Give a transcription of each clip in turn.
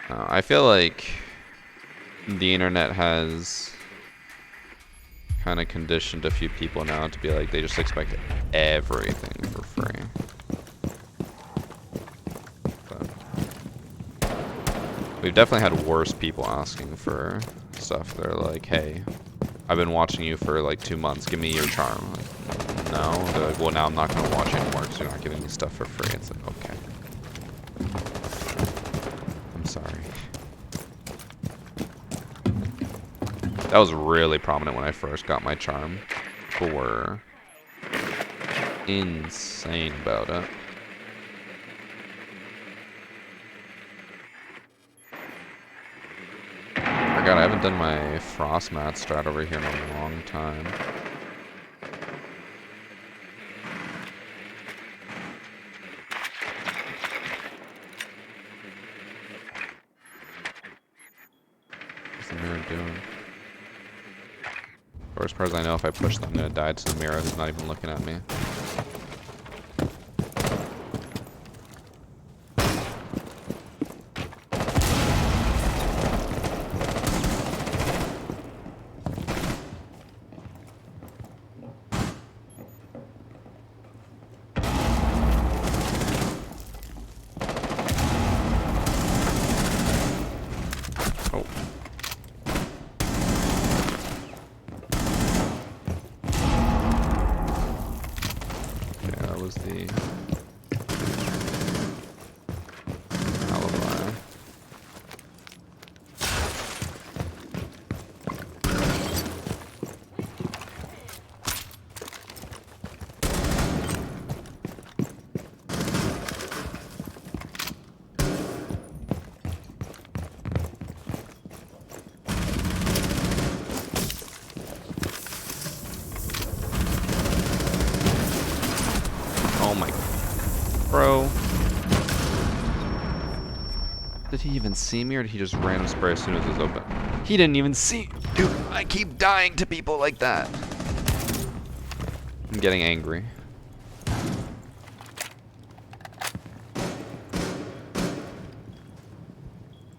I feel like the internet has kind of conditioned a few people now to be like, they just expect everything for free. But we've definitely had worse people asking for stuff. They're like, hey, I've been watching you for like 2 months. Give me your charm. Like, no. They're like, well, now I'm not going to watch you anymore because you're not giving me stuff for free. It's like, okay. I'm sorry. That was really prominent when I first got my charm. People were insane about it. Oh god, I haven't done my frost mat strat over here in a long time. What's the mirror doing? Or as far as I know, if I push them, I'm gonna die to the mirror who's not even looking at me. Oh my... Bro. Did he even see me, or did he just random spray as soon as it was open? He didn't even see... Dude, I keep dying to people like that. I'm getting angry.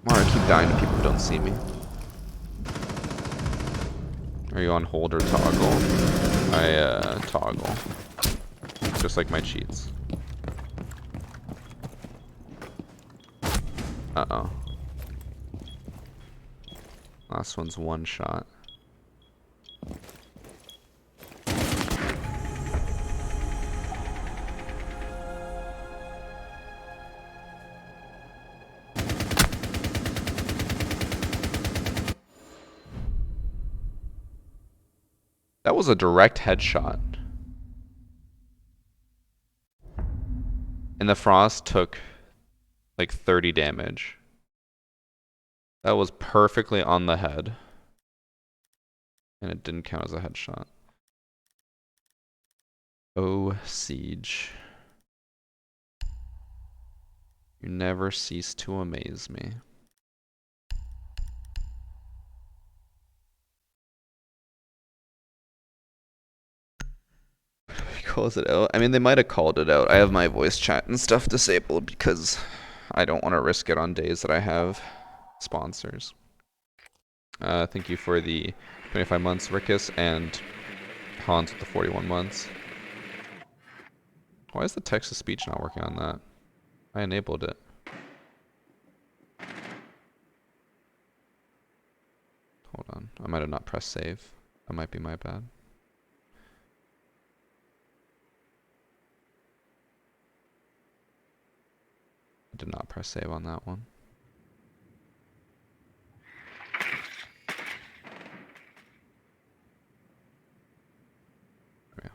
Or I keep dying to people who don't see me. Are you on hold or toggle? I, toggle. Just like my cheats. Uh-oh. Last one's one shot. That was a direct headshot. And the frost took like 30 damage. That was perfectly on the head. And it didn't count as a headshot. Oh, Siege. You never cease to amaze me. Close it out. I mean, they might have called it out. I have my voice chat and stuff disabled because I don't want to risk it on days that I have sponsors. Thank you for the 25 months, Rickus, and Hans with the 41 months. Why is the text-to-speech not working on that? I enabled it. Hold on. I might have not pressed save. That might be my bad. I did not press save on that one. There we go.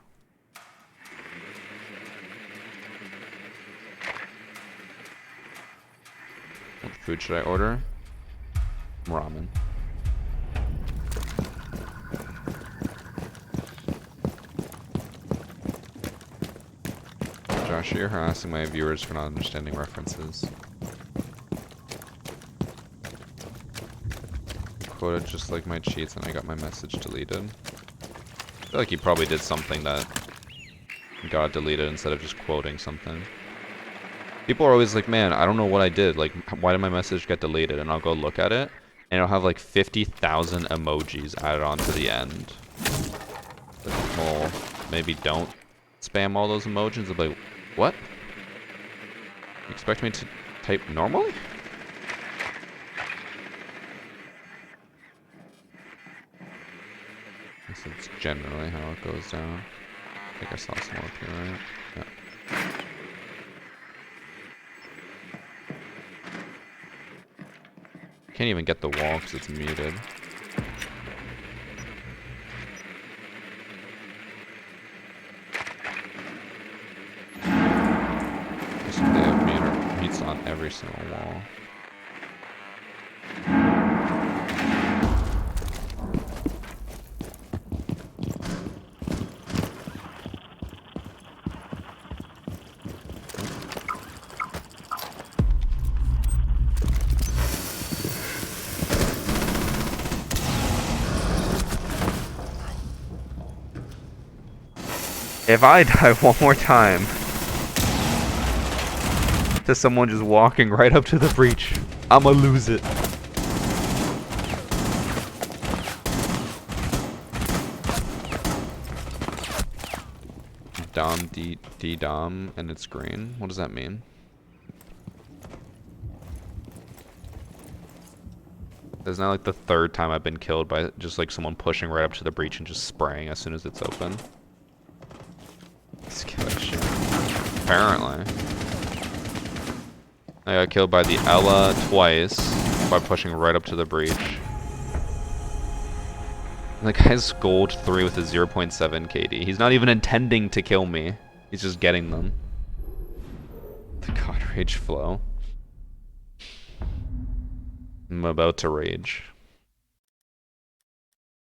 What food should I order? Ramen. Josh, you're harassing my viewers for not understanding references. Quoted just like my cheats and I got my message deleted. I feel like he probably did something that got deleted instead of just quoting something. People are always like, man, I don't know what I did. Like, why did my message get deleted? And I'll go look at it, and it'll have like 50,000 emojis added onto the end. Like, well, maybe don't spam all those emojis. I'll be like, what? You expect me to type normally? Guess that's generally how it goes down. I think I saw some more up here, right? Yeah. Can't even get the wall because it's muted. They have mutes on every single wall. If I die one more time to someone just walking right up to the breach, I'ma lose it. Dom D Dom and it's green. What does that mean? Isn't that like the third time I've been killed by just like someone pushing right up to the breach and just spraying as soon as it's open? Shit. Apparently. I got killed by the Ella twice by pushing right up to the breach. And the guy's gold 3 with a 0.7 KD. He's not even intending to kill me. He's just getting them. The God Rage flow. I'm about to rage.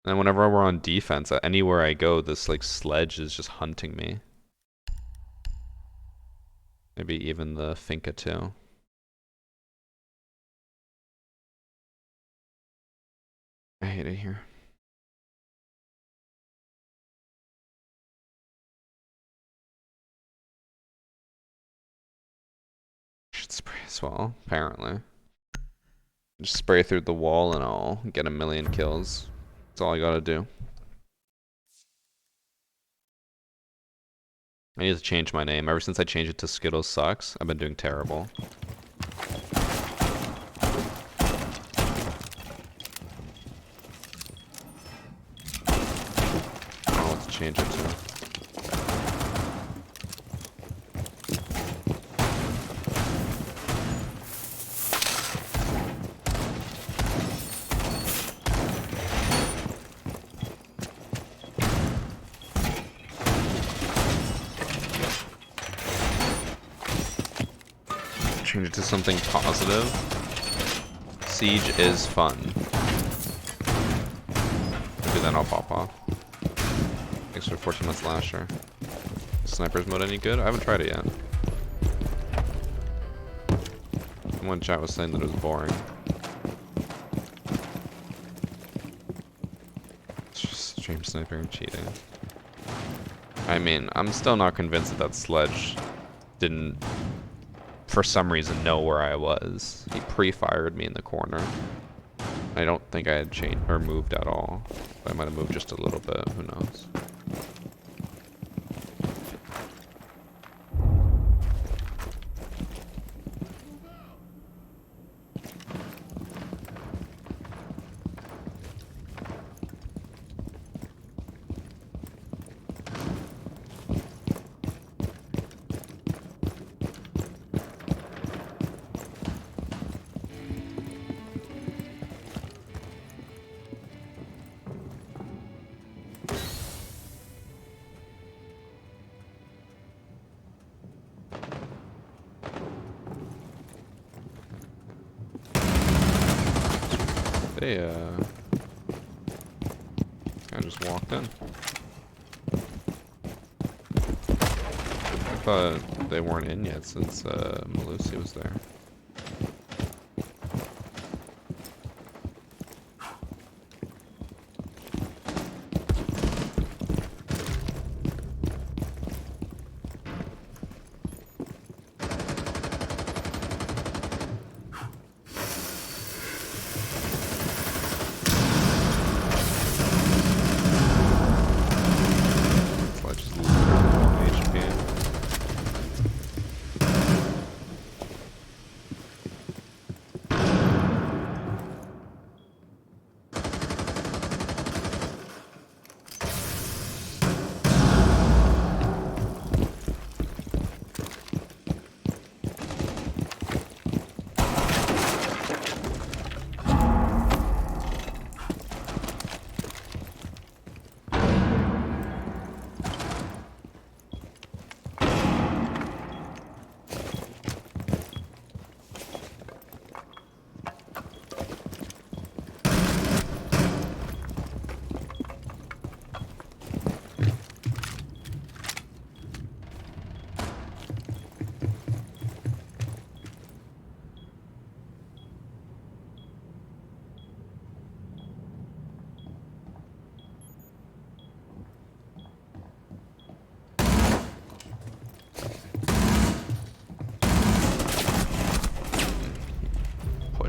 And whenever we're on defense, anywhere I go, this like sledge is just hunting me. Maybe even the Finca too. I hate it here. Should spray as well, apparently. Just spray through the wall and I'll get a million kills. That's all I gotta do. I need to change my name. Ever since I changed it to Skittles Sucks, I've been doing terrible. Oh, let's change it to. Change it to something positive. Siege is fun. Maybe then I'll pop off. Thanks for 14 months Lasher. Is Sniper's mode any good? I haven't tried it yet. Someone in chat was saying that it was boring. It's just stream sniping and cheating. I mean, I'm still not convinced that that sledge didn't for some reason know where I was. He pre-fired me in the corner. I don't think I had changed or moved at all. I might have moved just a little bit, who knows. They, I just walked in. I thought they weren't in yet since, Malusi was there.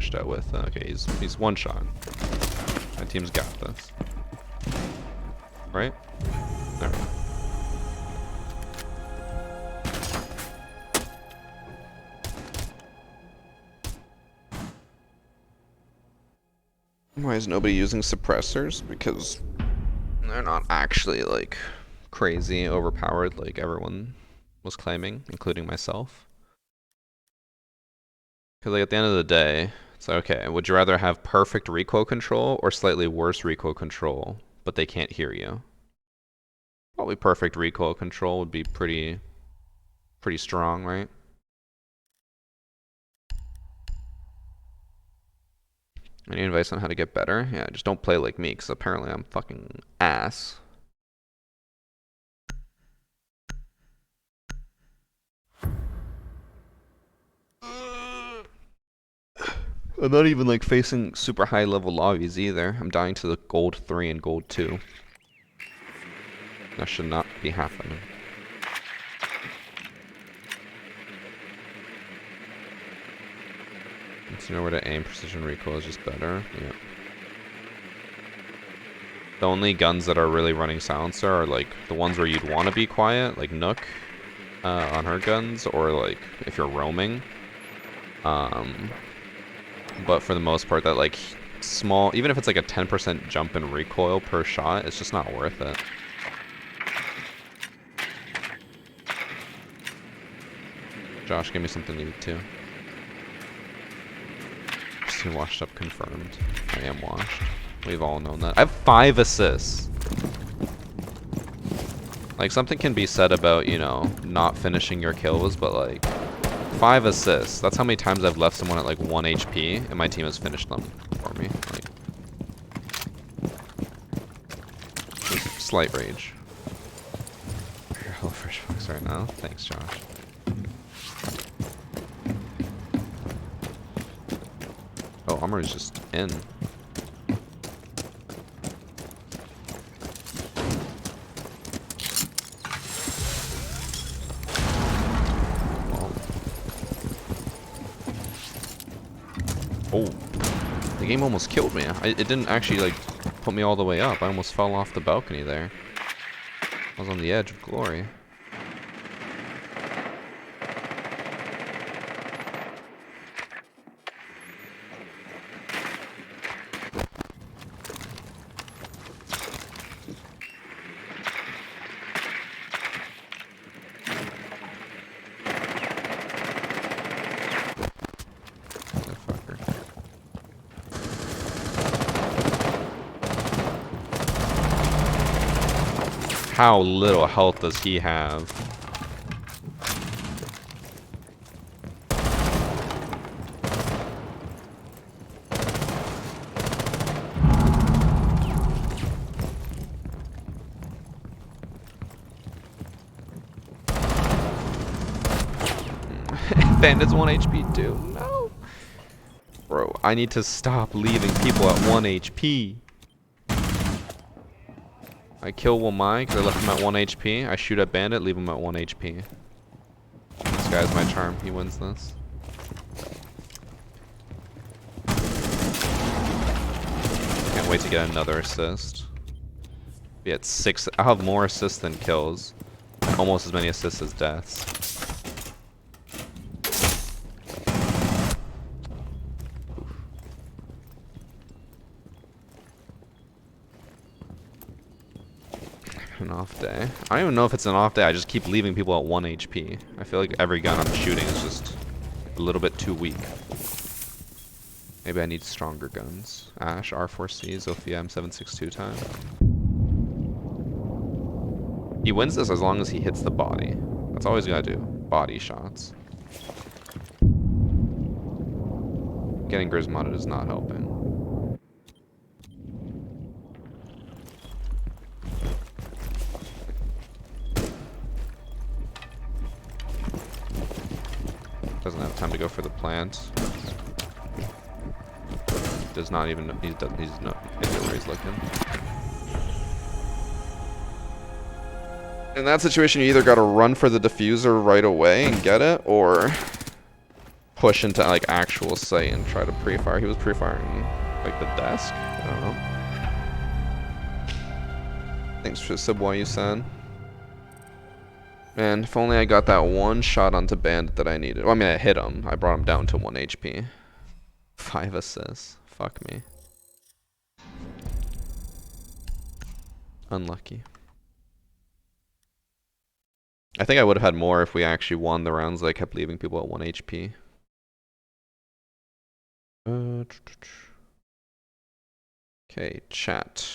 washed out with. Okay, he's one shot. My team's got this. Right? There we go. Why is nobody using suppressors? Because they're not actually like crazy overpowered like everyone was claiming, including myself. Because like at the end of the day, it's like, okay, would you rather have perfect recoil control or slightly worse recoil control, but they can't hear you? Probably perfect recoil control would be pretty strong, right? Any advice on how to get better? Yeah, just don't play like me, because apparently I'm fucking ass. I'm not even like facing super high level lobbies either. I'm dying to the gold 3 and gold 2. That should not be happening. Once you know where to aim, precision recoil is just better. Yeah. The only guns that are really running silencer are like the ones where you'd want to be quiet, like Nook on her guns, or like if you're roaming. But for the most part, that like small, even if it's like a 10% jump in recoil per shot, it's just not worth it. Josh, give me something to eat too. Just washed up, confirmed. I am washed. We've all known that. I have 5 assists. Like, something can be said about, you know, not finishing your kills, but like 5 assists. That's how many times I've left someone at like 1 HP and my team has finished them for me. Like, slight rage. You're hellofresh fox right now. Thanks, Josh. Oh, armor is just in. Oh, the game almost killed me. It didn't actually like put me all the way up. I almost fell off the balcony there. I was on the edge of glory. How little health does he have? Bandit's 1 HP too. No. Bro, I need to stop leaving people at 1 HP. I kill Wamai because I left him at 1 HP. I shoot at Bandit, leave him at 1 HP. This guy's my charm. He wins this. Can't wait to get another assist. Be at 6. I'll have more assists than kills. Almost as many assists as deaths. An off day. I don't even know if it's an off day. I just keep leaving people at 1 HP. I feel like every gun I'm shooting is just a little bit too weak. Maybe I need stronger guns. Ash, R4C, Zofia M762 time. He wins this as long as he hits the body. That's all he's gotta do. Body shots. Getting Grismodded is not helping. Doesn't have time to go for the plant. Does not even know, he's no idea where he's looking. In that situation, you either gotta run for the diffuser right away and get it, or push into like actual site and try to pre-fire. He was pre-firing like the desk. I don't know. Thanks for the sub, why you said. And if only I got that one shot onto Bandit that I needed. Well, I mean, I hit him. I brought him down to 1 HP. 5 assists. Fuck me. Unlucky. I think I would have had more if we actually won the rounds that I kept leaving people at 1 HP. Okay, chat.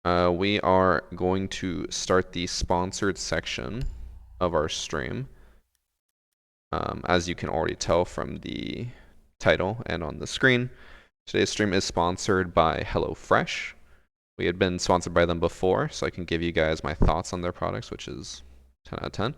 We are going to start the sponsored section of our stream. As you can already tell from the title and on the screen, today's stream is sponsored by HelloFresh. We had been sponsored by them before, so I can give you guys my thoughts on their products, which is 10 out of 10.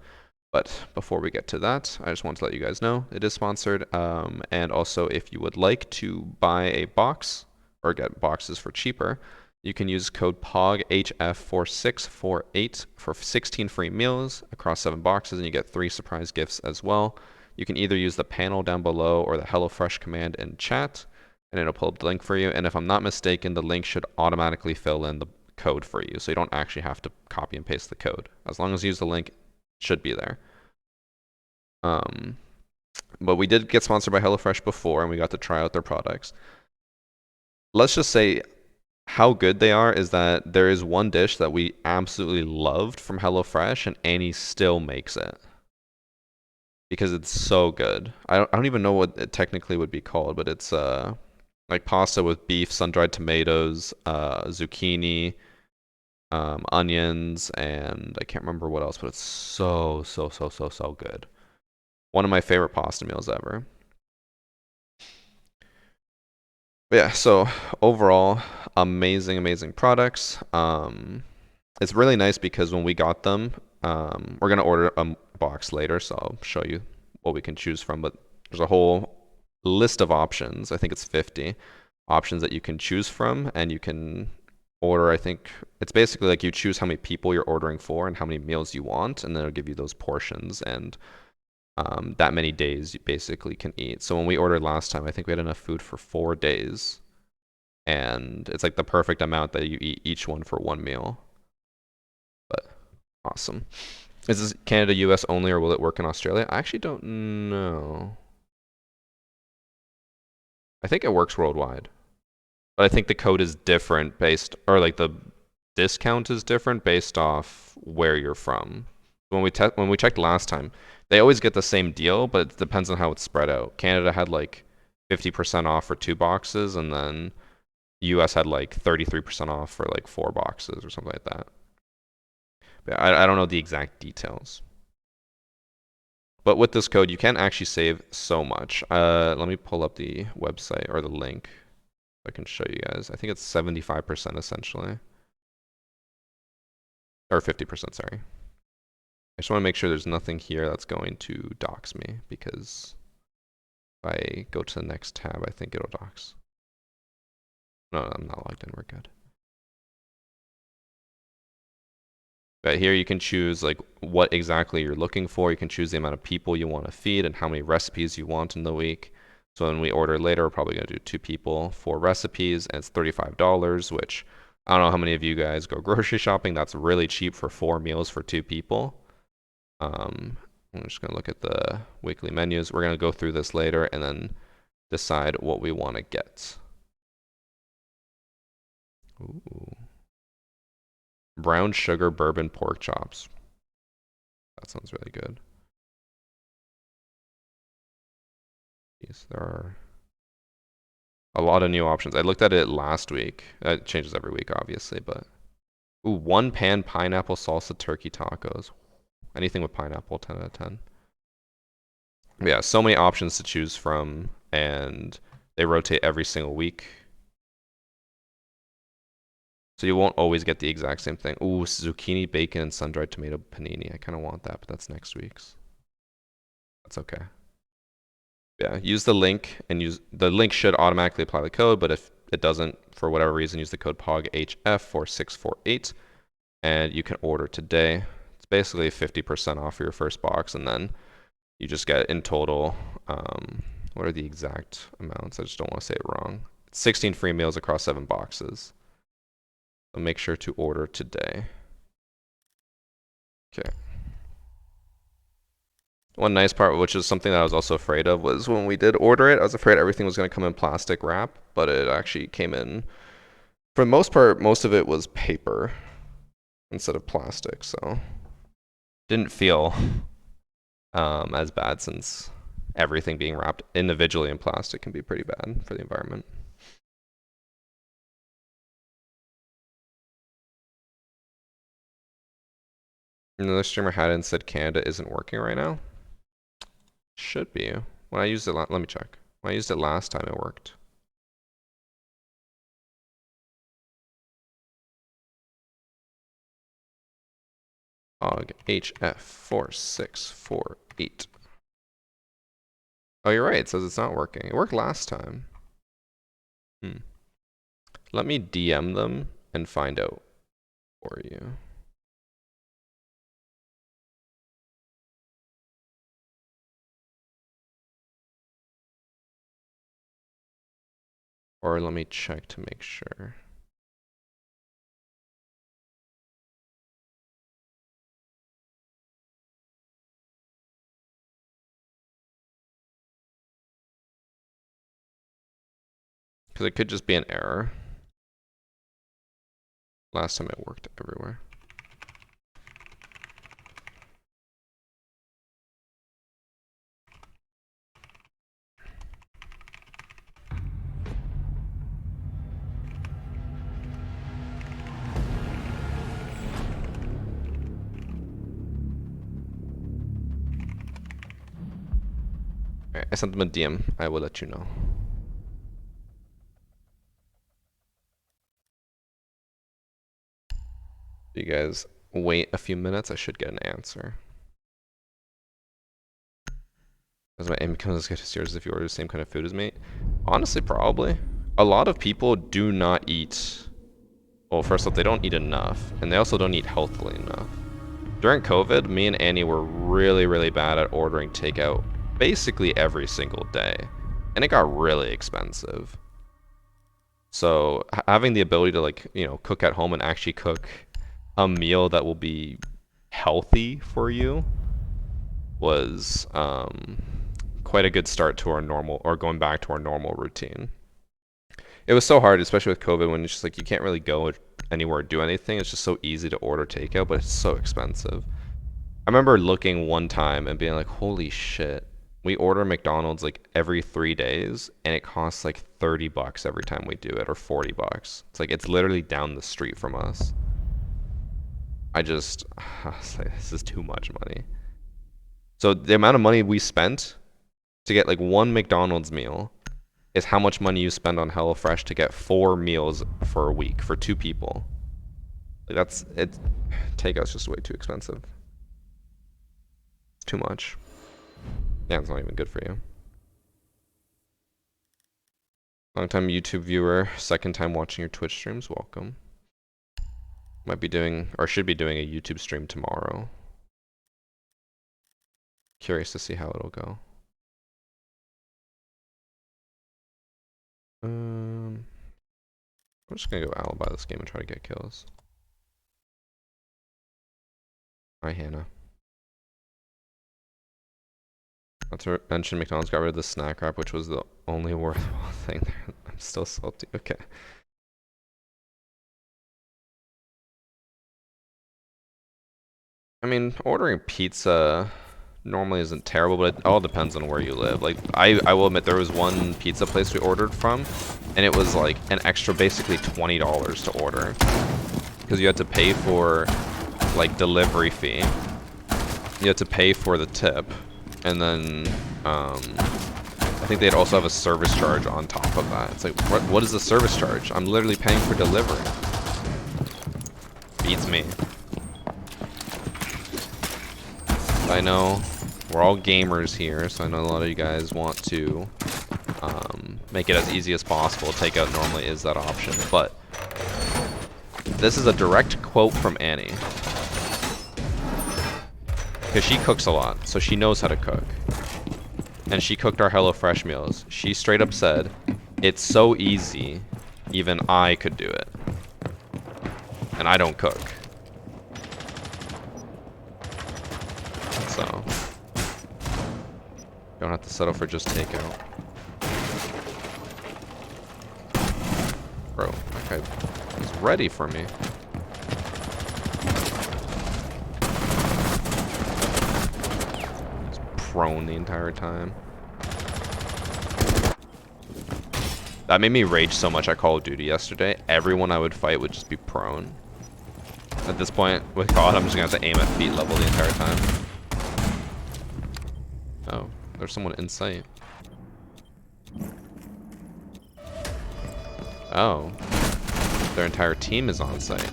But before we get to that, I just want to let you guys know it is sponsored. And also, if you would like to buy a box or get boxes for cheaper, you can use code POGHF4648 for 16 free meals across 7 boxes, and you get 3 surprise gifts as well. You can either use the panel down below or the HelloFresh command in chat, and it'll pull up the link for you. And if I'm not mistaken, the link should automatically fill in the code for you, so you don't actually have to copy and paste the code. As long as you use the link, it should be there. But we did get sponsored by HelloFresh before, and we got to try out their products. Let's just say how good they are is that there is one dish that we absolutely loved from HelloFresh, and Annie still makes it because it's so good. I don't even know what it technically would be called, but it's like pasta with beef, sun-dried tomatoes, zucchini, onions, and I can't remember what else, but it's so good. One of my favorite pasta meals ever. But yeah, so overall, amazing products. It's really nice because when we got them, we're gonna order a box later, so I'll show you what we can choose from. But there's a whole list of options. I think it's 50 options that you can choose from, and you can order. I think it's basically like you choose how many people you're ordering for and how many meals you want, and then it'll give you those portions and that many days you basically can eat. So when we ordered last time, I think we had enough food for 4 days, and it's like the perfect amount that you eat each one for 1 meal. But awesome. Is this Canada, US only, or will it work in Australia? I actually don't know. I think it works worldwide, but I think the code is different based, or like the discount is different based off where you're from. When we checked last time, they always get the same deal, but it depends on how it's spread out. Canada had like 50% off for 2 boxes, and then US had like 33% off for like 4 boxes or something like that. But I don't know the exact details. But with this code, you can actually save so much. Let me pull up the website or the link. I can show you guys. I think it's 75% essentially. Or 50%, sorry. I just want to make sure there's nothing here that's going to dox me, because if I go to the next tab, I think it'll dox. No, I'm not logged in, we're good. But here you can choose like what exactly you're looking for. You can choose the amount of people you want to feed and how many recipes you want in the week. So when we order later, we're probably going to do 2 people, 4 recipes, and it's $35, which I don't know how many of you guys go grocery shopping. That's really cheap for 4 meals for 2 people. I'm just going to look at the weekly menus. We're going to go through this later and then decide what we want to get. Ooh. Brown sugar bourbon pork chops. That sounds really good. Yes, there are a lot of new options. I looked at it last week. It changes every week, obviously, but ooh, 1 pan pineapple salsa turkey tacos. Anything with pineapple, 10 out of 10. Yeah, so many options to choose from, and they rotate every single week. So you won't always get the exact same thing. Ooh, zucchini, bacon, and sun-dried tomato panini. I kind of want that, but that's next week's. That's okay. Yeah, use the link, and the link should automatically apply the code, but if it doesn't, for whatever reason, use the code POGHF4648, and you can order today. It's basically 50% off your first box, and then You just get in total, what are the exact amounts? I just don't want to say it wrong. 16 free meals across 7 boxes. So make sure to order today. Okay. One nice part, which is something that I was also afraid of, was when we did order it, I was afraid everything was going to come in plastic wrap, but it actually came in, for the most part, most of it was paper instead of plastic, so didn't feel as bad, since everything being wrapped individually in plastic can be pretty bad for the environment. Another streamer had it and said Canada isn't working right now. Should be. When I used it, let me check. When I used it last time, it worked. OG HF4648. Oh, you're right. It says it's not working. It worked last time. Let me DM them and find out for you. Or let me check to make sure. Because it could just be an error. Last time it worked everywhere. Alright, I sent them a DM. I will let you know. You guys wait a few minutes, I should get an answer. Does my aim become as good as yours if you order the same kind of food as me? Honestly, probably. A lot of people do not eat. Well, first off, they don't eat enough, and they also don't eat healthily enough. During COVID, me and Annie were really, really bad at ordering takeout basically every single day, and it got really expensive. So having the ability to, like, you know, cook at home and actually cook a meal that will be healthy for you was quite a good start to our normal, or going back to our normal routine. It was so hard, especially with COVID, when it's just like you can't really go anywhere or do anything. It's just so easy to order takeout, but it's so expensive. I remember looking one time and being like, holy shit, we order McDonald's like every 3 days and it costs like $30 every time we do it, or $40. It's like, it's literally down the street from us. I was like, this is too much money. So the amount of money we spent to get like one McDonald's meal is how much money you spend on HelloFresh to get 4 meals for a week for 2 people. Like, that's it. Takeout's just way too expensive. It's too much. Yeah, it's not even good for you. Long-time YouTube viewer, second time watching your Twitch streams. Welcome. Might be doing, or should be doing, a YouTube stream tomorrow. Curious to see how it'll go. I'm just gonna go alibi this game and try to get kills. Hi, Hannah. Not to mention, McDonald's got rid of the snack wrap, which was the only worthwhile thing there. I'm still salty. Okay. I mean, ordering pizza normally isn't terrible, but it all depends on where you live. Like, I will admit, there was one pizza place we ordered from, and it was like an extra basically $20 to order, because you had to pay for like delivery fee, you had to pay for the tip, and then I think they'd also have a service charge on top of that. It's like, what is the service charge? I'm literally paying for delivery. Beats me. I know we're all gamers here, so I know a lot of you guys want to make it as easy as possible. Takeout normally is that option, but this is a direct quote from Annie. Because she cooks a lot, so she knows how to cook. And she cooked our HelloFresh meals. She straight up said, it's so easy, even I could do it. And I don't cook. So, don't have to settle for just takeout. Bro, that guy was ready for me. He's prone the entire time. That made me rage so much at Call of Duty yesterday. Everyone I would fight would just be prone. At this point, with COD, I'm just gonna have to aim at feet level the entire time. Oh, there's someone in sight. Oh. Their entire team is on site.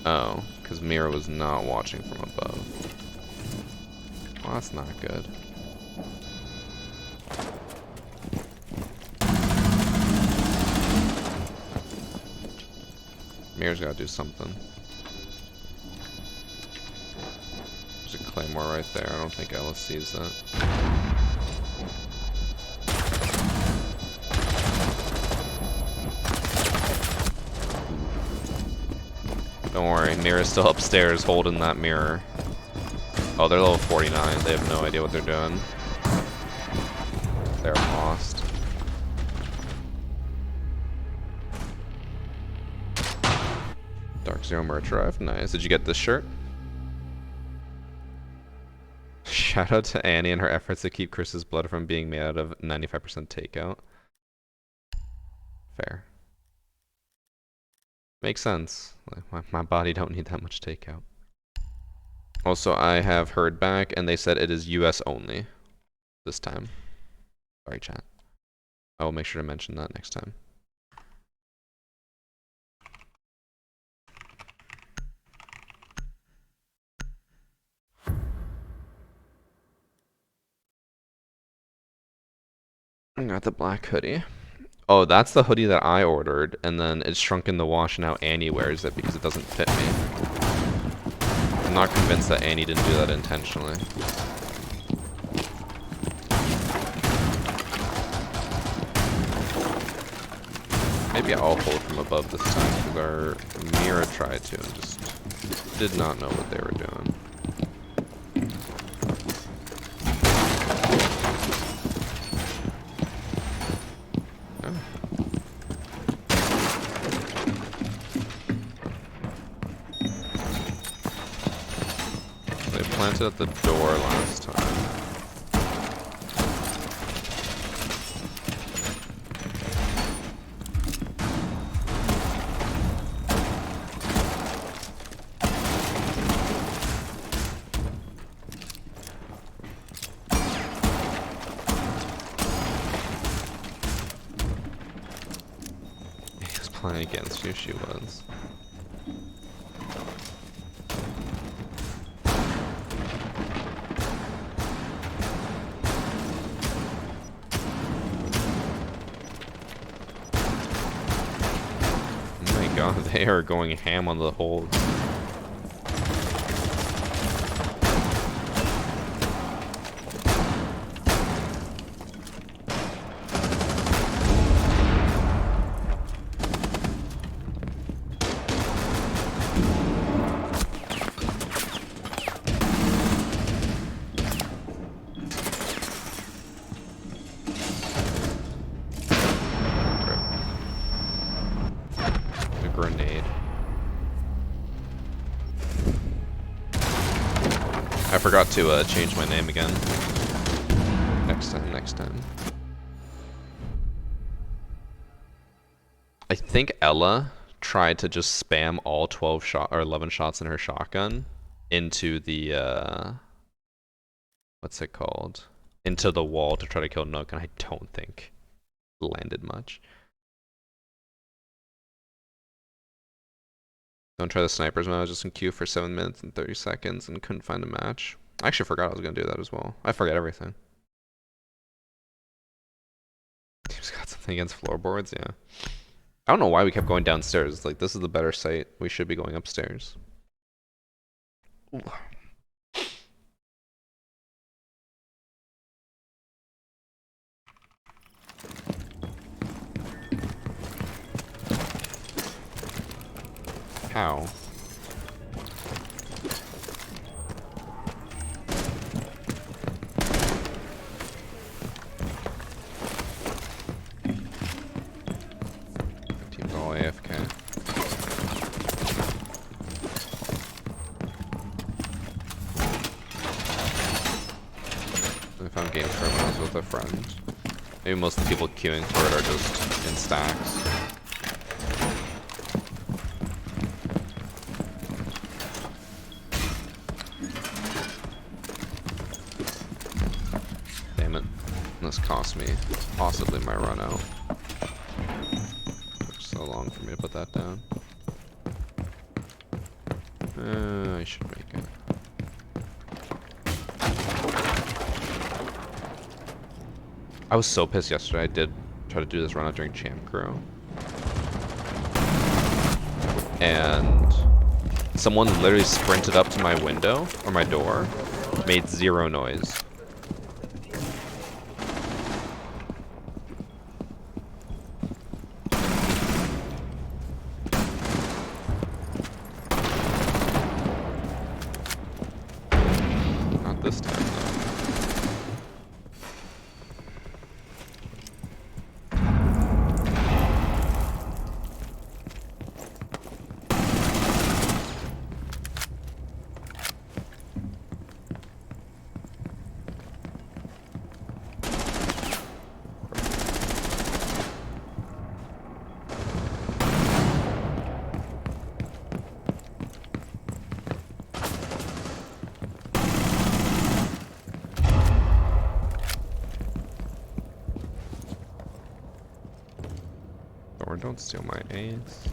Oh, because Mira was not watching from above. Well, that's not good. Mira's gotta do something. There's a claymore right there. I don't think Ella sees that. Don't worry, Mira's still upstairs holding that mirror. Oh, they're level 49. They have no idea what they're doing. They're lost. Dark Zero merch drive. Nice. Did you get this shirt? Shout out to Annie and her efforts to keep Chris's blood from being made out of 95% takeout. Fair. Makes sense. Like, my body don't need that much takeout. Also, I have heard back, and they said it is US only this time. Sorry, chat. I will make sure to mention that next time. I got the black hoodie. Oh, that's the hoodie that I ordered, and then it's shrunk in the wash, and now Annie wears it because it doesn't fit me. I'm not convinced that Annie didn't do that intentionally. Maybe I'll hold from above this time, because our Mira tried to and just did not know what they were doing. Planted at the door last time. He was playing against you, she was. God, they are going ham on the hold. Grenade. I forgot to change my name again. Next time. I think Ella tried to just spam all 12 shot or 11 shots in her shotgun into the what's it called? Into the wall to try to kill Nook, and I don't think it landed much. Don't try the snipers when I was just in queue for 7 minutes and 30 seconds and couldn't find a match. I actually forgot I was going to do that as well. I forget everything. Team's got something against floorboards, yeah. I don't know why we kept going downstairs. Like, this is the better site. We should be going upstairs. Ooh. How? Team's all AFK. I found game terminals with a friend. Maybe most of the people queuing for it are just in stacks. Damn it. This cost me possibly my run out. Took so long for me to put that down. I should make it. I was so pissed yesterday. I did try to do this run out during Champ Crew. And someone literally sprinted up to my window, or my door, made zero noise. Not this time, though. Don't steal my ace.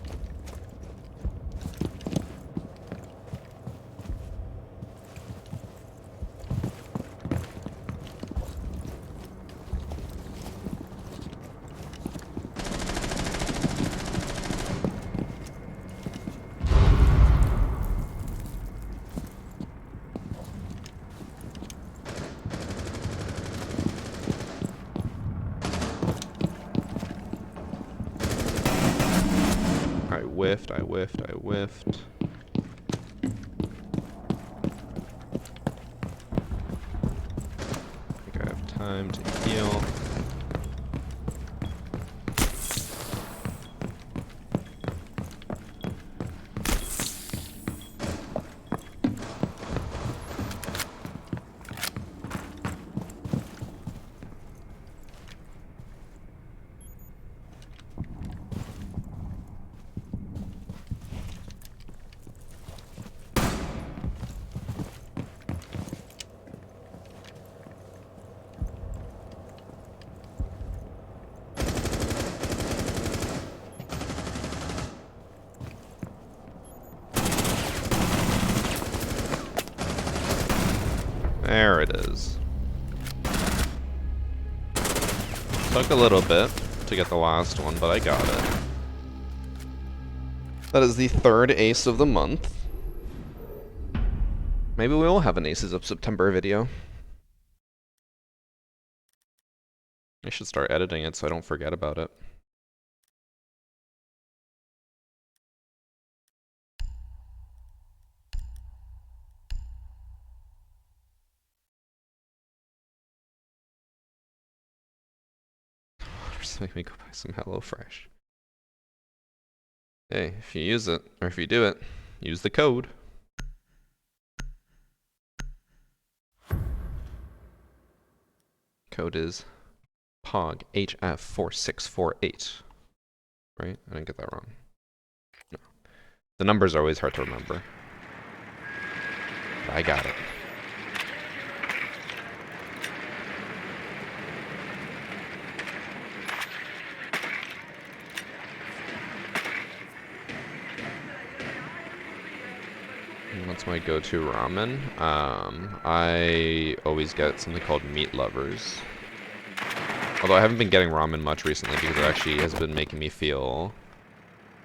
I whiffed. I think I have time to heal. There it is. Took a little bit to get the last one, but I got it. That is the third ace of the month. Maybe we will have an Aces of September video. I should start editing it so I don't forget about it. Just make me go buy some HelloFresh. Hey, if you use it, or if you do it, use the code. Code is POG HF4648. Right? I didn't get that wrong. No. The numbers are always hard to remember. But I got it. What's my go-to ramen? I always get something called Meat Lovers. Although I haven't been getting ramen much recently because it actually has been making me feel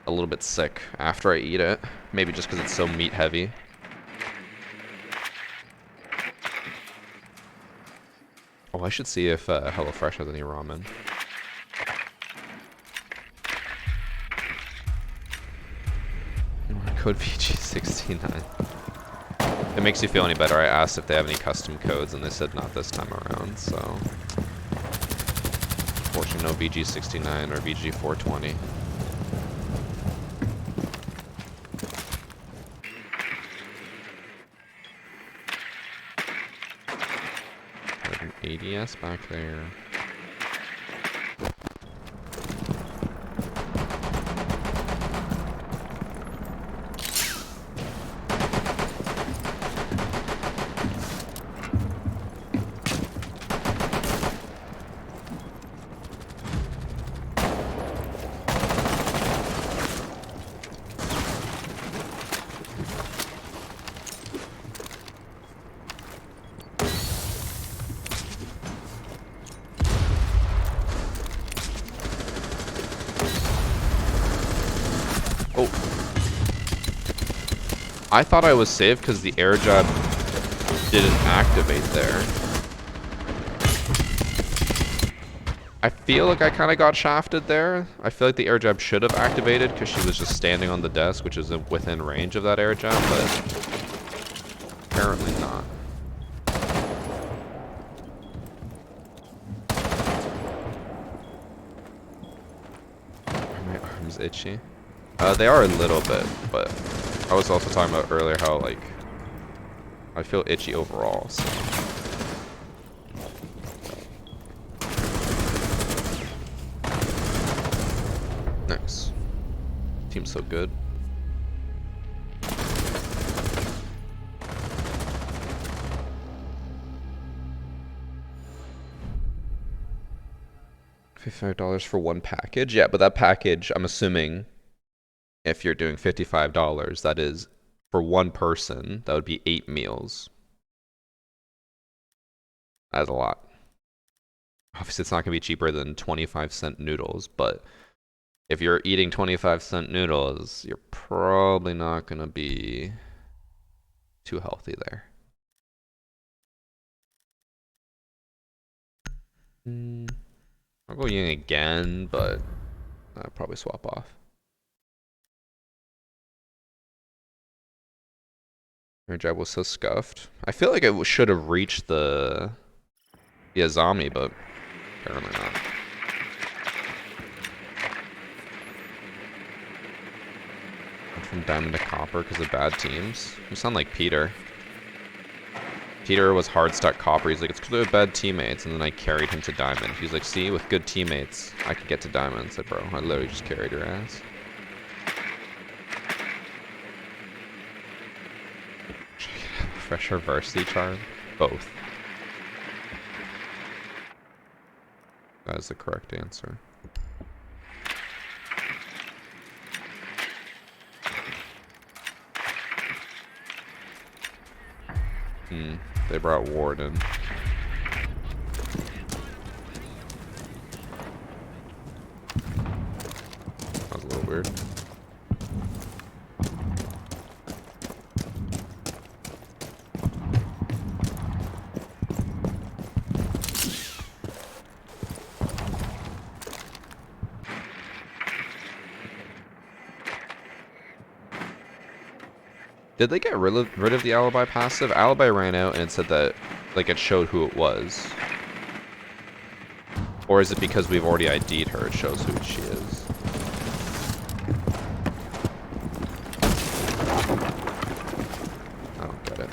a little bit sick after I eat it. Maybe just because it's so meat heavy. Oh, I should see if HelloFresh has any ramen. Code VG69. If it makes you feel any better, I asked if they have any custom codes, and they said not this time around, so... Unfortunately, no VG69 or VG420. Got an ADS back there. I thought I was safe because the air jab didn't activate there. I feel like I kind of got shafted there. I feel like the air jab should have activated because she was just standing on the desk, which is within range of that air jab, but apparently not. Are my arms itchy? They are a little bit, but I was also talking about earlier how, like, I feel itchy overall, so. Nice. Team's so good. $55 for one package? Yeah, but that package, I'm assuming, if you're doing $55, that is for one person, that would be 8 meals. That's a lot. Obviously, it's not going to be cheaper than 25-cent noodles, but if you're eating 25-cent noodles, you're probably not going to be too healthy there. I'll go Ying again, but I'll probably swap off. Your jab was so scuffed. I feel like it should have reached the Azami, but apparently not. Went from diamond to copper because of bad teams. You sound like Peter. Peter was hard stuck copper. He's like, it's because we have bad teammates, and then I carried him to diamond. He's like, see, with good teammates, I could get to diamond. I said, bro, I literally just carried your ass. Fresh or varsity charm? Both. That is the correct answer. They brought Warden. That was a little weird. Did they get rid of the alibi passive? Alibi ran out and it said that, like, it showed who it was. Or is it because we've already ID'd her, it shows who she is? I don't get it.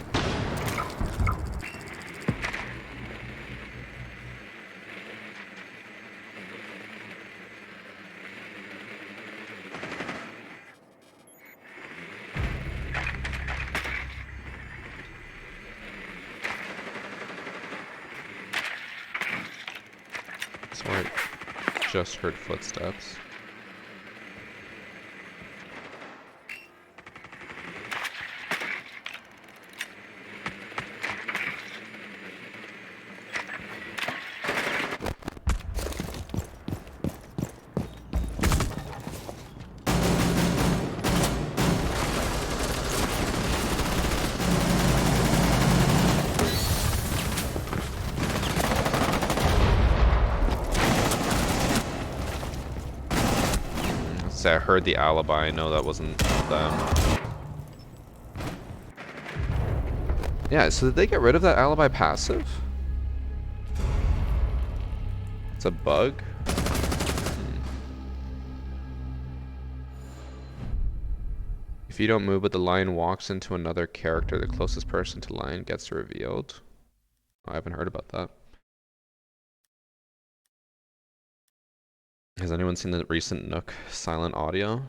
Sorry, just heard footsteps. Say I heard the alibi. I know that wasn't them. Yeah, so did they get rid of that alibi passive? It's a bug? If you don't move but the lion walks into another character, the closest person to lion gets revealed. I haven't heard about that. Has anyone seen the recent Nook silent audio?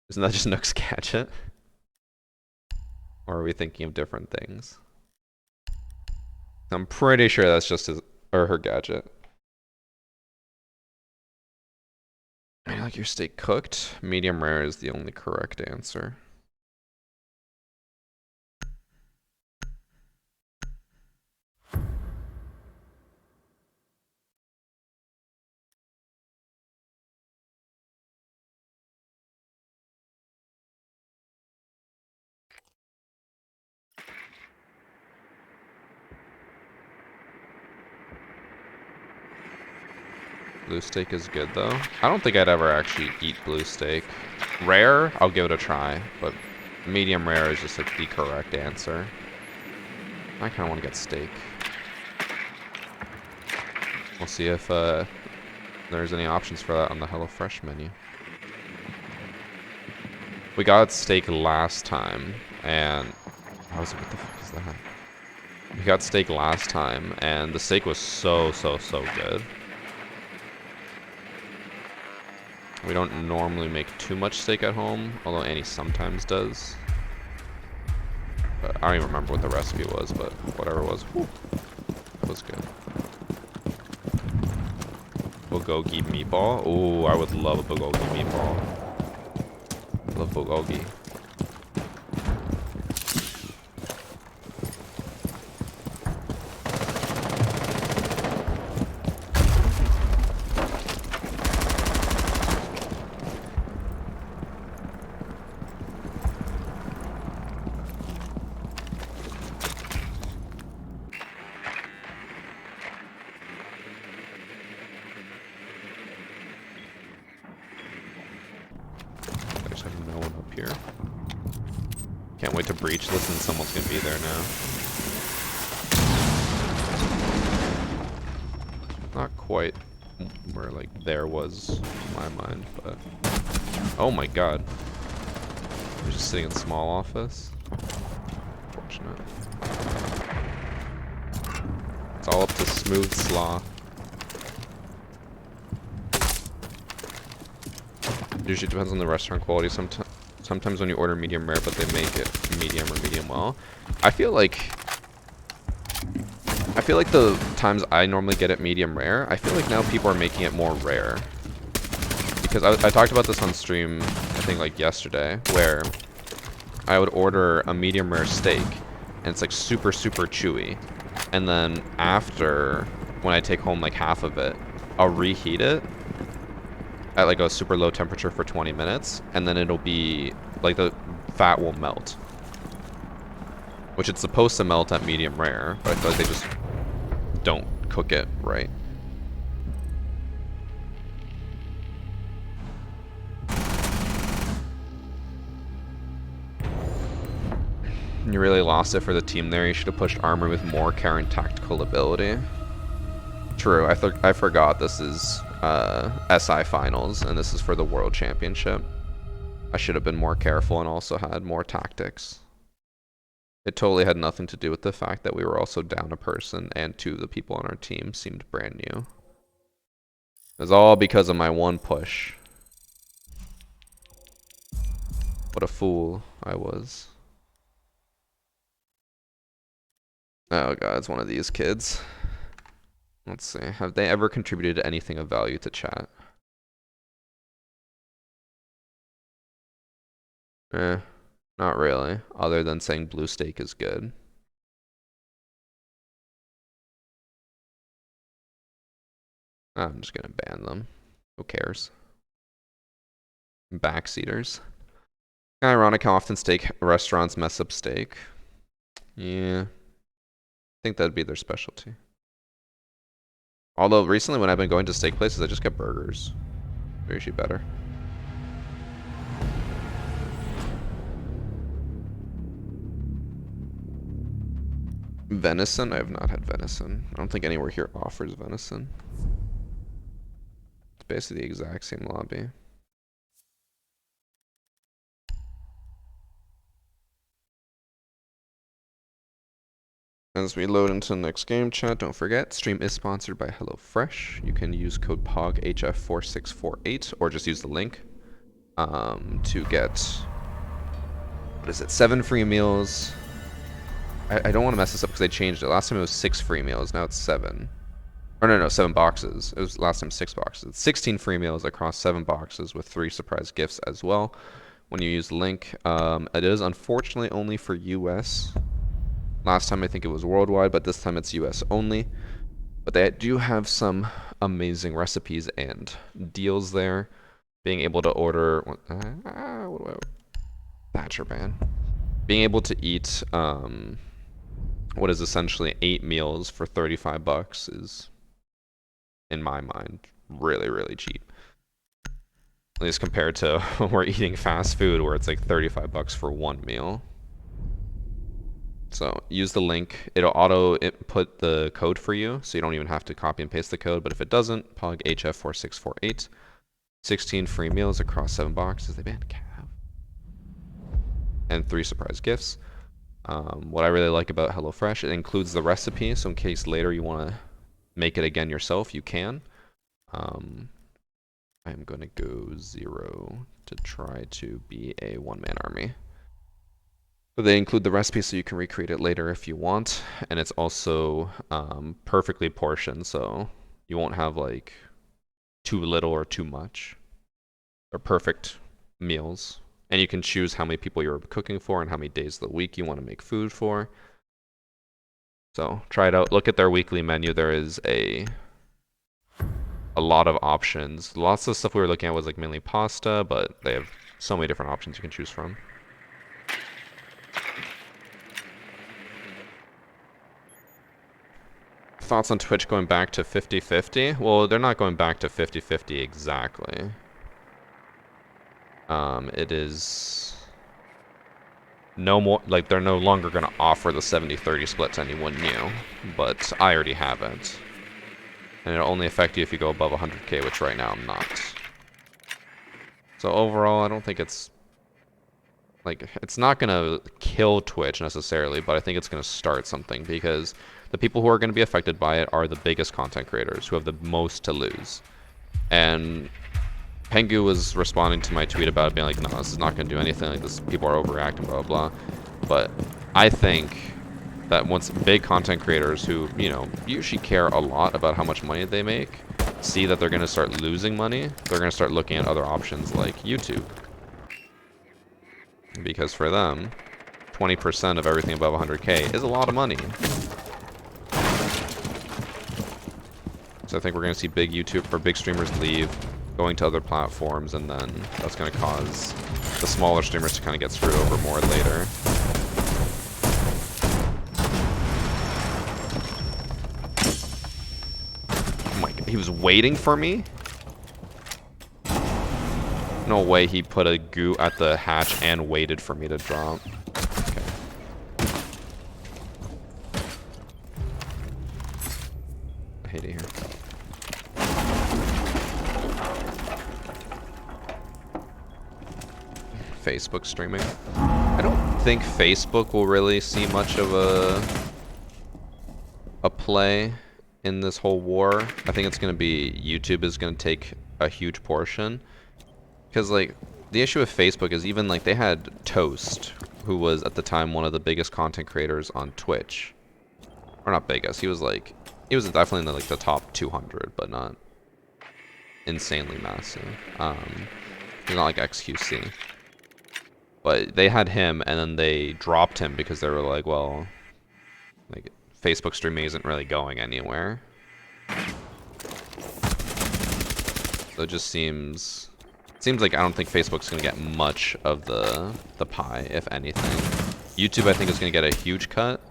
Isn't that just Nook's gadget? Or are we thinking of different things? I'm pretty sure that's just his or her gadget. I like your steak cooked. Medium rare is the only correct answer. Blue steak is good though. I don't think I'd ever actually eat blue steak. Rare, I'll give it a try, but medium rare is just like the correct answer. I kind of want to get steak. We'll see if there's any options for that on the HelloFresh menu. We got steak last time, and I was like, what the fuck is that? We got steak last time, and the steak was so good. We don't normally make too much steak at home, although Annie sometimes does. But I don't even remember what the recipe was, but whatever it was, whew, it was good. Bulgogi meatball. Ooh, I would love a bulgogi meatball. Love bulgogi. Can't wait to breach this and someone's gonna be there now. Not quite where like there was in my mind, but oh my god. We're just sitting in small office. Unfortunate. It's all up to smooth slaw. Usually depends on the restaurant quality. Sometimes when you order medium rare, but they make it medium or medium well. I feel like the times I normally get it medium rare, I feel like now people are making it more rare. Because I talked about this on stream, I think like yesterday, where I would order a medium rare steak, and it's like super chewy. And then after, when I take home like half of it, I'll reheat it at like a super low temperature for 20 minutes, and then it'll be like the fat will melt, which it's supposed to melt at medium rare, but I feel like they just don't cook it right. You really lost it for the team there. You should have pushed armor with more care and tactical ability. True, I forgot this is SI finals, and this is for the World Championship. I should have been more careful and also had more tactics. It totally had nothing to do with the fact that we were also down a person, and two of the people on our team seemed brand new. It was all because of my one push. What a fool I was. Oh god, it's one of these kids. Let's see. Have they ever contributed anything of value to chat? Not really. Other than saying blue steak is good. I'm just gonna ban them. Who cares? Backseaters. Ironic how often steak restaurants mess up steak. Yeah. I think that'd be their specialty. Although recently when I've been going to steak places, I just get burgers. They're usually better. Venison? I have not had venison. I don't think anywhere here offers venison. It's basically the exact same lobby. As we load into the next game chat, don't forget, stream is sponsored by HelloFresh. You can use code POGHF4648 or just use the link to get, what is it, 7 free meals. I don't want to mess this up because they changed it. Last time it was 6 free meals, now it's 7. Or no, 7 boxes. It was last time 6 boxes. 16 free meals across 7 boxes with 3 surprise gifts as well when you use the link. It is unfortunately only for US. Last time I think it was worldwide, but this time it's US only. But they do have some amazing recipes and deals there. Being able to order... what do I... Thatcher ban. Being able to eat what is essentially 8 meals for 35 bucks is, in my mind, really, really cheap. At least compared to when we're eating fast food where it's like 35 bucks for 1 meal. So use the link. It'll auto input the code for you, so you don't even have to copy and paste the code. But if it doesn't, POGHF4648. 16 free meals across 7 boxes. They banned Cav. And 3 surprise gifts. What I really like about HelloFresh, it includes the recipe, so in case later you want to make it again yourself, you can. I'm going to go 0 to try to be a one-man army. But they include the recipe so you can recreate it later if you want, and it's also perfectly portioned, so you won't have like too little or too much. They're perfect meals, and you can choose how many people you're cooking for and how many days of the week you want to make food for. So try it out. Look at their weekly menu. There is a lot of options. Lots of stuff we were looking at was like mainly pasta, but they have so many different options you can choose from. Thoughts on Twitch going back to 50-50? Well, they're not going back to 50-50 exactly. It is no more, like they're no longer going to offer the 70-30 split to anyone new, but I already have it. And it'll only affect you if you go above 100k, which right now I'm not. So overall, I don't think it's like, it's not going to kill Twitch necessarily, but I think it's going to start something because the people who are going to be affected by it are the biggest content creators who have the most to lose. And Pengu was responding to my tweet about it, being like, no, this is not going to do anything, like this, people are overreacting, blah, blah, blah. But I think that once big content creators who, you know, usually care a lot about how much money they make, see that they're going to start losing money, they're going to start looking at other options like YouTube. Because for them, 20% of everything above 100k is a lot of money. So I think we're going to see big YouTube or big streamers leave, going to other platforms, and then that's going to cause the smaller streamers to kind of get screwed over more later. Oh my God, he was waiting for me? No way he put a goo at the hatch and waited for me to drop. Okay. I hate it here. Facebook streaming. I don't think Facebook will really see much of a play in this whole war. I think it's going to be YouTube is going to take a huge portion. Because, like, the issue with Facebook is even, like, they had Toast, who was, at the time, one of the biggest content creators on Twitch. Or not biggest, he was, definitely in, like, the top 200, but not insanely massive. He's not like XQC. But they had him, and then they dropped him because they were like, well, like, Facebook streaming isn't really going anywhere. So it just seems like I don't think Facebook's going to get much of the pie, if anything. YouTube, I think, is going to get a huge cut.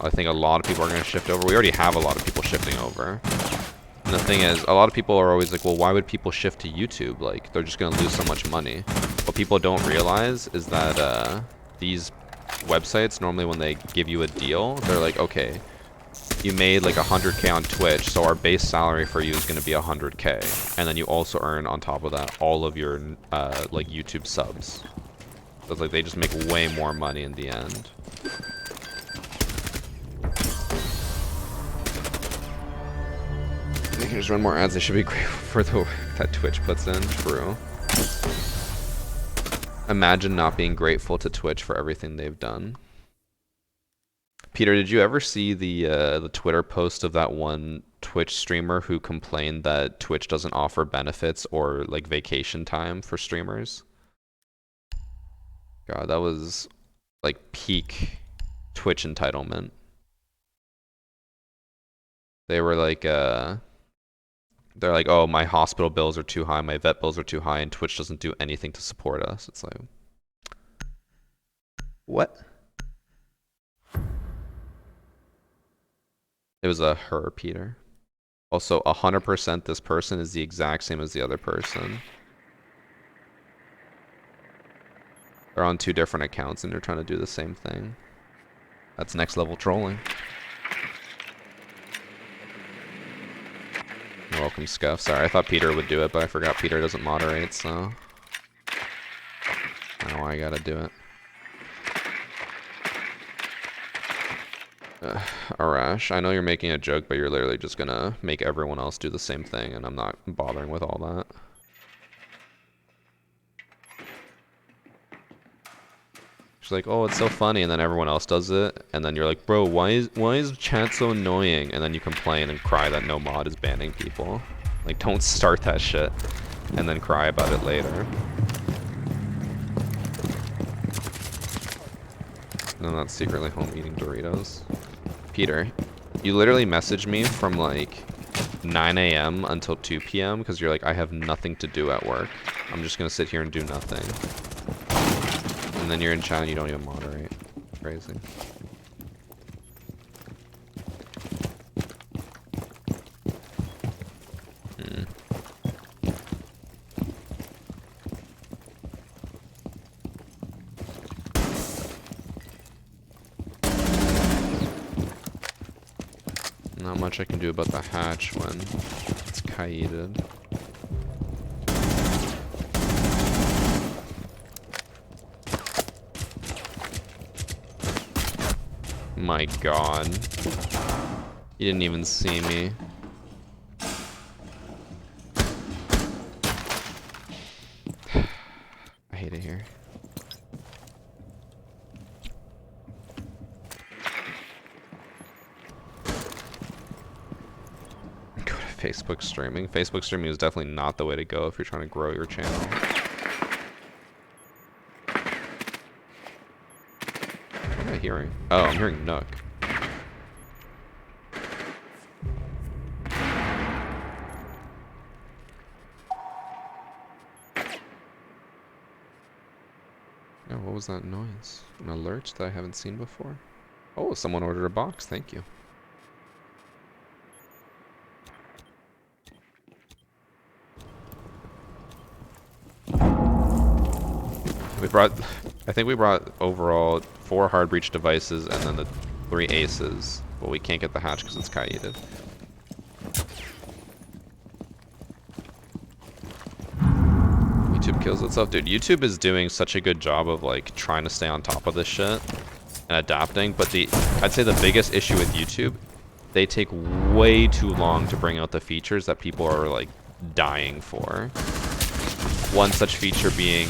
I think a lot of people are going to shift over. We already have a lot of people shifting over. And the thing is, a lot of people are always like, well, why would people shift to YouTube? Like, they're just going to lose so much money. What people don't realize is that these websites, normally when they give you a deal, they're like, okay, you made like 100K on Twitch, so our base salary for you is going to be 100K, and then you also earn on top of that all of your like YouTube subs. So it's like they just make way more money in the end. They can just run more ads. They should be grateful for the work that Twitch puts in. True. Imagine not being grateful to Twitch for everything they've done. Peter, did you ever see the Twitter post of that one Twitch streamer who complained that Twitch doesn't offer benefits or like vacation time for streamers? God, that was like peak Twitch entitlement. They were like, they're like, oh, my hospital bills are too high, my vet bills are too high, and Twitch doesn't do anything to support us. It's like, what? It was a her, Peter. Also, 100% this person is the exact same as the other person. They're on 2 different accounts and they're trying to do the same thing. That's next level trolling. You're welcome, Scuff. Sorry, I thought Peter would do it, but I forgot Peter doesn't moderate, so I don't know why I gotta do it. Arash, I know you're making a joke, but you're literally just gonna make everyone else do the same thing, and I'm not bothering with all that. She's like, oh, it's so funny, and then everyone else does it, and then you're like, bro, why is chat so annoying? And then you complain and cry that no mod is banning people. Like, don't start that shit, and then cry about it later. No, not secretly home eating Doritos. Peter, you literally messaged me from like 9 a.m. until 2 p.m. because you're like, I have nothing to do at work. I'm just gonna sit here and do nothing. And then you're in chat and you don't even moderate. Crazy. Not much I can do about the hatch when it's kited. My god. You didn't even see me. I hate it here. Go to Facebook streaming. Facebook streaming is definitely not the way to go if you're trying to grow your channel. What am I hearing? Oh, I'm hearing Nook. Oh, what was that noise? An alert that I haven't seen before? Oh, someone ordered a box. Thank you. I think we brought overall 4 hard breach devices and then the 3 aces. But we can't get the hatch because it's kited. YouTube kills itself. Dude, YouTube is doing such a good job of like trying to stay on top of this shit and adapting. But I'd say the biggest issue with YouTube, they take way too long to bring out the features that people are like dying for. One such feature being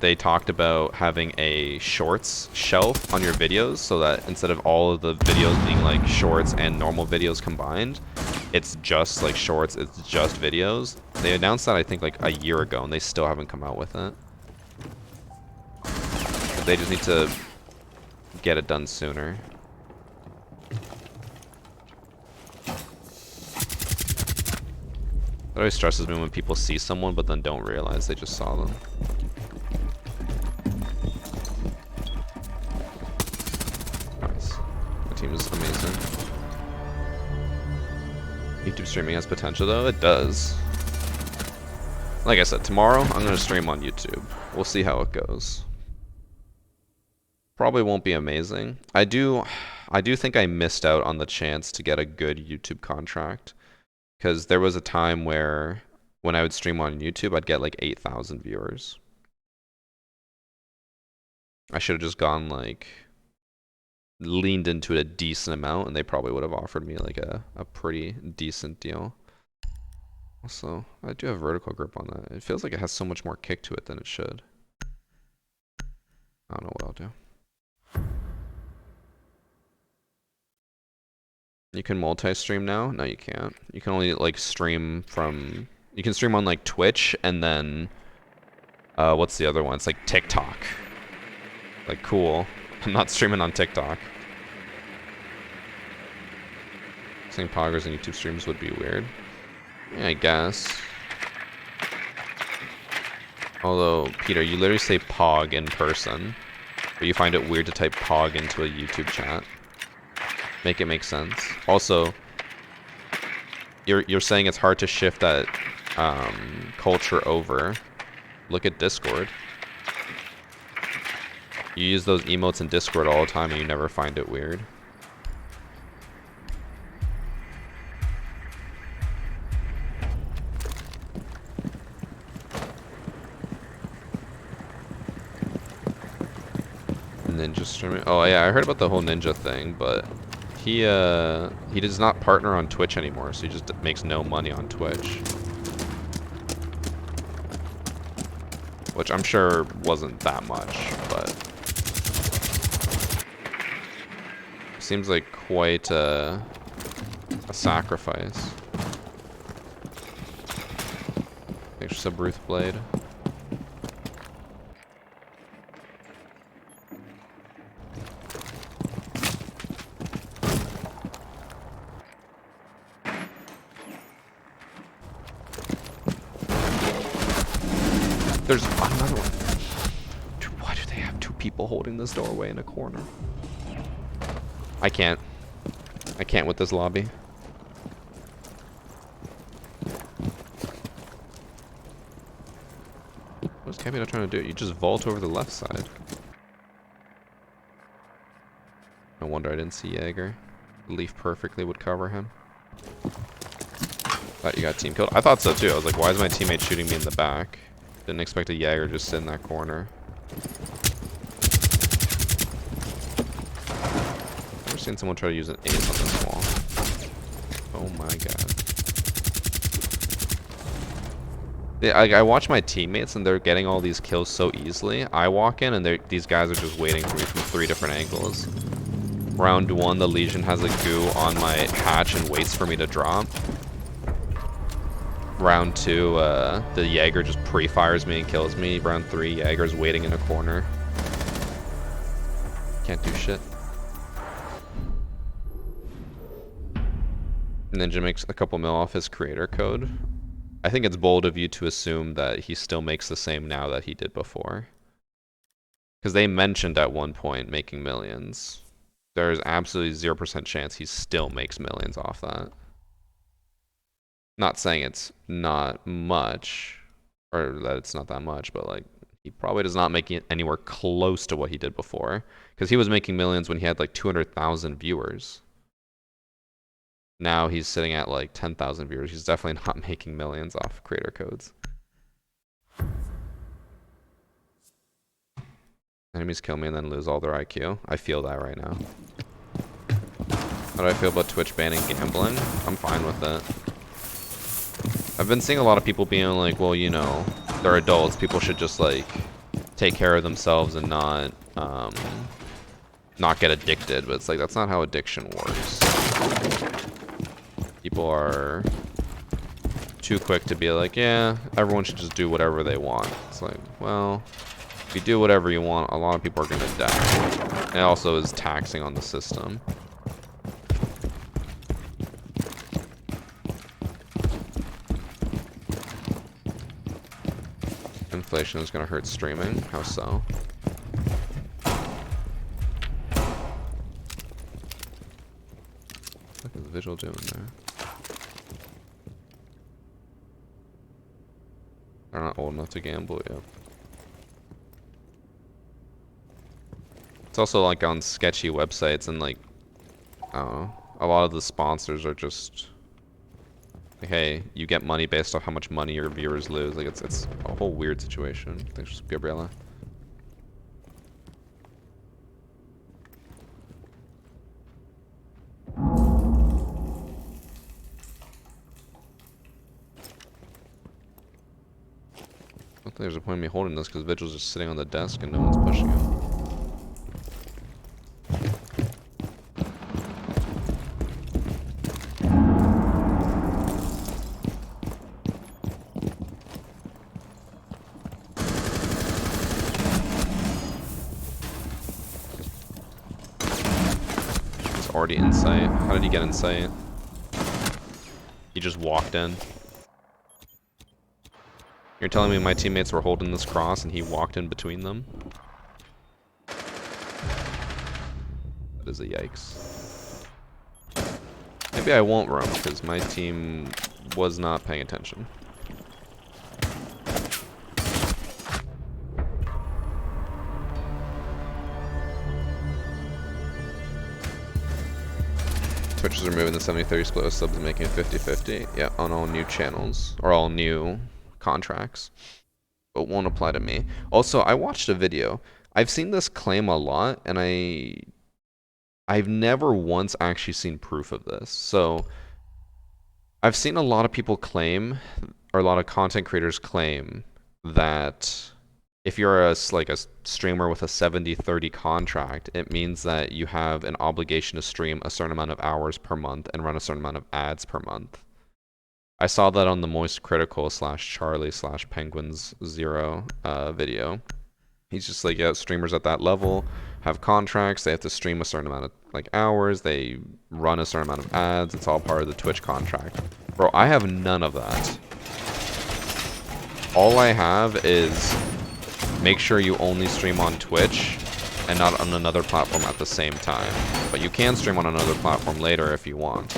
they talked about having a shorts shelf on your videos so that instead of all of the videos being like shorts and normal videos combined, it's just like shorts, it's just videos. They announced that I think like a year ago and they still haven't come out with it. They just need to get it done sooner. It always stresses me when people see someone but then don't realize they just saw them. Nice. The team is amazing. YouTube streaming has potential though? It does. Like I said, tomorrow I'm going to stream on YouTube. We'll see how it goes. Probably won't be amazing. I do think I missed out on the chance to get a good YouTube contract. Because there was a time where when I would stream on YouTube, I'd get like 8,000 viewers. I should have just gone like leaned into it a decent amount and they probably would have offered me like a pretty decent deal. Also, I do have vertical grip on that. It feels like it has so much more kick to it than it should. I don't know what I'll do. You can multi-stream now? No, you can't. You can only like stream from... You can stream on like Twitch and then... what's the other one? It's like TikTok. Like, cool. I'm not streaming on TikTok. Saying poggers and YouTube streams would be weird. Yeah, I guess. Although, Peter, you literally say pog in person, but you find it weird to type pog into a YouTube chat. Make it make sense. Also, you're saying it's hard to shift that culture over. Look at Discord. You use those emotes in Discord all the time and you never find it weird. Ninja streaming. Oh yeah, I heard about the whole ninja thing, but he does not partner on Twitch anymore, so he just makes no money on Twitch. Which I'm sure wasn't that much, but seems like quite a sacrifice. Thanks for Ruth Blade. There's another one. Dude, why do they have two people holding this doorway in a corner? I can't with this lobby. What's Capito trying to do? You just vault over the left side. No wonder I didn't see Jaeger. Leaf perfectly would cover him. Thought you got team killed. I thought so too. I was like, why is my teammate shooting me in the back? Didn't expect a Jaeger just sit in that corner. Never seen someone try to use an ace on this wall. Oh my god. Yeah, I watch my teammates and they're getting all these kills so easily. I walk in and these guys are just waiting for me from 3 different angles. Round 1, the Legion has a goo on my hatch and waits for me to drop. Round 2, the Jaeger just pre-fires me and kills me. Round 3, Jaeger's waiting in a corner. Can't do shit. Ninja makes a couple mil off his creator code. I think it's bold of you to assume that he still makes the same now that he did before. Because they mentioned at one point making millions. There's absolutely 0% chance he still makes millions off that. Not saying it's not much, or that it's not that much, but like, he probably does not make it anywhere close to what he did before. Because he was making millions when he had like 200,000 viewers. Now he's sitting at like 10,000 viewers. He's definitely not making millions off creator codes. Enemies kill me and then lose all their IQ. I feel that right now. How do I feel about Twitch banning gambling? I'm fine with it. I've been seeing a lot of people being like, well, you know, they're adults. People should just like take care of themselves and not get addicted. But it's like, that's not how addiction works. People are too quick to be like, yeah, everyone should just do whatever they want. It's like, well, if you do whatever you want, a lot of people are going to die. It also is taxing on the system. Inflation is going to hurt streaming. How so? What is the visual doing there? They're not old enough to gamble yet. It's also like on sketchy websites and like, I don't know, a lot of the sponsors are just like, hey, you get money based off how much money your viewers lose. Like it's a whole weird situation. Thanks, Gabriella. I don't think there's a point in me holding this because Vigil's just sitting on the desk and no one's pushing him. He's already in sight. How did he get in sight? He just walked in. You're telling me my teammates were holding this cross and he walked in between them? That is a yikes. Maybe I won't roam because my team was not paying attention. Twitch is removing the 70-30 split with subs and making it 50-50. Yeah, on all new channels or all new contracts, but won't apply to me. Also, I watched a video. I've seen this claim a lot, and I've never once actually seen proof of this. So I've seen a lot of people claim, or a lot of content creators claim, that if you're a streamer with a 70-30 contract, it means that you have an obligation to stream a certain amount of hours per month and run a certain amount of ads per month. I saw that on the Moist Critical /Charlie/Penguins0 video. He's just like, yeah, streamers at that level have contracts. They have to stream a certain amount of hours. They run a certain amount of ads. It's all part of the Twitch contract. Bro, I have none of that. All I have is make sure you only stream on Twitch and not on another platform at the same time. But you can stream on another platform later if you want.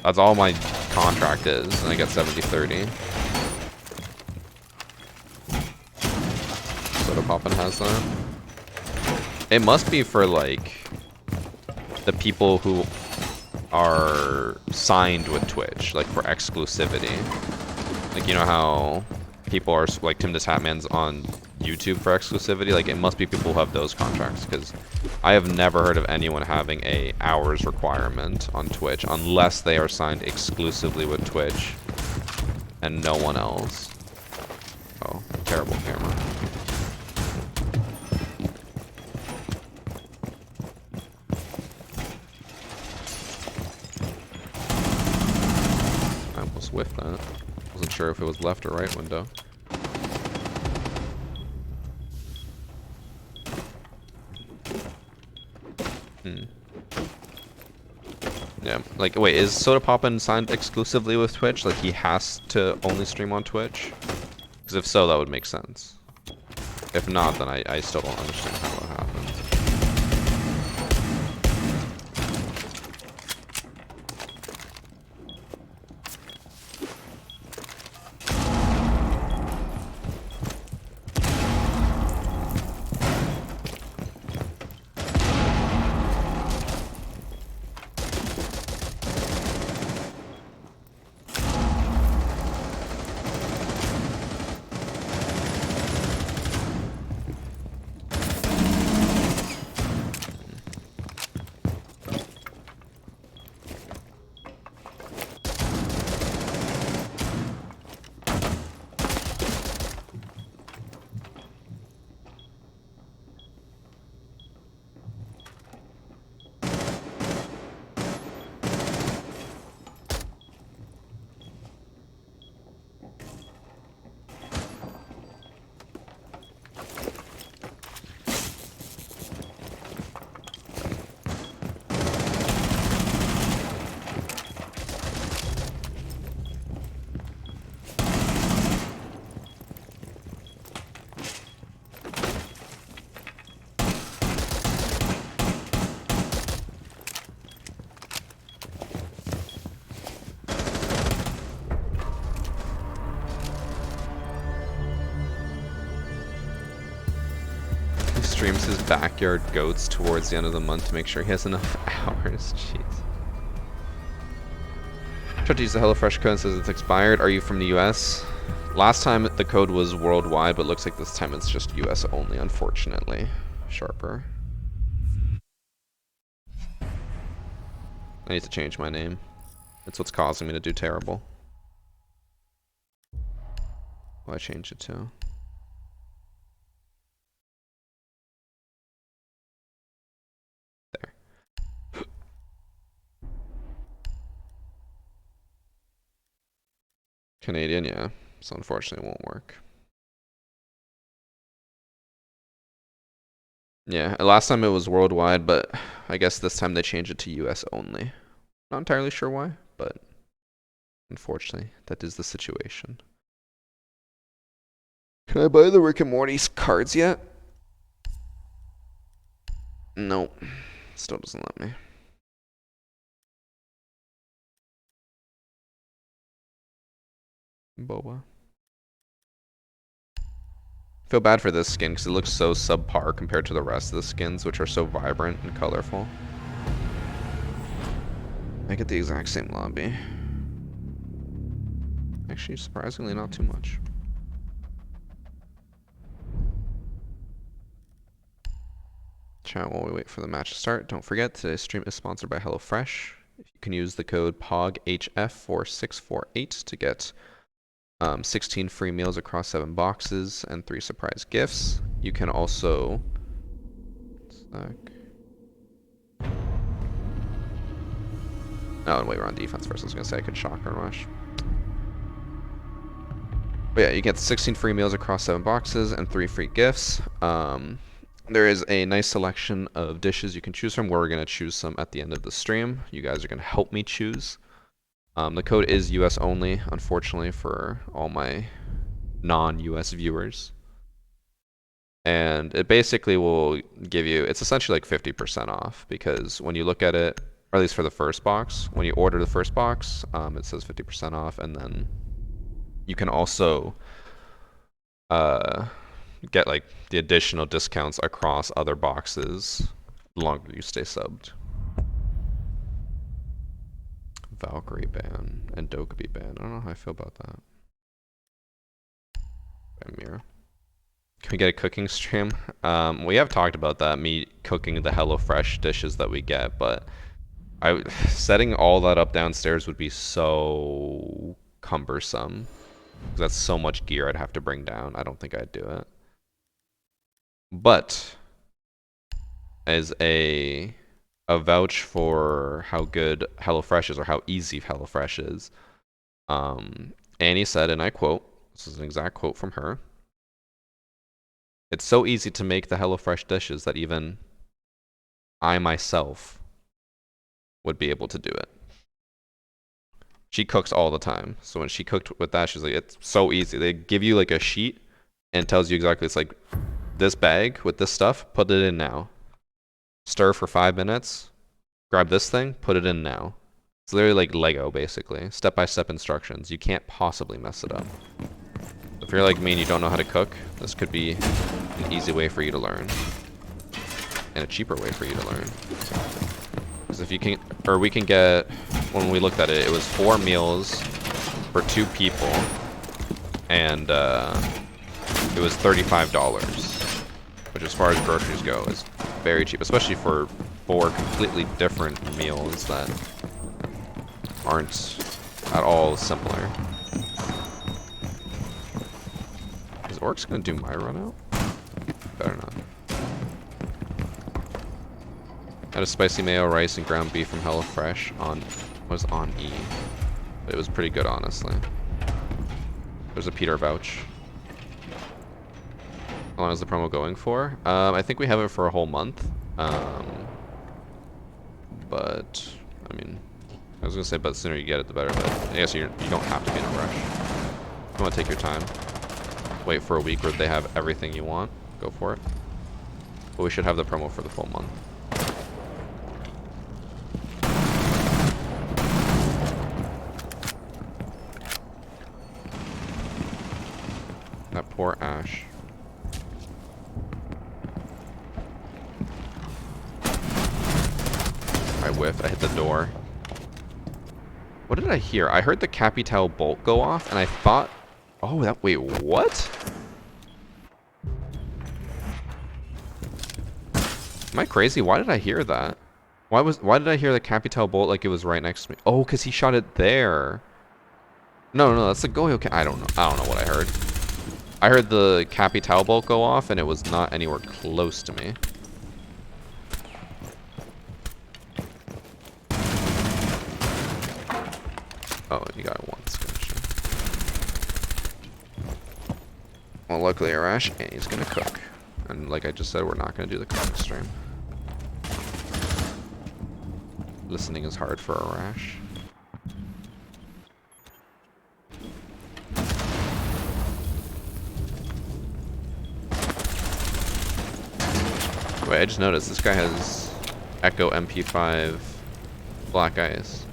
That's all my contract is, and I get 70-30. Soda Poppin' has that. It must be for the people who are signed with Twitch, for exclusivity. You know how people are Tim Hatman's on YouTube for exclusivity? It must be people who have those contracts, because I have never heard of anyone having a hours requirement on Twitch unless they are signed exclusively with Twitch and no one else. Oh, terrible camera. I almost whiffed that. Wasn't sure if it was left or right window. Yeah, wait, is Soda Poppin' signed exclusively with Twitch? He has to only stream on Twitch? Because if so, that would make sense. If not, then I still don't understand how it happened. streams his backyard goats towards the end of the month to make sure he has enough hours. Jeez. Tried to use the HelloFresh code and says it's expired. Are you from the US? Last time the code was worldwide, but looks like this time it's just US only, unfortunately. Sharper. I need to change my name. That's what's causing me to do terrible. What do I change it to? There. Canadian, yeah. So unfortunately it won't work. Yeah, last time it was worldwide, but I guess this time they changed it to US only. Not entirely sure why, but unfortunately, that is the situation. Can I buy the Rick and Morty's cards yet? No, still doesn't let me. Boba. Feel bad for this skin because it looks so subpar compared to the rest of the skins, which are so vibrant and colorful. I get the exact same lobby. Actually, surprisingly, not too much. Chat while we wait for the match to start. Don't forget, today's stream is sponsored by HelloFresh. You can use the code POGHF4648 to get 16 free meals across 7 boxes and 3 surprise gifts. You can also... Oh, wait, we're on defense first. I was going to say I could shocker rush. But yeah, you get 16 free meals across 7 boxes and 3 free gifts. There is a nice selection of dishes you can choose from. We're going to choose some at the end of the stream. You guys are going to help me choose. The code is US only, unfortunately, for all my non-US viewers. And it basically will give you, it's essentially like 50% off, because when you look at it, or at least for the first box, when you order the first box, it says 50% off, and then you can also get like the additional discounts across other boxes the longer you stay subbed. Valkyrie ban and Dokkaebi ban. I don't know how I feel about that. Mira. Can we get a cooking stream? We have talked about that, me cooking the HelloFresh dishes that we get, but setting all that up downstairs would be so cumbersome. That's so much gear I'd have to bring down. I don't think I'd do it. But as a vouch for how good HelloFresh is, or how easy HelloFresh is, Annie said, and I quote, this is an exact quote from her, "It's so easy to make the HelloFresh dishes that even I myself would be able to do it." She cooks all the time. So when she cooked with that, she's like, it's so easy. They give you like a sheet and tells you exactly, it's like this bag with this stuff, put it in now. Stir for 5 minutes, grab this thing, put it in now. It's literally like Lego, basically. Step-by-step instructions. You can't possibly mess it up. If you're like me and you don't know how to cook, this could be an easy way for you to learn. And a cheaper way for you to learn. Because if you can, or we can get, when we looked at it, it was 4 meals for 2 people. And it was $35. Which, as far as groceries go, is very cheap, especially for 4 completely different meals that aren't at all similar. Is Orcs gonna do my run out? Better not. Had a spicy mayo, rice, and ground beef from HelloFresh was on E. But it was pretty good, honestly. There's a Peter vouch. How long is the promo going for? I think we have it for a whole month. But, I mean, I was gonna say, but the sooner you get it, the better. But I guess you don't have to be in a rush. If you want to take your time, wait for a week where they have everything you want, go for it. But we should have the promo for the full month. That poor Ash. whiffed. I hit the door. What did I hear? I heard the Capital bolt go off, and I thought... Oh, that... Wait, what? Am I crazy? Why did I hear that? Why did I hear the Capital bolt like it was right next to me? Oh, because he shot it there. No, that's the Goyo. I don't know what I heard. I heard the Capital bolt go off, and it was not anywhere close to me. Oh, you got one skirmisher. Well, luckily Arash, and he's gonna cook. And like I just said, we're not gonna do the cooking stream. Listening is hard for Arash. Wait, I just noticed this guy has Echo MP5 Black Ice.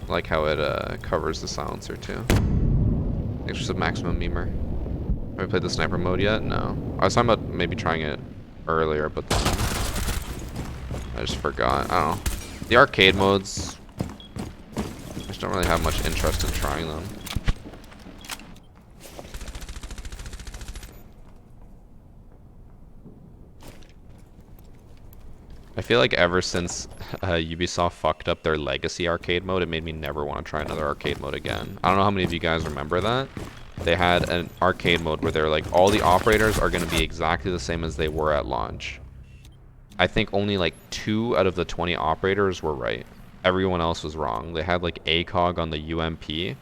I like how it covers the silencer too. It's just a maximum memer. Have I played the sniper mode yet? No. I was talking about maybe trying it earlier, but then I just forgot. I don't know. The arcade modes, I just don't really have much interest in trying them. I feel like ever since Ubisoft fucked up their legacy arcade mode, it made me never want to try another arcade mode again. I don't know how many of you guys remember that. They had an arcade mode where they're like, all the operators are going to be exactly the same as they were at launch. I think only like 2 out of the 20 operators were right. Everyone else was wrong. They had like ACOG on the UMP,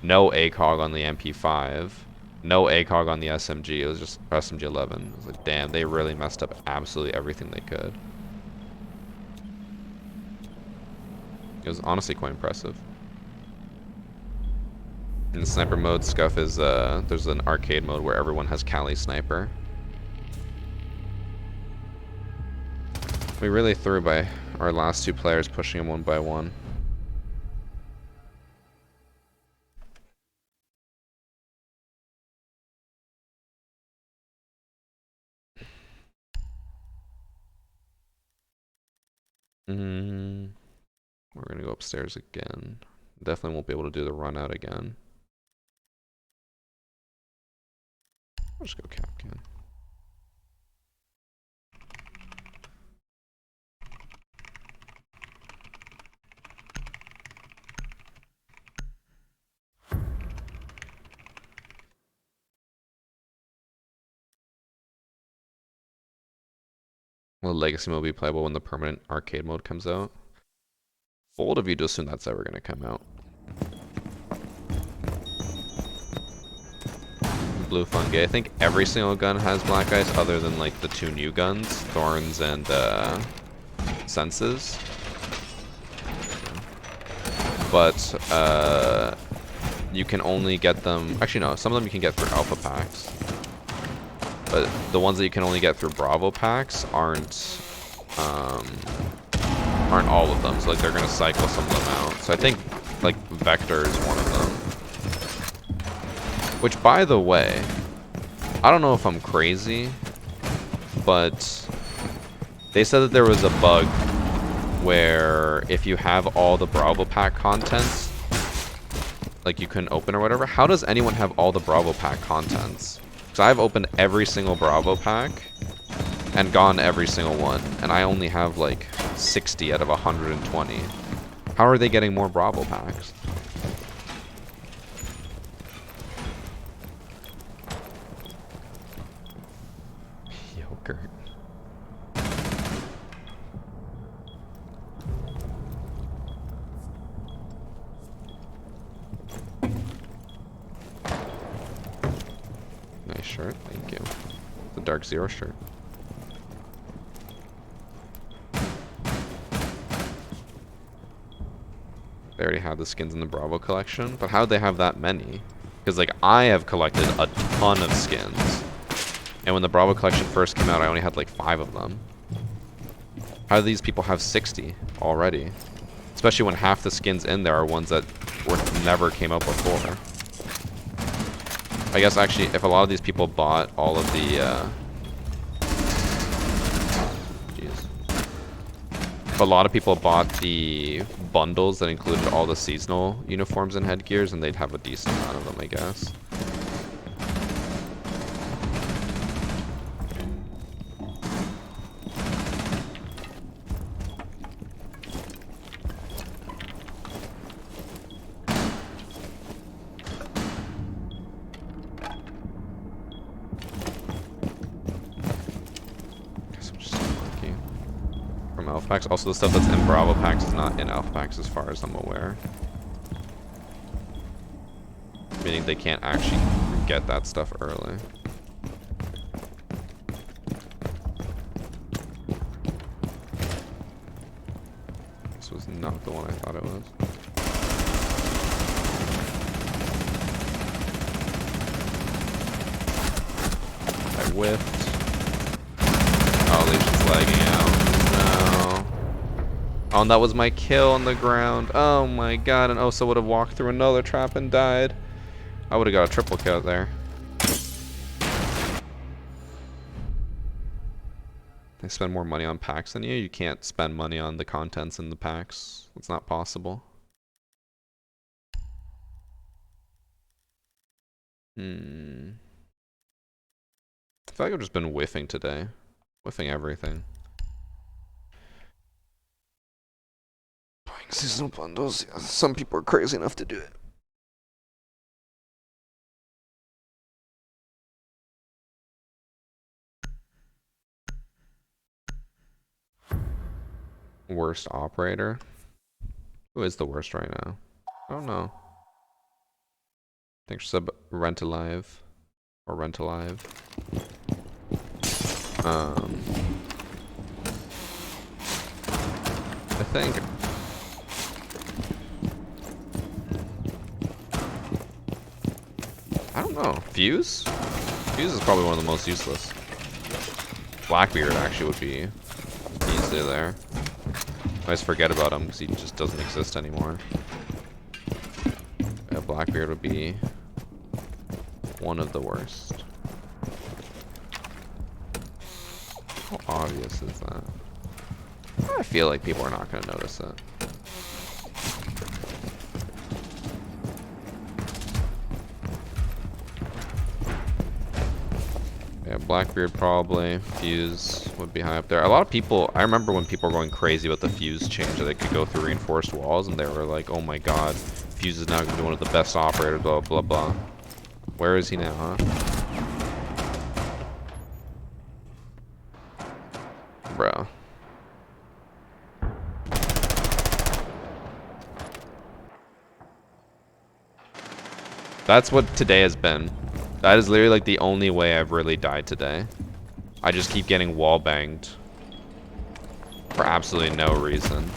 no ACOG on the MP5, no ACOG on the SMG. It was just SMG 11. It was like, damn, they really messed up absolutely everything they could. It was honestly quite impressive. In sniper mode, Scuff is, there's an arcade mode where everyone has Kali Sniper. We really threw by our last 2 players pushing them one by one. We're gonna go upstairs again. Definitely won't be able to do the run out again. I'll just go Capcan. Will Legacy mode be playable when the permanent arcade mode comes out? Bold of you to assume that's ever gonna come out. Blue Fungi. I think every single gun has Black Ice other than like the 2 new guns, Thorns and Senses. But you can only get them, actually no, some of them you can get through alpha packs. But the ones that you can only get through Bravo packs aren't all of them. So like they're gonna cycle some of them out. So I think like Vector is one of them. Which, by the way, I don't know if I'm crazy, but they said that there was a bug where if you have all the Bravo pack contents, like you couldn't open or whatever. How does anyone have all the Bravo pack contents? Because I've opened every single Bravo pack and gone every single one, and I only have like 60 out of 120. How are they getting more Bravo packs? Yogurt. Nice shirt, thank you. The Dark Zero shirt. They already have the skins in the Bravo collection, but how'd they have that many? Because like I have collected a ton of skins, and when the Bravo collection first came out, I only had like 5 of them. How do these people have 60 already? Especially when half the skins in there are ones that never came out before. I guess actually, if a lot of these people bought all of the, a lot of people bought the bundles that included all the seasonal uniforms and headgears, and they'd have a decent amount of them, I guess. Alpha packs. Also, the stuff that's in Bravo packs is not in Alpha packs as far as I'm aware. Meaning they can't actually get that stuff early. This was not the one I thought it was. I whiffed. Oh, Legion's lagging out. Oh, and that was my kill on the ground. Oh my god, and Osa would have walked through another trap and died. I would have got a triple kill there. They spend more money on packs than you. You can't spend money on the contents in the packs. It's not possible. I feel like I've just been whiffing today. Whiffing everything. Seasonal bundles. Yeah, some people are crazy enough to do it. Worst operator? Who is the worst right now? I don't know. Thanks sub Rent Alive. Or Rent Alive. I think I don't know. Fuse? Fuse is probably one of the most useless. Blackbeard actually would be easily there. I always forget about him because he just doesn't exist anymore. Yeah, Blackbeard would be one of the worst. How obvious is that? I feel like people are not going to notice it. Yeah, Blackbeard probably. Fuse would be high up there. A lot of people, I remember when people were going crazy about the Fuse change that they could go through reinforced walls, and they were like, oh my god, Fuse is now going to be one of the best operators, blah, blah, blah. Where is he now, huh? Bro. That's what today has been. That is literally like the only way I've really died today. I just keep getting wall banged for absolutely no reason.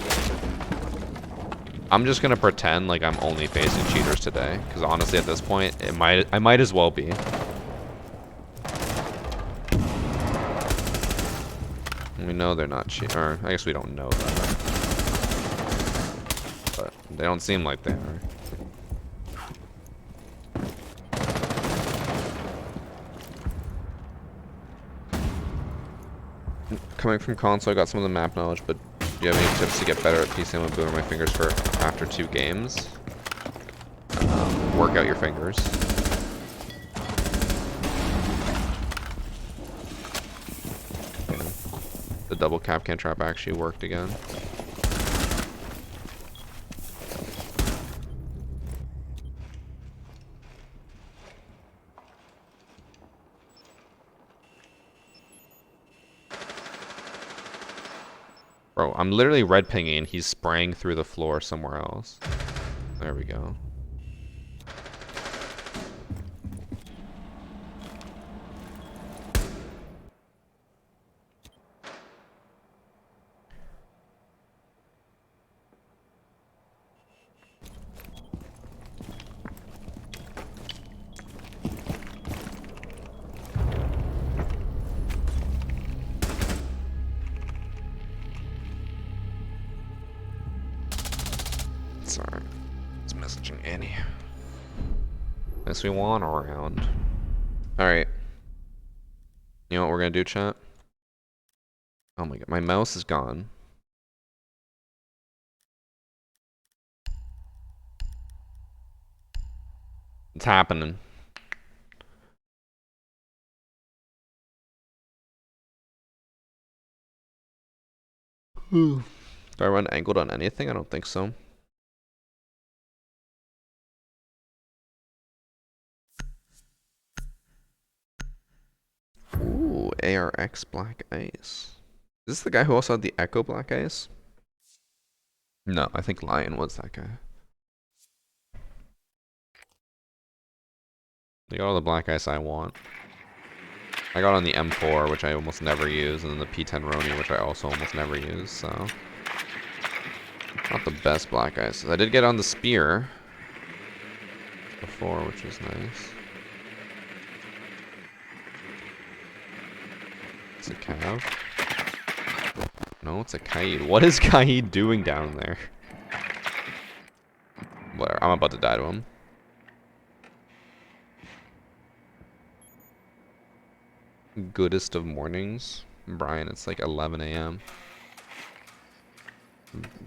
I'm just gonna pretend like I'm only facing cheaters today, because honestly at this point, I might as well be. We know they're not cheaters. Or I guess we don't know that, but they don't seem like they are. Coming from console, I got some of the map knowledge, but do you have any tips to get better at PC? I'm gonna boomer my fingers for after 2 games. Work out your fingers. Okay. The double cap can trap actually worked again. Bro, I'm literally red pinging and he's spraying through the floor somewhere else. There we go. Sorry. It's messaging Annie. Guess we won a round. Alright. You know what we're gonna do, chat? Oh my god, my mouse is gone. It's happening. Do I run angled on anything? I don't think so. Ooh, ARX Black Ice. Is this the guy who also had the Echo Black Ice? No, I think Lion was that guy. They got all the Black Ice I want. I got on the M4, which I almost never use, and then the P10 Roni, which I also almost never use, so... Not the best Black Ice. I did get on the Spear before, which was nice. It's a Cav. No, it's a Kaid. What is Kaid doing down there? Whatever, I'm about to die to him. Goodest of mornings. Brian, it's like 11 a.m.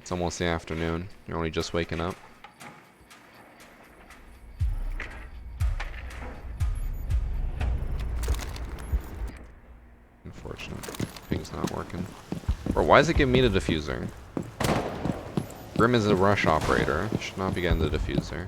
It's almost the afternoon. You're only just waking up. Unfortunate. Thing's not working. Bro, why is it giving me the diffuser? Grim is a rush operator. Should not be getting the diffuser.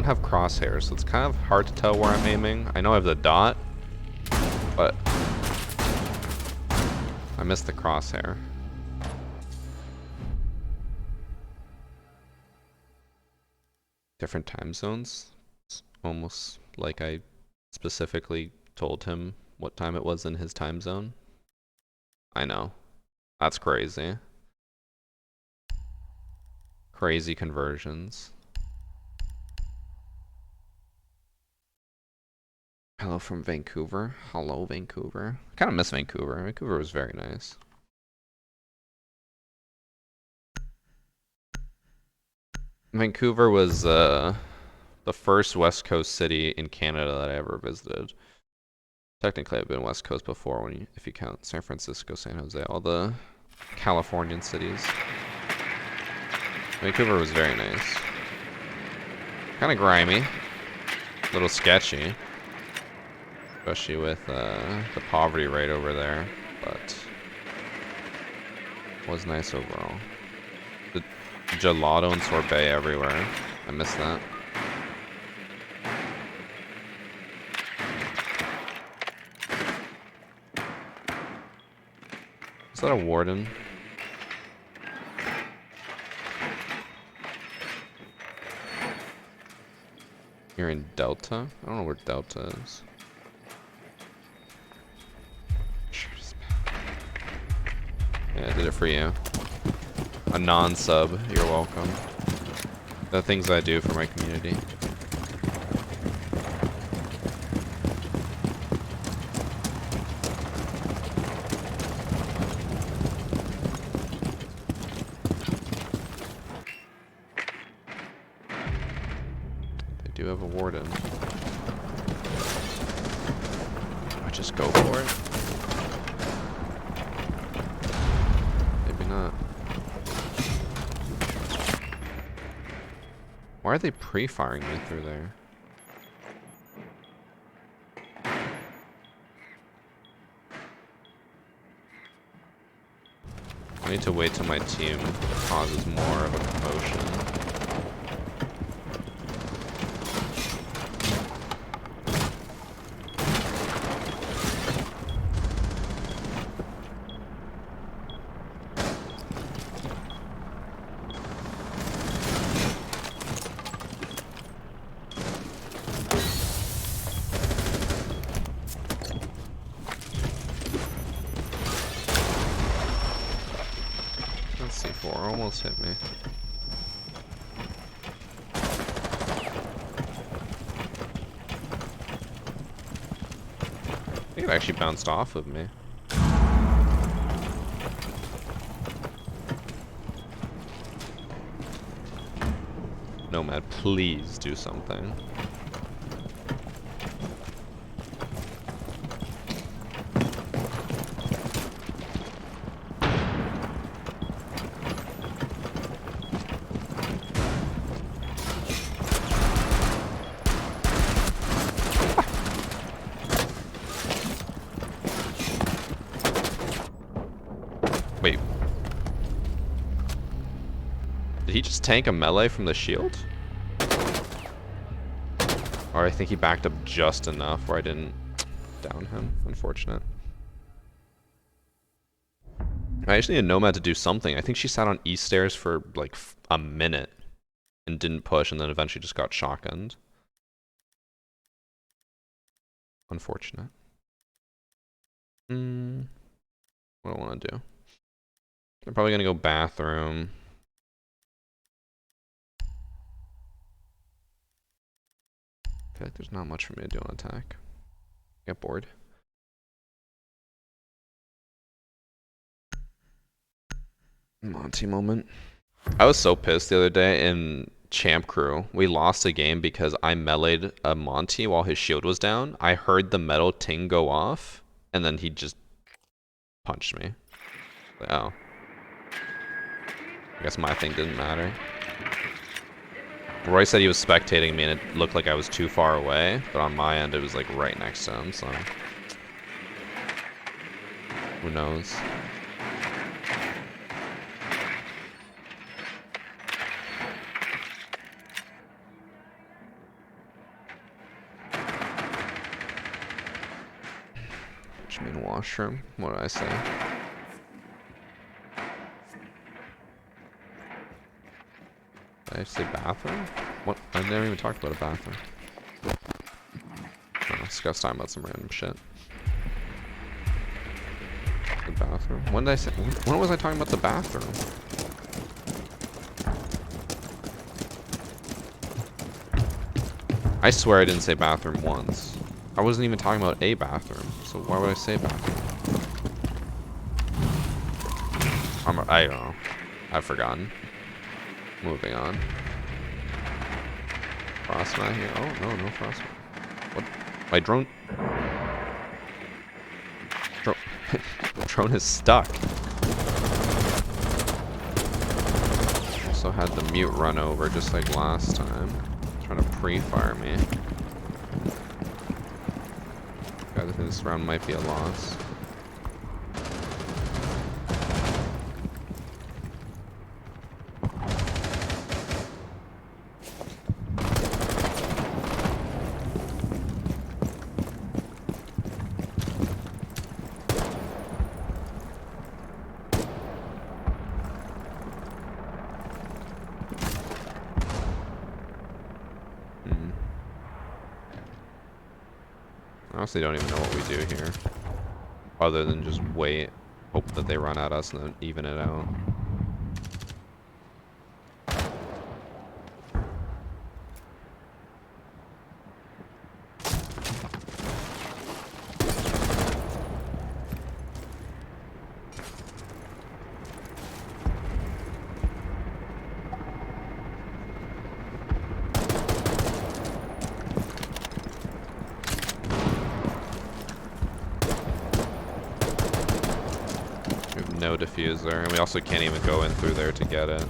Have crosshairs, so it's kind of hard to tell where I'm aiming. I know I have the dot, but I missed the crosshair. Different time zones. It's almost like I specifically told him what time it was in his time zone. I know. That's crazy. Crazy conversions. Hello from Vancouver. Hello, Vancouver. I kind of miss Vancouver. Vancouver was very nice. Vancouver was the first West Coast city in Canada that I ever visited. Technically, I've been West Coast before, if you count San Francisco, San Jose, all the Californian cities. Vancouver was very nice. Kind of grimy. A little sketchy. Especially with the poverty rate over there, but it was nice overall. The gelato and sorbet everywhere. I miss that. Is that a warden? You're in Delta? I don't know where Delta is. Yeah, I did it for you. A non-sub, you're welcome. The things I do for my community. They do have a warden. I just go for it. Why are they pre-firing me through there? I need to wait till my team causes more of a commotion. C4 almost hit me. think it actually bounced off of me. Nomad, please do something. Wait. Did he just tank a melee from the shield? Or I think he backed up just enough where I didn't down him. Unfortunate. I actually need a Nomad to do something. I think she sat on E stairs for like a minute and didn't push, and then eventually just got shotgunned. Unfortunate. What do I want to do? I'm probably gonna go bathroom. I feel like there's not much for me to do on attack. Get bored. Monty moment. I was so pissed the other day in Champ Crew. We lost a game because I meleeed a Monty while his shield was down. I heard the metal ting go off, and then he just punched me. Like, oh. I guess my thing didn't matter. Roy said he was spectating me and it looked like I was too far away, but on my end it was like right next to him, so who knows. What do you mean washroom? What did I say? Did I say bathroom? What? I never even talked about a bathroom. Oh, this guy's talking about some random shit. The bathroom? When did I say? When was I talking about the bathroom? I swear I didn't say bathroom once. I wasn't even talking about a bathroom, so why would I say bathroom? I don't know. I've forgotten. Moving on. Frostmat here. Oh, no, no Frostmat. What? My drone... drone is stuck. Also had the mute run over just like last time. Trying to pre-fire me. I think this round might be a loss. I honestly don't even know what we do here. Other than just wait, hope that they run at us and then even it out. No diffuser, and we also can't even go in through there to get it.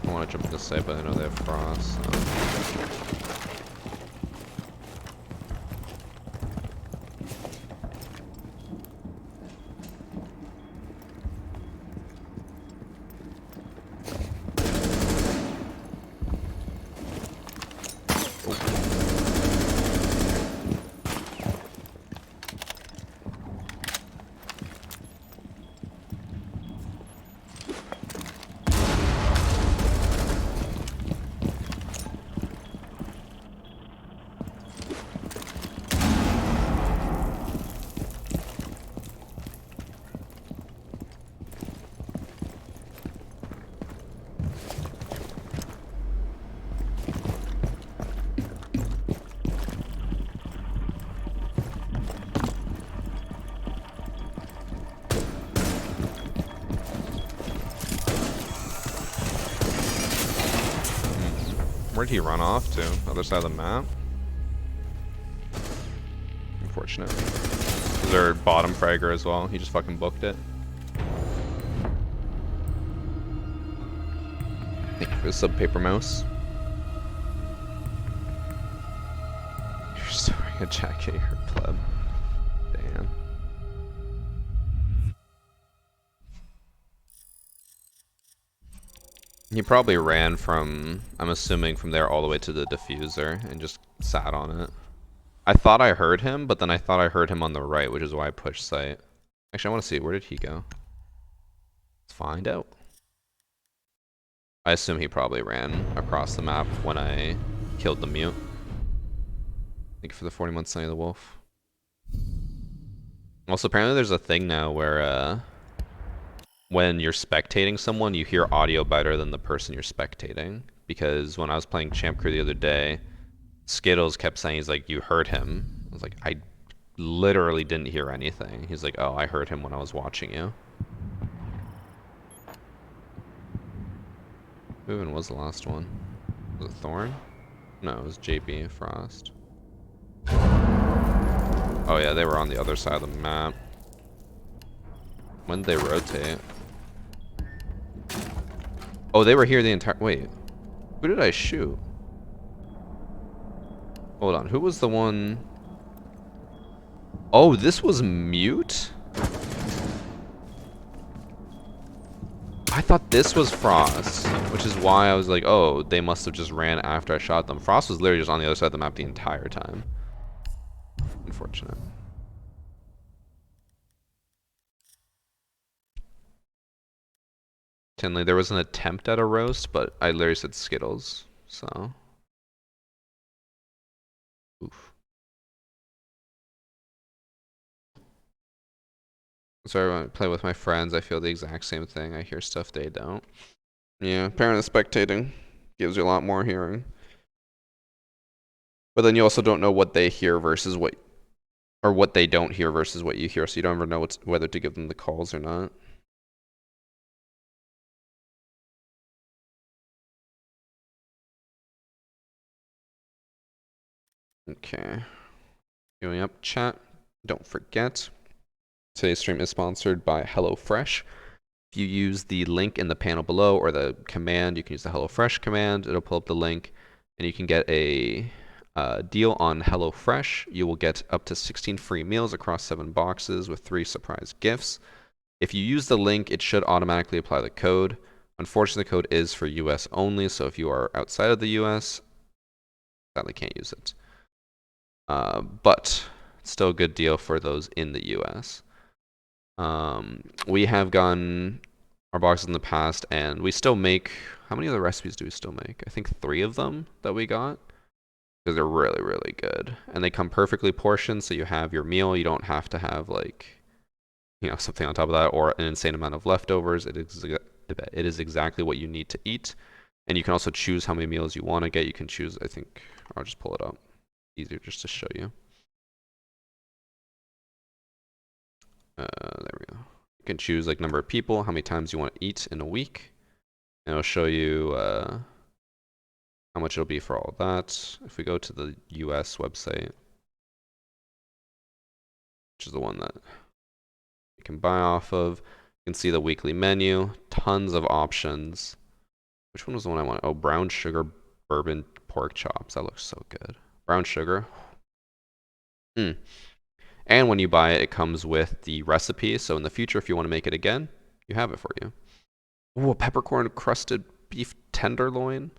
I want to jump this side, but I know they have frost. So. Where'd he run off to? Other side of the map? Unfortunate. Is there bottom fragger as well? He just fucking booked it. Thank you for the sub paper mouse. You're still wearing a jacket, you're a pleb. Damn. He probably ran from, I'm assuming, from there all the way to the diffuser and just sat on it. I thought I heard him, but then I thought I heard him on the right, which is why I pushed site. Actually, I want to see, where did he go? Let's find out. I assume he probably ran across the map when I killed the mute. Thank you for the 40-month Sunny the Wolf. Also, apparently there's a thing now where when you're spectating someone, you hear audio better than the person you're spectating. Because when I was playing Champ Crew the other day, Skittles kept saying, he's like, you heard him. I was like, I literally didn't hear anything. He's like, oh, I heard him when I was watching you. Who even was the last one? Was it Thorn? No, it was JB Frost. Oh yeah, they were on the other side of the map. When did they rotate? Oh, they were here the entire... Wait. Who did I shoot? Hold on, who was the one... Oh, this was Mute? I thought this was Frost, which is why I was like, oh, they must have just ran after I shot them. Frost was literally just on the other side of the map the entire time. Unfortunate. Tinley, there was an attempt at a roast, but I literally said Skittles, so... Oof. So when I play with my friends, I feel the exact same thing. I hear stuff they don't. Yeah, apparently spectating gives you a lot more hearing. But then you also don't know what they hear versus what... Or what they don't hear versus what you hear, so you don't ever know whether to give them the calls or not. Okay. Going up, chat. Don't forget, today's stream is sponsored by HelloFresh. If you use the link in the panel below or the command, you can use the HelloFresh command. It'll pull up the link, and you can get a deal on HelloFresh. You will get up to 16 free meals across 7 boxes with 3 surprise gifts. If you use the link, it should automatically apply the code. Unfortunately, the code is for US only, so if you are outside of the US, sadly can't use it. But still a good deal for those in the US. We have gotten our boxes in the past, and we still make... How many other recipes do we still make? I think 3 of them that we got. Because they're really, really good. And they come perfectly portioned, so you have your meal. You don't have to have, like, you know, something on top of that or an insane amount of leftovers. It is exactly what you need to eat. And you can also choose how many meals you want to get. You can choose, I think... I'll just pull it up. Easier just to show you. There we go. You can choose like number of people, how many times you want to eat in a week, and it'll show you how much it'll be for all of that. If we go to the US website, which is the one that you can buy off of, you can see the weekly menu, tons of options. Which one was the one I wanted? Oh, brown sugar bourbon pork chops. That looks so good. Brown sugar. And when you buy it, it comes with the recipe. So in the future, if you want to make it again, you have it for you. Ooh, a peppercorn crusted beef tenderloin.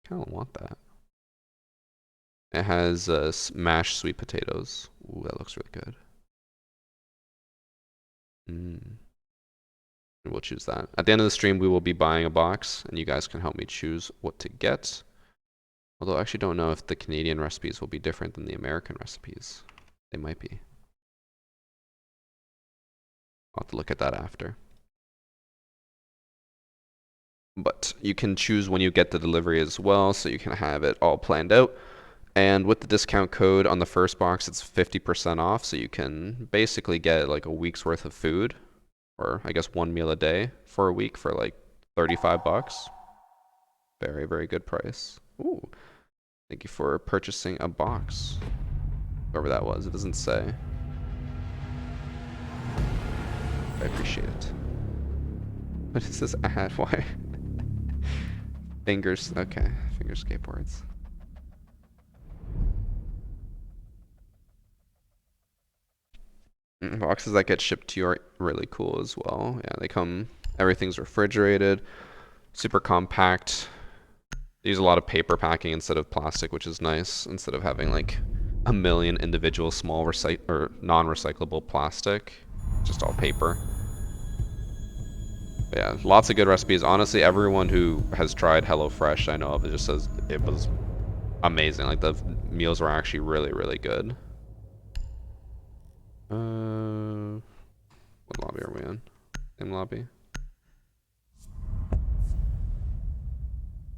I kind of want that. It has mashed sweet potatoes. Ooh, that looks really good. We'll choose that. At the end of the stream, we will be buying a box, and you guys can help me choose what to get. Although I actually don't know if the Canadian recipes will be different than the American recipes. They might be. I'll have to look at that after. But you can choose when you get the delivery as well, so you can have it all planned out. And with the discount code on the first box, it's 50% off, so you can basically get like a week's worth of food, or I guess 1 meal a day for a week for like 35 bucks. Very, very good price. Ooh, thank you for purchasing a box. Whoever that was, it doesn't say. I appreciate it. What is this ad? Why? Fingers, okay. Finger skateboards. Boxes that get shipped to you are really cool as well. Yeah, they come, everything's refrigerated, super compact. They use a lot of paper packing instead of plastic, which is nice, instead of having like a million individual small or non-recyclable plastic. Just all paper. But yeah, lots of good recipes. Honestly, everyone who has tried HelloFresh I know of, it just says it was amazing. Like the meals were actually really, really good. What lobby are we in? Same lobby?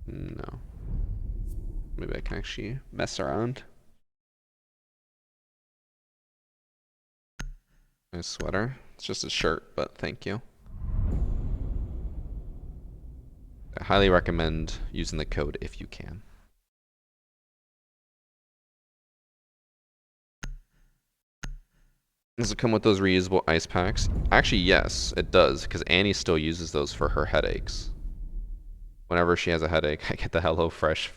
No. Maybe I can actually mess around. Nice sweater. It's just a shirt, but thank you. I highly recommend using the code if you can. Does it come with those reusable ice packs? Actually, yes, it does, because Annie still uses those for her headaches. Whenever she has a headache, I get the HelloFresh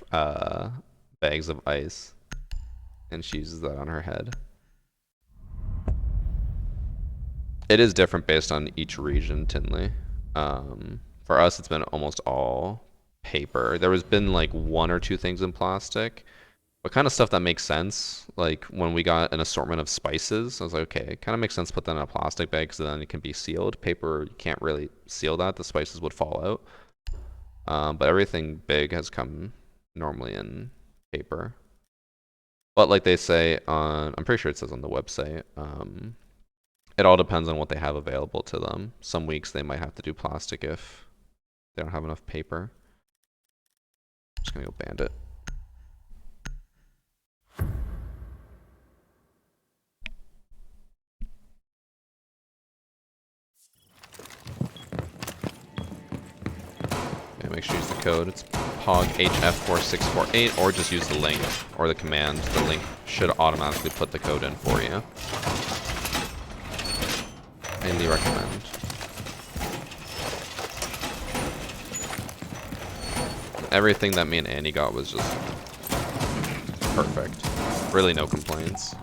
bags of ice, and she uses that on her head. It is different based on each region, Tinley. For us, it's been almost all paper. There has been like one or two things in plastic, but kind of stuff that makes sense. Like when we got an assortment of spices, I was like, okay, it kind of makes sense to put that in a plastic bag because then it can be sealed. Paper, you can't really seal that. The spices would fall out. But everything big has come normally in paper. But like they say on, I'm pretty sure it says on the website, it all depends on what they have available to them. Some weeks they might have to do plastic if they don't have enough paper. I'm just gonna go bandit. Yeah, make sure you use the code. It's POGHF4648, or just use the link or the command. The link should automatically put the code in for you. Highly recommend. Everything that me and Annie got was just perfect. Really no complaints.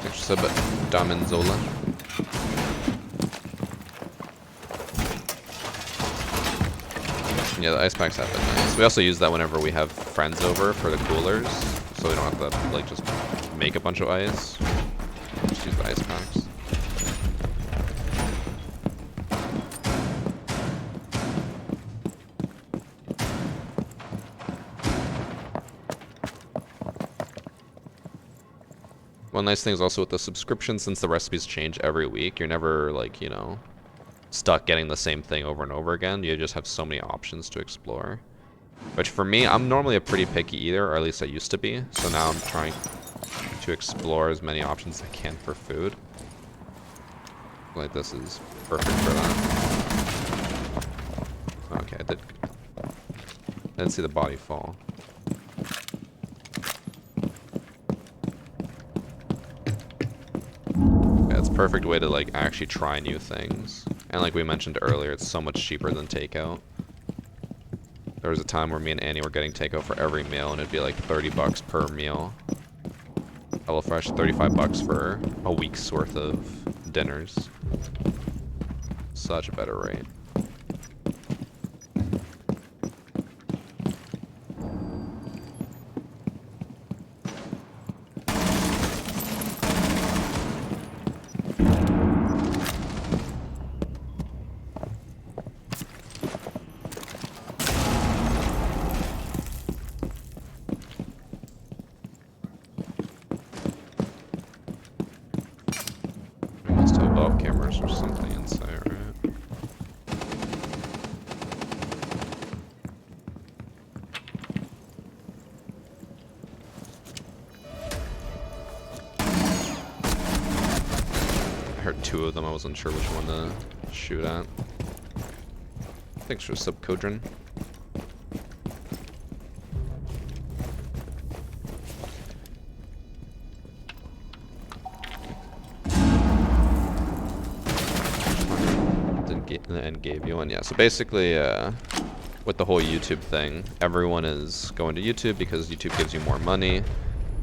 Extra sub Daminzola. Yeah, the ice packs have been nice. We also use that whenever we have friends over for the coolers, so we don't have to like just make a bunch of ice. Just use the ice packs. One nice thing is also with the subscription, since the recipes change every week, you're never like, you know, stuck getting the same thing over and over again. You just have so many options to explore. Which for me, I'm normally a pretty picky eater, or at least I used to be. So now I'm trying to explore as many options as I can for food. Like this is perfect for that. Okay, I didn't see the body fall. Yeah, it's a perfect way to like actually try new things. And like we mentioned earlier, it's so much cheaper than takeout. There was a time where me and Annie were getting takeout for every meal, and it'd be like 30 bucks per meal. HelloFresh, 35 bucks for a week's worth of dinners. Such a better rate. We must have off cameras or something inside, right? I heard two of them, I wasn't sure which one to shoot at. Thanks for sub Kodrin. And then gave you one. Yeah, so basically, with the whole YouTube thing, everyone is going to YouTube because YouTube gives you more money.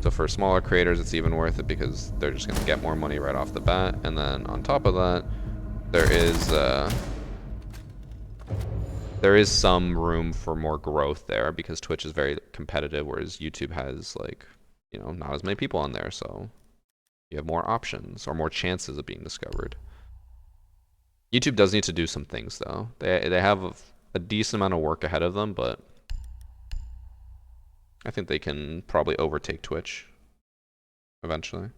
So for smaller creators, it's even worth it because they're just going to get more money right off the bat. And then on top of that, there is some room for more growth there because Twitch is very competitive, whereas YouTube has, like, you know, not as many people on there. So you have more options or more chances of being discovered. YouTube does need to do some things, though. They have a decent amount of work ahead of them, but I think they can probably overtake Twitch eventually.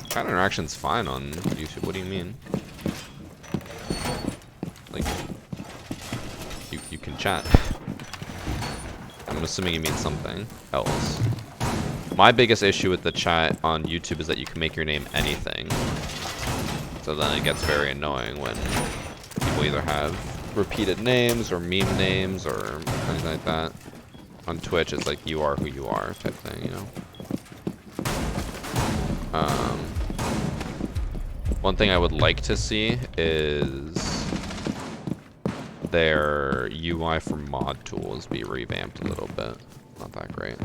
Chat interaction's fine on YouTube. What do you mean? Like, you can chat. I'm assuming you mean something else. My biggest issue with the chat on YouTube is that you can make your name anything. So then it gets very annoying when people either have repeated names or meme names or anything like that. On Twitch, it's like you are who you are type thing, you know? One thing I would like to see is their UI for mod tools be revamped a little bit. Not that great.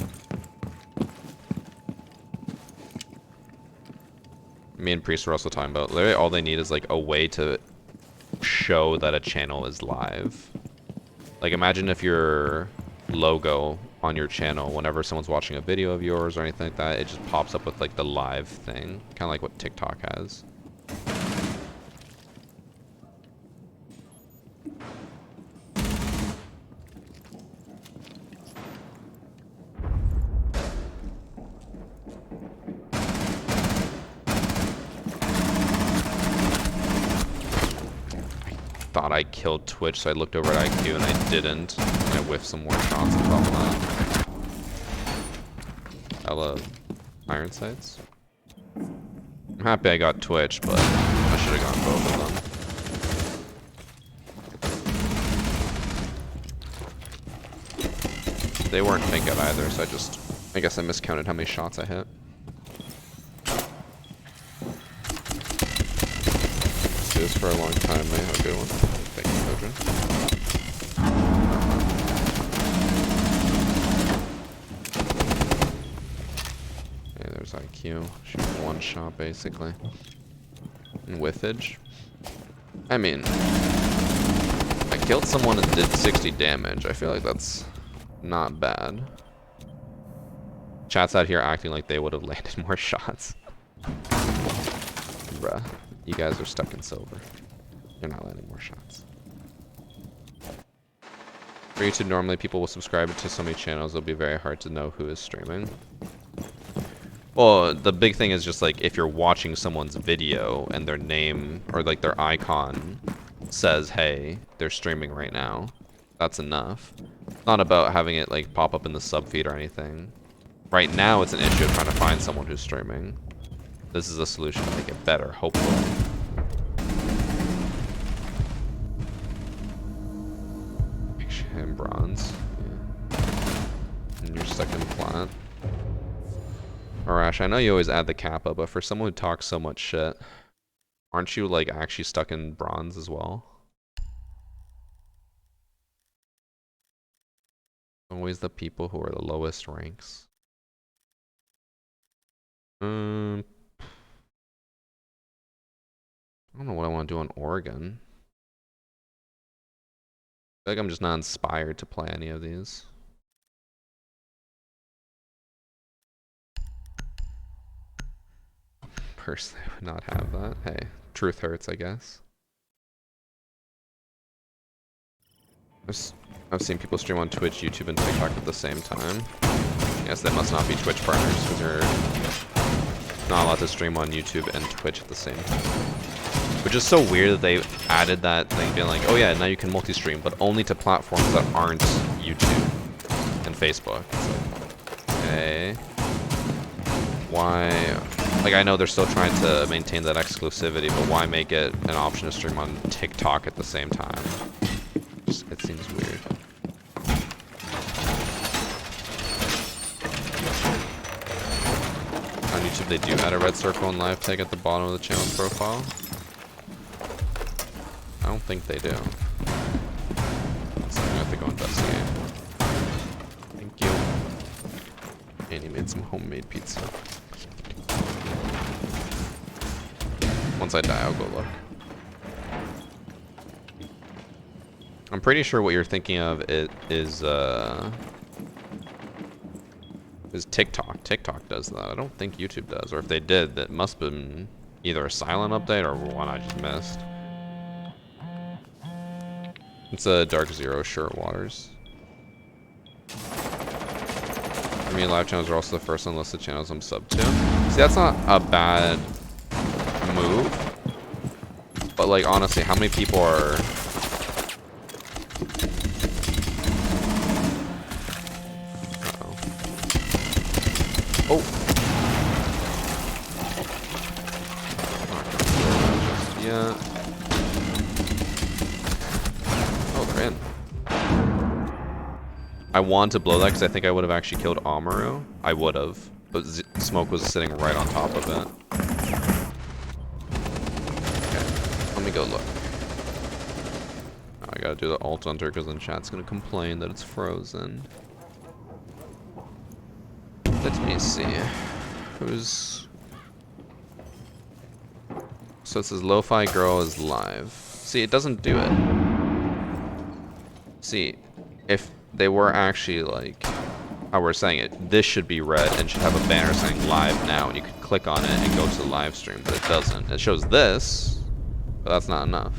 Me and Priest were also talking about, literally all they need is like a way to show that a channel is live. Like imagine if your logo on your channel, whenever someone's watching a video of yours or anything like that, it just pops up with like the live thing. Kind of like what TikTok has. Thought I killed Twitch, so I looked over at IQ and I didn't. And I whiffed some more shots on top of that. I love iron sights. I'm happy I got Twitch, but I should have gotten both of them. They weren't pink out either, so I guess I miscounted how many shots I hit. Do this for a long time, may have a good one. Thank you, children. Okay, there's IQ. Shooting one shot, basically. And whiffage. I mean, I killed someone and did 60 damage. I feel like that's not bad. Chat's out here acting like they would have landed more shots. Bruh. You guys are stuck in silver. You're not landing more shots. For YouTube, normally people will subscribe to so many channels, it'll be very hard to know who is streaming. Well, the big thing is just like if you're watching someone's video and their name or like their icon says, hey, they're streaming right now, that's enough. It's not about having it like pop up in the sub feed or anything. Right now, it's an issue of trying to find someone who's streaming. This is a solution to make it better, hopefully. And bronze. Yeah. And you're stuck in plat. Arash, I know you always add the kappa, but for someone who talks so much shit, aren't you like actually stuck in bronze as well? Always the people who are the lowest ranks. I don't know what I want to do on Oregon. I feel like I'm just not inspired to play any of these. Personally, I would not have that. Hey, truth hurts, I guess. I've seen people stream on Twitch, YouTube, and TikTok at the same time. Yes, they must not be Twitch partners because they're not allowed to stream on YouTube and Twitch at the same time. Which is so weird that they added that thing, being like, oh yeah, now you can multi-stream, but only to platforms that aren't YouTube and Facebook. It's like, okay. Why? Like, I know they're still trying to maintain that exclusivity, but why make it an option to stream on TikTok at the same time? Just, it seems weird. On YouTube, they do add a red circle and live tag at the bottom of the channel's profile. I don't think they do. So I have to go investigate. Thank you. And he made some homemade pizza. Once I die, I'll go look. I'm pretty sure what you're thinking of is TikTok. TikTok does that. I don't think YouTube does. Or if they did, that must have been either a silent update or one I just missed. It's a Dark Zero Shirt Waters. I mean, live channels are also the first unlisted channels I'm sub to. See, that's not a bad move. But, like, honestly, how many people are... Uh-oh. Oh! Yeah. Oh, they're in. I want to blow that because I think I would have actually killed Amaru. I would have. But smoke was sitting right on top of it. Okay. Let me go look. I gotta do the alt hunter because then chat's gonna complain that it's frozen. Let me see. Who's... So it says Lo-Fi Girl is live. See, it doesn't do it. See, if they were actually like how we're saying it, this should be red and should have a banner saying live now, and you could click on it and go to the live stream, but it doesn't. It shows this, but that's not enough.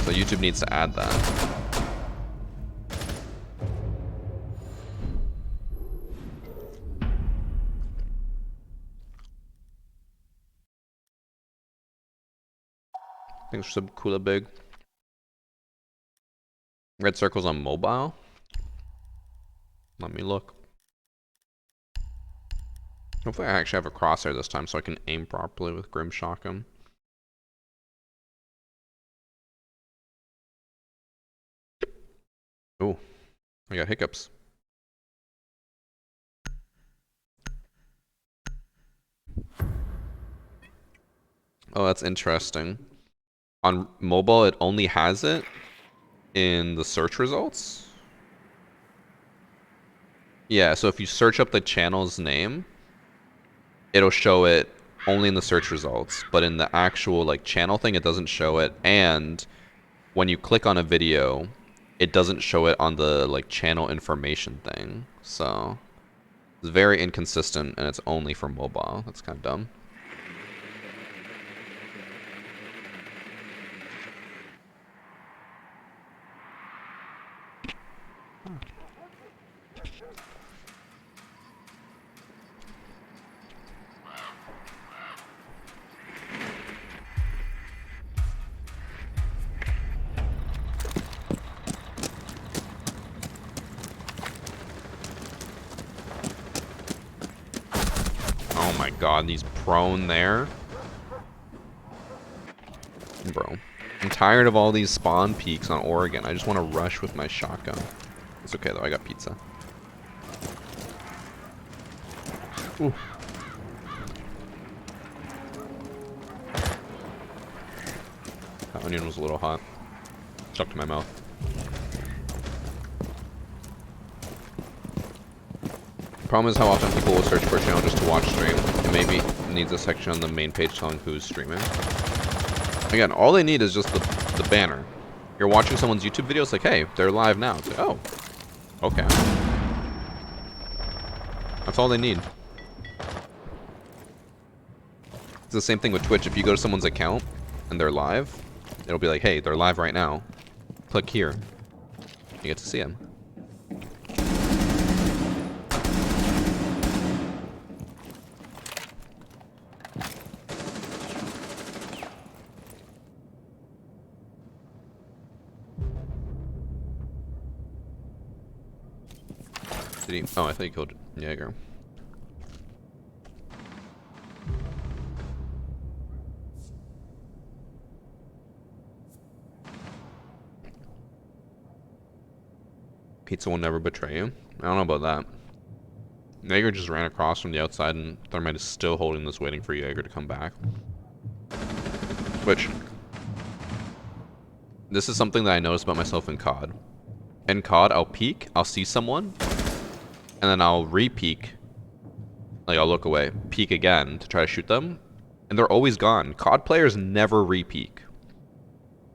So YouTube needs to add that. Thanks for Subcoola Big. Red circles on mobile? Let me look. Hopefully I actually have a crosshair this time so I can aim properly with Grim Shotgun. Ooh, I got hiccups. Oh, that's interesting. On mobile, it only has it in the search results. Yeah, so if you search up the channel's name, it'll show it only in the search results, but in the actual like channel thing, it doesn't show it. And when you click on a video, it doesn't show it on the like channel information thing. So it's very inconsistent, and it's only for mobile. That's kind of dumb. Oh my god, he's prone there. Bro, I'm tired of all these spawn peaks on Oregon. I just want to rush with my shotgun. It's okay though, I got pizza. Ooh. That onion was a little hot. Stuck to my mouth. Problem is how often people will search for a channel just to watch stream. It maybe needs a section on the main page telling who's streaming. Again, all they need is just the banner. You're watching someone's YouTube video, it's like, hey, they're live now. It's like, oh, okay. That's all they need. It's the same thing with Twitch. If you go to someone's account and they're live, it'll be like, hey, they're live right now. Click here. You get to see them. Did he? Oh, I think he killed Jaeger. Pizza will never betray you. I don't know about that. Jaeger just ran across from the outside, and Thermite is still holding this, waiting for Jaeger to come back. Which, this is something that I noticed about myself in COD. In COD, I'll peek, I'll see someone, and then I'll re-peek. Like, I'll look away, peek again to try to shoot them, and they're always gone. COD players never re-peek.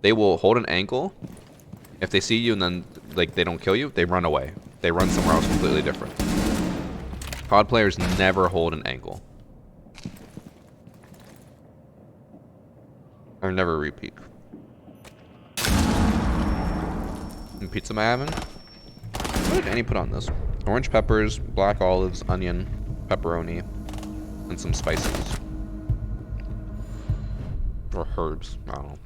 They will hold an angle. If they see you and then, like, they don't kill you, they run away. They run somewhere else completely different. COD players never hold an angle. Or never repeat. And pizza am I having? What did Annie put on this? Orange peppers, black olives, onion, pepperoni, and some spices. Or herbs, I don't know.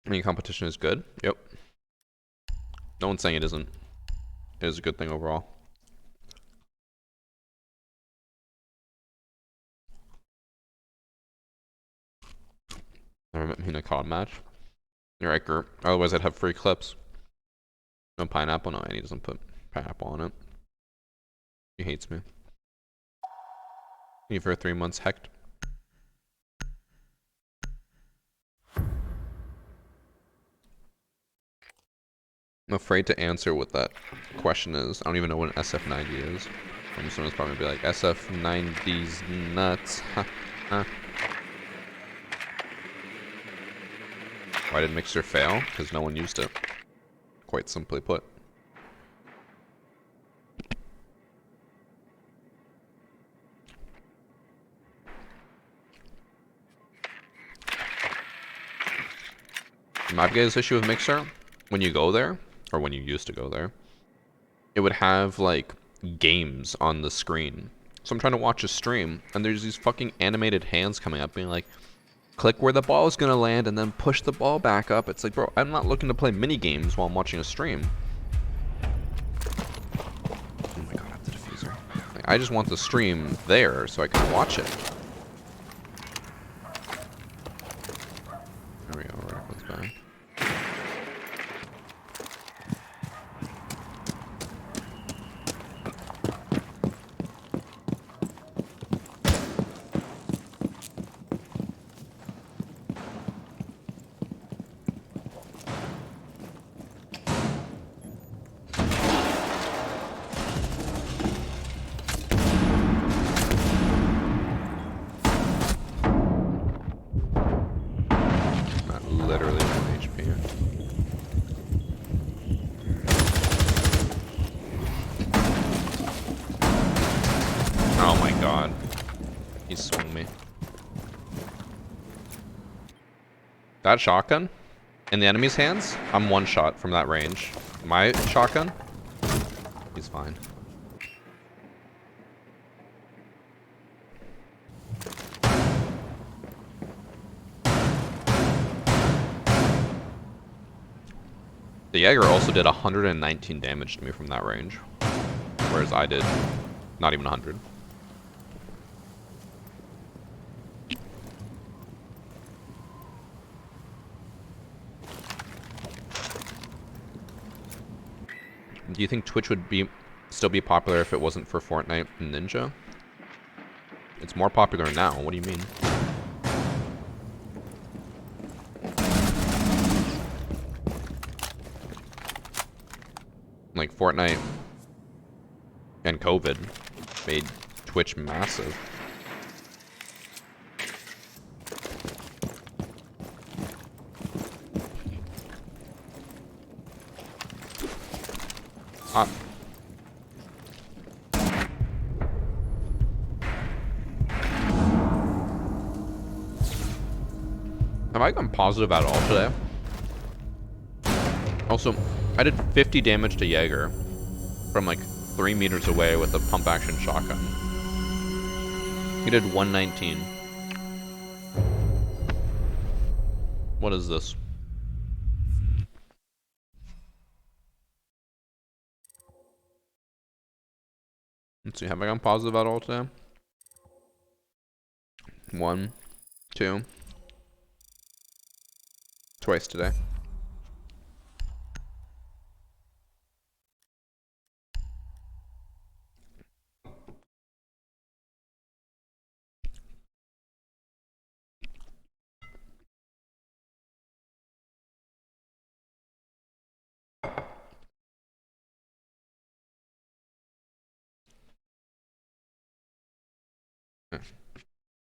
I mean, competition is good. Yep. No one's saying it isn't. It is a good thing overall. Never met me in a COD match. You're right, Gert. Otherwise, I'd have free clips. No pineapple. No, Annie doesn't put pineapple on it. He hates me. Me for 3 months, hecked. I'm afraid to answer what that question is. I don't even know what an SF90 is. Someone's probably be like, SF90's nuts. Why did Mixer fail? Because no one used it. Quite simply put. My biggest issue with Mixer, when you go there, or when you used to go there, it would have like games on the screen. So I'm trying to watch a stream, and there's these fucking animated hands coming up being like, click where the ball is gonna land and then push the ball back up. It's like, bro, I'm not looking to play mini games while I'm watching a stream. Oh my god, I have the diffuser. Like, I just want the stream there so I can watch it. There we go, Radical's back. That shotgun in the enemy's hands, I'm one shot from that range. My shotgun, he's fine. The Jaeger also did 119 damage to me from that range, whereas I did not even 100. Do you think Twitch would still be popular if it wasn't for Fortnite and Ninja? It's more popular now. What do you mean? Like Fortnite and COVID made Twitch massive. Have I gone positive at all today? Also, I did 50 damage to Jaeger from like 3 meters away with a pump action shotgun. He did 119. What is this? Let's see, have I gone positive at all today? 1, 2. Twice today.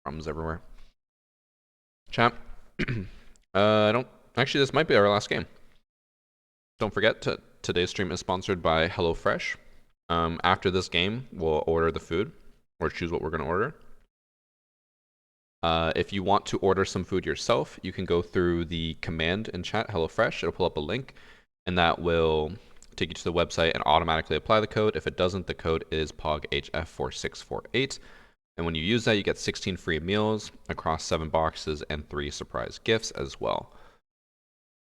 Problems everywhere. Chat. I don't... Actually, this might be our last game. Don't forget, today's stream is sponsored by HelloFresh. After this game, we'll order the food, or choose what we're going to order. If you want to order some food yourself, you can go through the command in chat, HelloFresh. It'll pull up a link, and that will take you to the website and automatically apply the code. If it doesn't, the code is POGHF4648. And when you use that, you get 16 free meals across 7 boxes and 3 surprise gifts as well.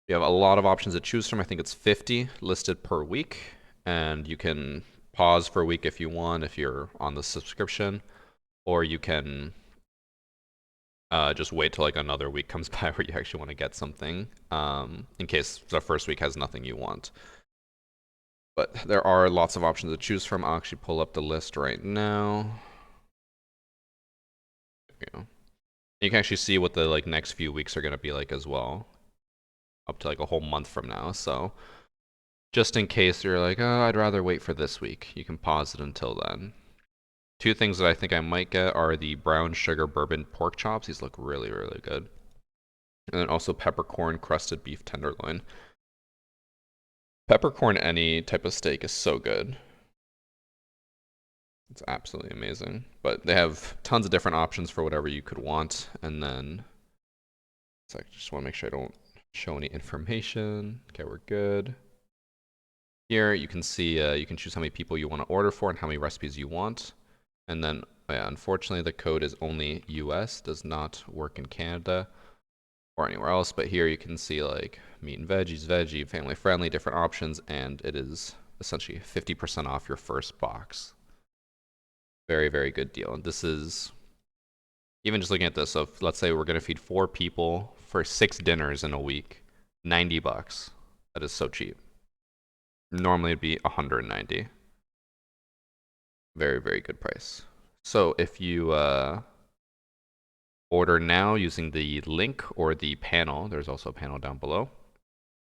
You have a lot of options to choose from. I think it's 50 listed per week, and you can pause for a week if you want, if you're on the subscription, or you can just wait till like another week comes by where you actually want to get something, in case the first week has nothing you want. But there are lots of options to choose from. I'll actually pull up the list right now. There we go. You can actually see what the like next few weeks are going to be like as well, up to like a whole month from now. So just in case you're like, oh, I'd rather wait for this week, you can pause it until then. 2 things that I think I might get are the brown sugar bourbon pork chops. These look really, really good. And then also peppercorn crusted beef tenderloin. Peppercorn any type of steak is so good. It's absolutely amazing. But they have tons of different options for whatever you could want. And then, so I just want to make sure I don't show any information. Okay, we're good. Here you can see, you can choose how many people you want to order for and how many recipes you want. And then, yeah, unfortunately, the code is only US, does not work in Canada or anywhere else. But here you can see like meat and veggies, veggie, family friendly, different options, and it is essentially 50% off your first box. Very, very good deal. And this is, even just looking at this, so if, let's say we're going to feed 4 people for 6 dinners in a week, $90. That is so cheap. Normally it'd be 190. Very, very good price. So if you order now using the link or the panel, there's also a panel down below,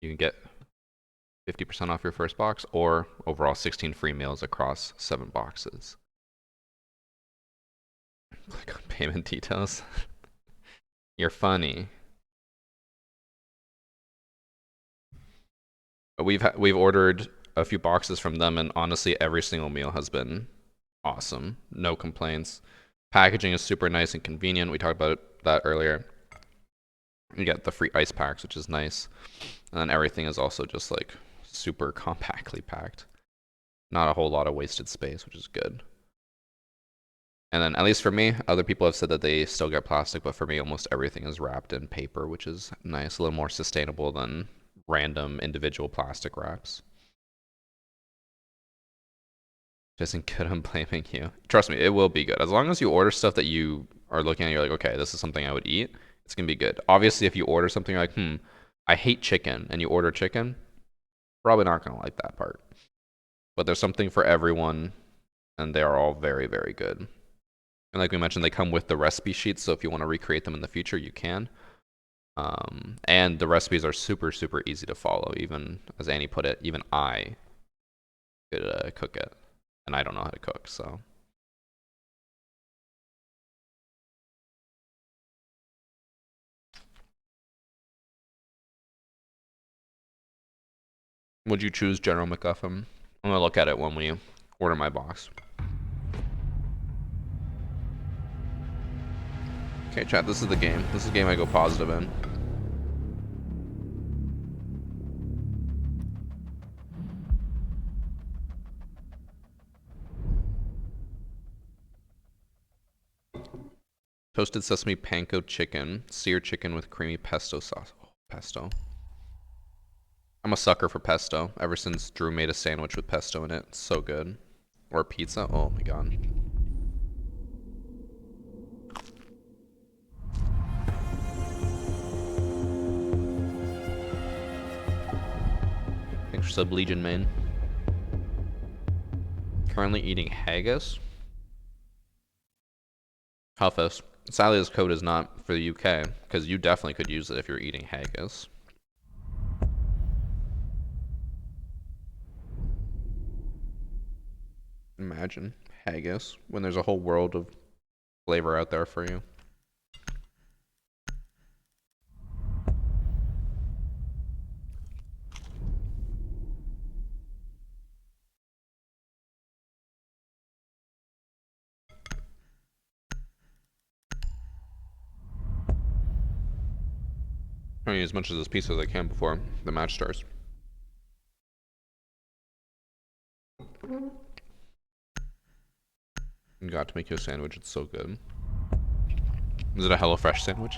you can get 50% off your first box, or overall 16 free meals across 7 boxes. Click on payment details. You're funny. We've ordered a few boxes from them, and honestly, every single meal has been awesome. No complaints. Packaging is super nice and convenient. We talked about that earlier. You get the free ice packs, which is nice. And then everything is also just like super compactly packed. Not a whole lot of wasted space, which is good. And then, at least for me, other people have said that they still get plastic, but for me, almost everything is wrapped in paper, which is nice, a little more sustainable than random individual plastic wraps. Isn't good, I'm blaming you. Trust me, it will be good. As long as you order stuff that you are looking at, you're like, okay, this is something I would eat, it's gonna be good. Obviously, if you order something you're like, I hate chicken, and you order chicken, probably not gonna like that part. But there's something for everyone, and they are all very, very good. And like we mentioned, they come with the recipe sheets, so if you want to recreate them in the future, you can. And the recipes are super, super easy to follow. Even, as Annie put it, even I could cook it. And I don't know how to cook, so. Would you choose General McGuffin? I'm gonna look at it when we order my box. Okay, chat, this is the game. This is the game I go positive in. Toasted sesame panko chicken, seared chicken with creamy pesto sauce. Oh, pesto. I'm a sucker for pesto, ever since Drew made a sandwich with pesto in it. It's so good. Or pizza? Oh my god. Thanks for sub Legion, man. Currently eating haggis. Huffus. Sadly, this code is not for the UK, because you definitely could use it if you're eating haggis. Imagine haggis when there's a whole world of flavor out there for you. I'm gonna eat as much of this pizza as I can before the match starts. Got to make you a sandwich, it's so good. Is it a HelloFresh sandwich?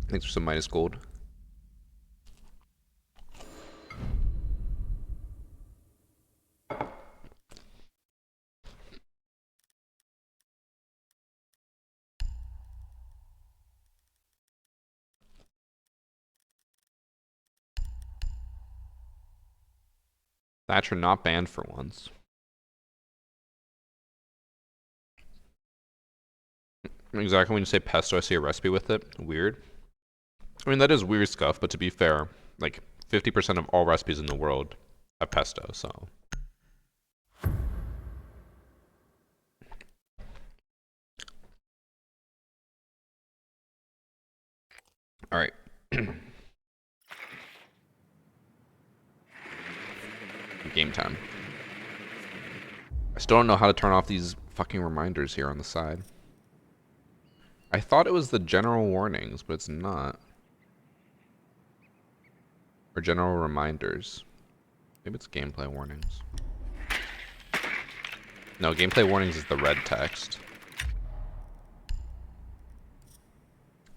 Thanks for some minus gold. Thatcher not banned for once. Exactly when you say pesto, I see a recipe with it. Weird. I mean, that is weird stuff, but to be fair, like 50% of all recipes in the world have pesto, so. Alright. Game time. I still don't know how to turn off these fucking reminders here on the side. I thought it was the general warnings, but it's not. Or general reminders. Maybe it's gameplay warnings. No, gameplay warnings is the red text.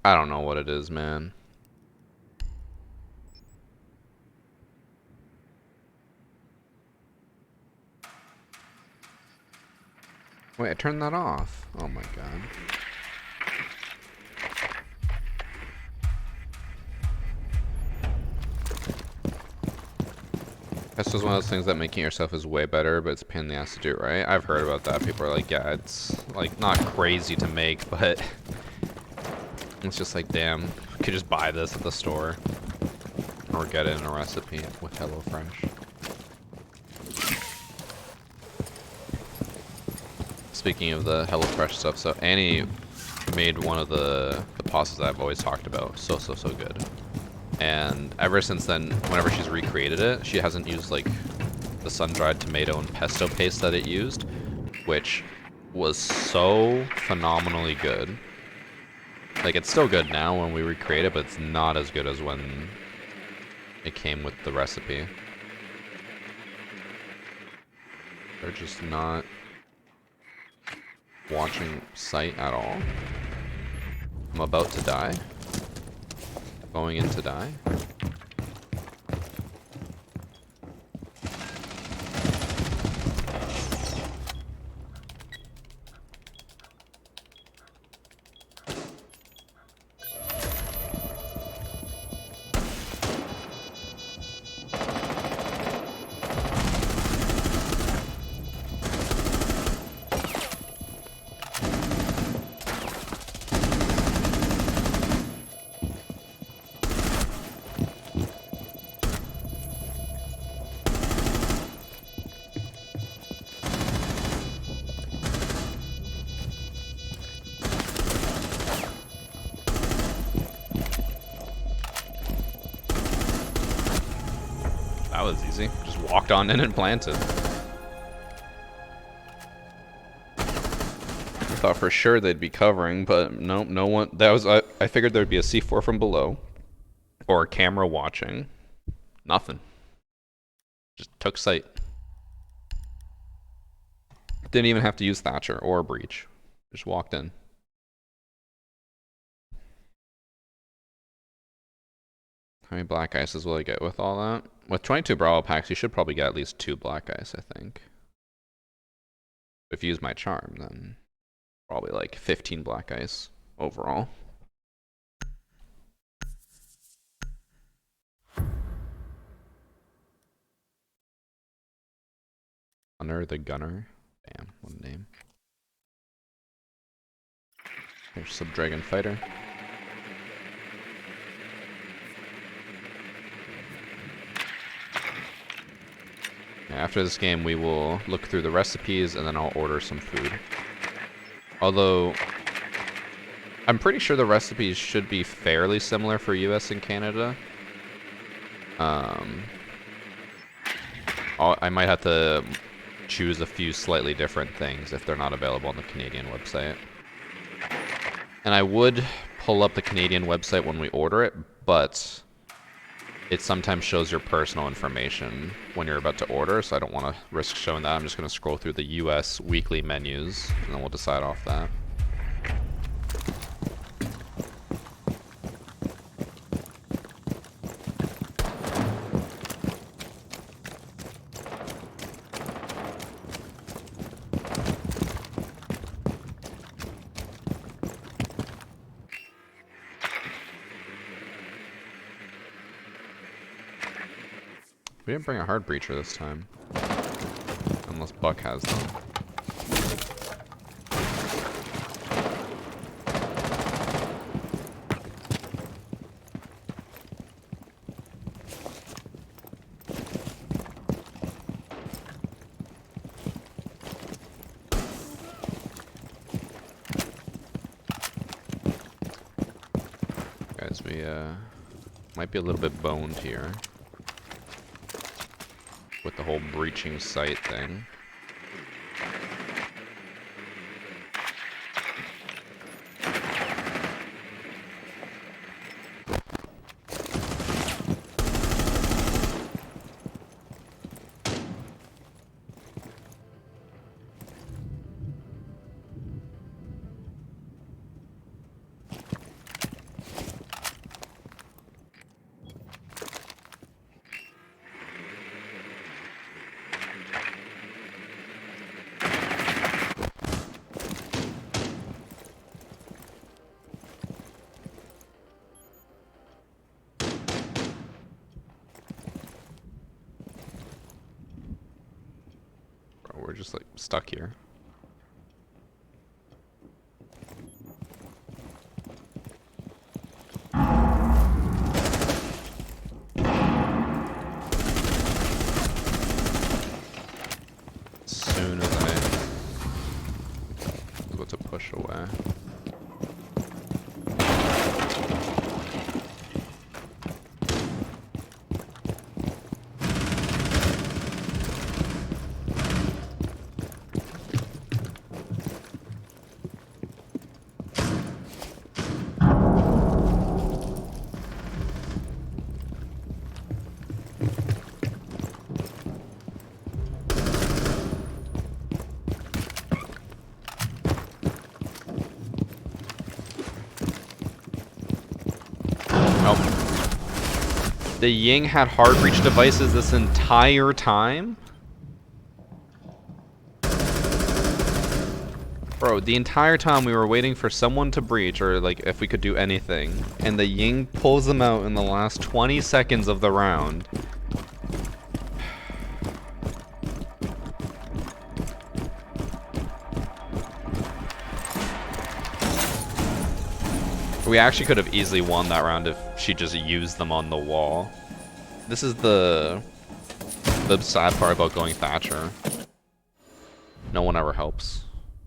I don't know what it is, man. Wait, I turned that off. Oh my god. That's just one of those things that making yourself is way better, but it's a pain in the ass to do, right? I've heard about that. People are like, yeah, it's like not crazy to make, but it's just like, damn, I could just buy this at the store or get it in a recipe with HelloFresh. Speaking of the HelloFresh stuff, so Annie made one of the pastas that I've always talked about. So good. And ever since then, whenever she's recreated it, she hasn't used like the sun-dried tomato and pesto paste that it used, which was so phenomenally good. Like, it's still good now when we recreate it, but it's not as good as when it came with the recipe. They're just not watching sight at all. I'm about to die. Going in to die. That was easy. Just walked on in and planted. I thought for sure they'd be covering, but nope, no one. That was I figured there'd be a C4 from below, or a camera watching. Nothing. Just took sight. Didn't even have to use Thatcher or a breach. Just walked in. How many black ices will I get with all that? With 22 Brawl packs, you should probably get at least 2 black ice, I think. If you use my charm, then probably like 15 black ice overall. Gunner the Gunner. Damn, what a name. There's Subdragon Fighter. After this game, we will look through the recipes and then I'll order some food. Although, I'm pretty sure the recipes should be fairly similar for US and Canada. I might have to choose a few slightly different things if they're not available on the Canadian website. And I would pull up the Canadian website when we order it, but it sometimes shows your personal information when you're about to order, so I don't want to risk showing that. I'm just going to scroll through the US weekly menus, and then we'll decide off that. We didn't bring a hard breacher this time. Unless Buck has them. Guys, we might be a little bit boned here. With the whole breaching site thing. We're just like stuck here. As soon as I was about to push away. The Ying had hard breach devices this entire time? Bro, the entire time we were waiting for someone to breach, or like if we could do anything, and the Ying pulls them out in the last 20 seconds of the round. We actually could have easily won that round if she just used them on the wall. This is the sad part about going Thatcher. No one ever helps.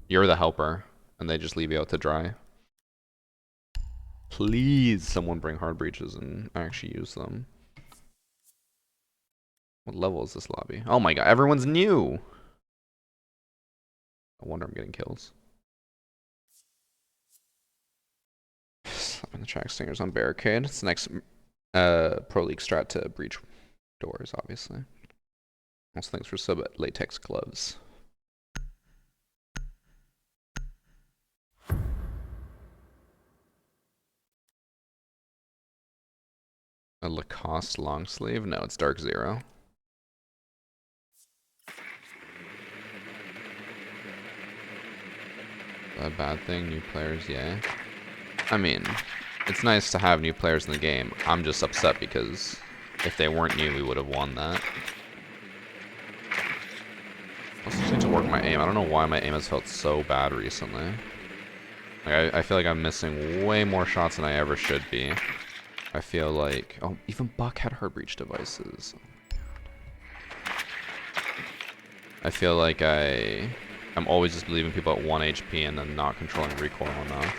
You're the helper, and they just leave you out to dry. Please, someone bring hard breaches and actually use them. What level is this lobby? Oh my god, everyone's new! No wonder I'm getting kills. Slapping the track stingers on barricade. It's the next Pro League strat to breach doors, obviously. Also thanks for sub latex gloves. A Lacoste long sleeve? No, it's Dark Zero. A bad thing, new players, yeah. I mean, it's nice to have new players in the game. I'm just upset because if they weren't new, we would have won that. I also just need to work my aim. I don't know why my aim has felt so bad recently. Like, I feel like I'm missing way more shots than I ever should be. I feel like... Oh, even Buck had heart breach devices. I feel like I'm always just leaving people at 1 HP and then not controlling recoil enough.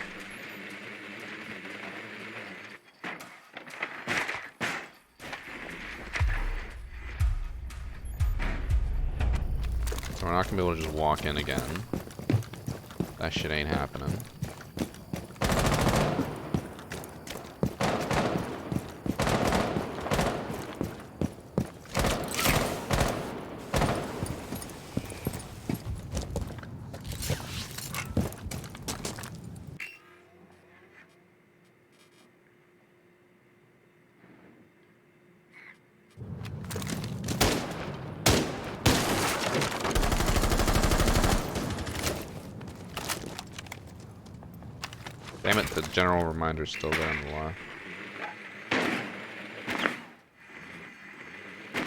So we're not gonna be able to just walk in again. That shit ain't happening. Damn it, the general reminder's still there on the left.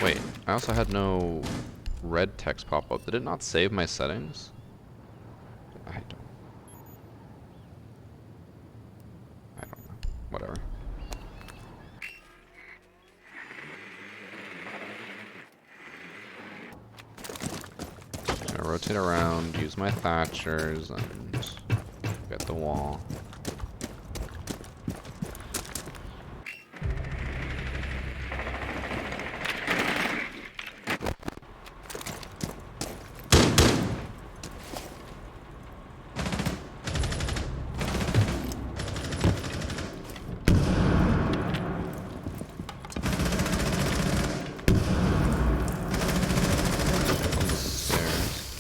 Wait, I also had no red text pop up. Did it not save my settings? I don't know. Whatever. Gonna rotate around, use my Thatchers, and get the wall.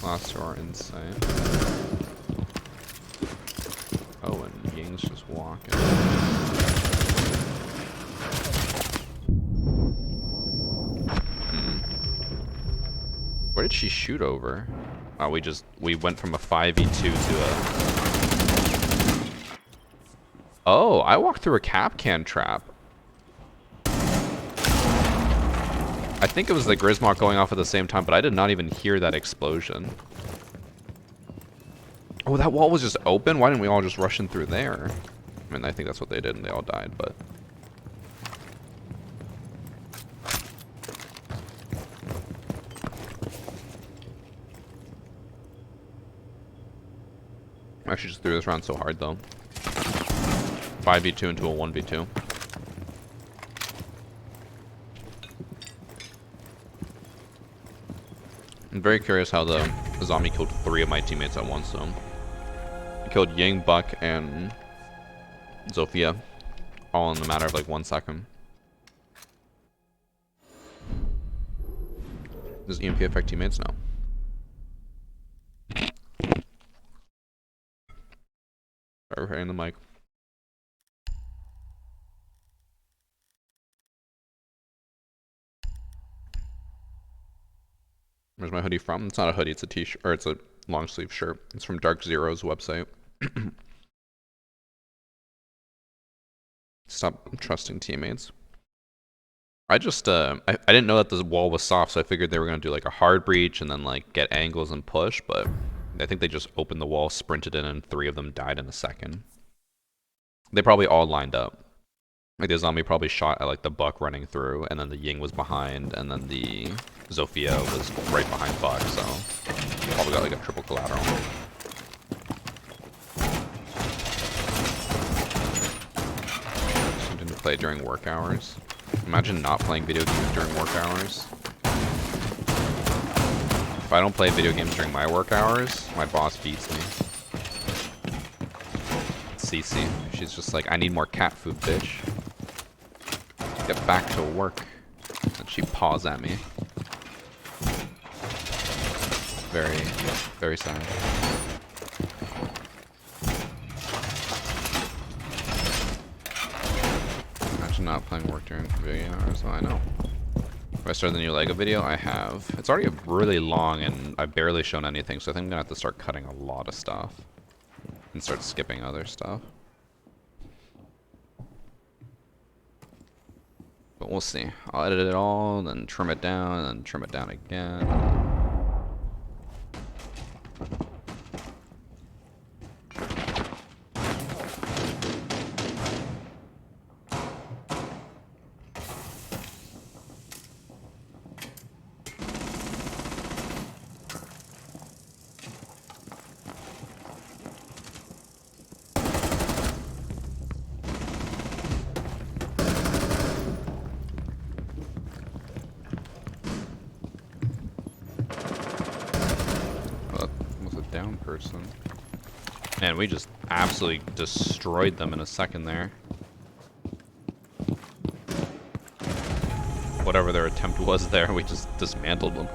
Last door inside. Oh, and Ying's just walking. Where did she shoot over? Oh, we went from a 5v2 to a... Oh, I walked through a Capcan trap. I think it was the Grismok going off at the same time, but I did not even hear that explosion. Oh, that wall was just open? Why didn't we all just rush in through there? I mean, I think that's what they did and they all died, but... I actually just threw this round so hard, though. 5v2 into a 1v2. I'm very curious how the zombie killed 3 of my teammates at once, though. He killed Ying, Buck, and Zofia, all in the matter of like 1 second. Does EMP affect teammates? No. Sorry for hitting the mic. Where's my hoodie from? It's not a hoodie, it's a t-shirt, or it's a long sleeve shirt. It's from Dark Zero's website. Stop trusting teammates. I just, I didn't know that the wall was soft, so I figured they were going to do like a hard breach and then like get angles and push, but I think they just opened the wall, sprinted in, and 3 of them died in a second. They probably all lined up. Like the zombie probably shot at like the Buck running through, and then the Ying was behind, and then the Zofia was right behind Buck, so probably got like a triple collateral. Something to play during work hours. Imagine not playing video games during work hours. If I don't play video games during my work hours, my boss beats me. Cece, she's just like, I need more cat food, bitch. Get back to work. And she paws at me. Very, very sad. Imagine not playing playing work during video hours, so I know. If I start the new LEGO video, I have. It's already really long and I've barely shown anything, so I think I'm gonna have to start cutting a lot of stuff. And start skipping other stuff. But we'll see. I'll edit it all, then trim it down, and then trim it down again. Down person. Man, we just absolutely destroyed them in a second there. Whatever their attempt was there, we just dismantled them.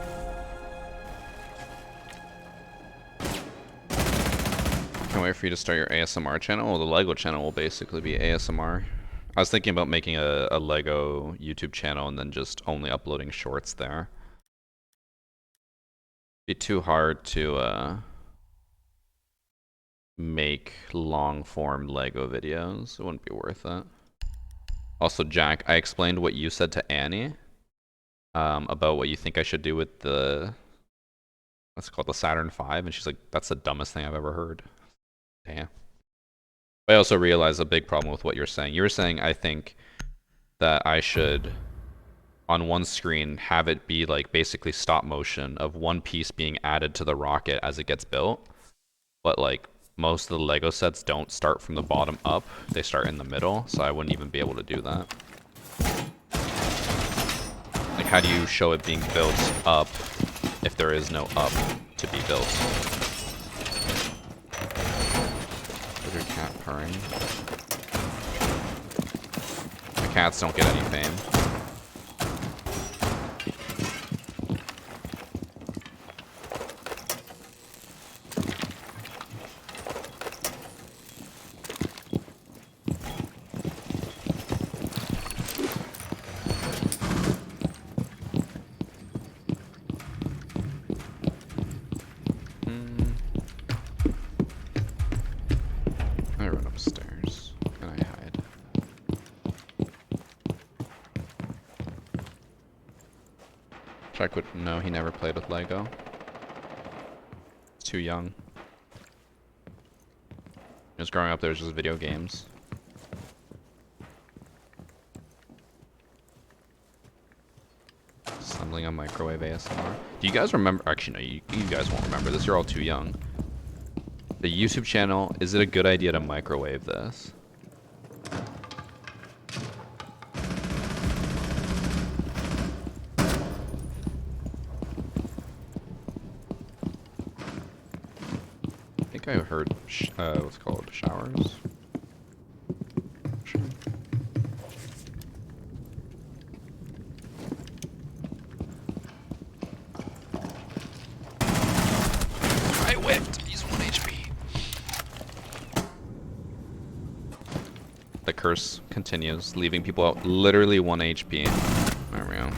Can't wait for you to start your ASMR channel. Well, the LEGO channel will basically be ASMR. I was thinking about making a LEGO YouTube channel and then just only uploading shorts there. Be too hard to make long-form LEGO videos. It wouldn't be worth it. Also, Jack, I explained what you said to Annie about what you think I should do with the, what's it called, the Saturn V, and she's like, that's the dumbest thing I've ever heard. Damn. I also realized a big problem with what you're saying. You were saying, I think, that I should, on one screen, have it be like basically stop motion of one piece being added to the rocket as it gets built, but like, most of the LEGO sets don't start from the bottom up. They start in the middle, so I wouldn't even be able to do that. Like, how do you show it being built up if there is no up to be built? Is your cat purring? The cats don't get any fame. No, he never played with LEGO. He's too young. He was growing up, there was just video games. Assembling a microwave ASMR. Do you guys remember? Actually, no, you guys won't remember this. You're all too young. The YouTube channel, is it a good idea to microwave this? I heard, what's it called, showers? Sure. I whipped! He's 1 HP. The curse continues, leaving people out literally 1 HP. There we go.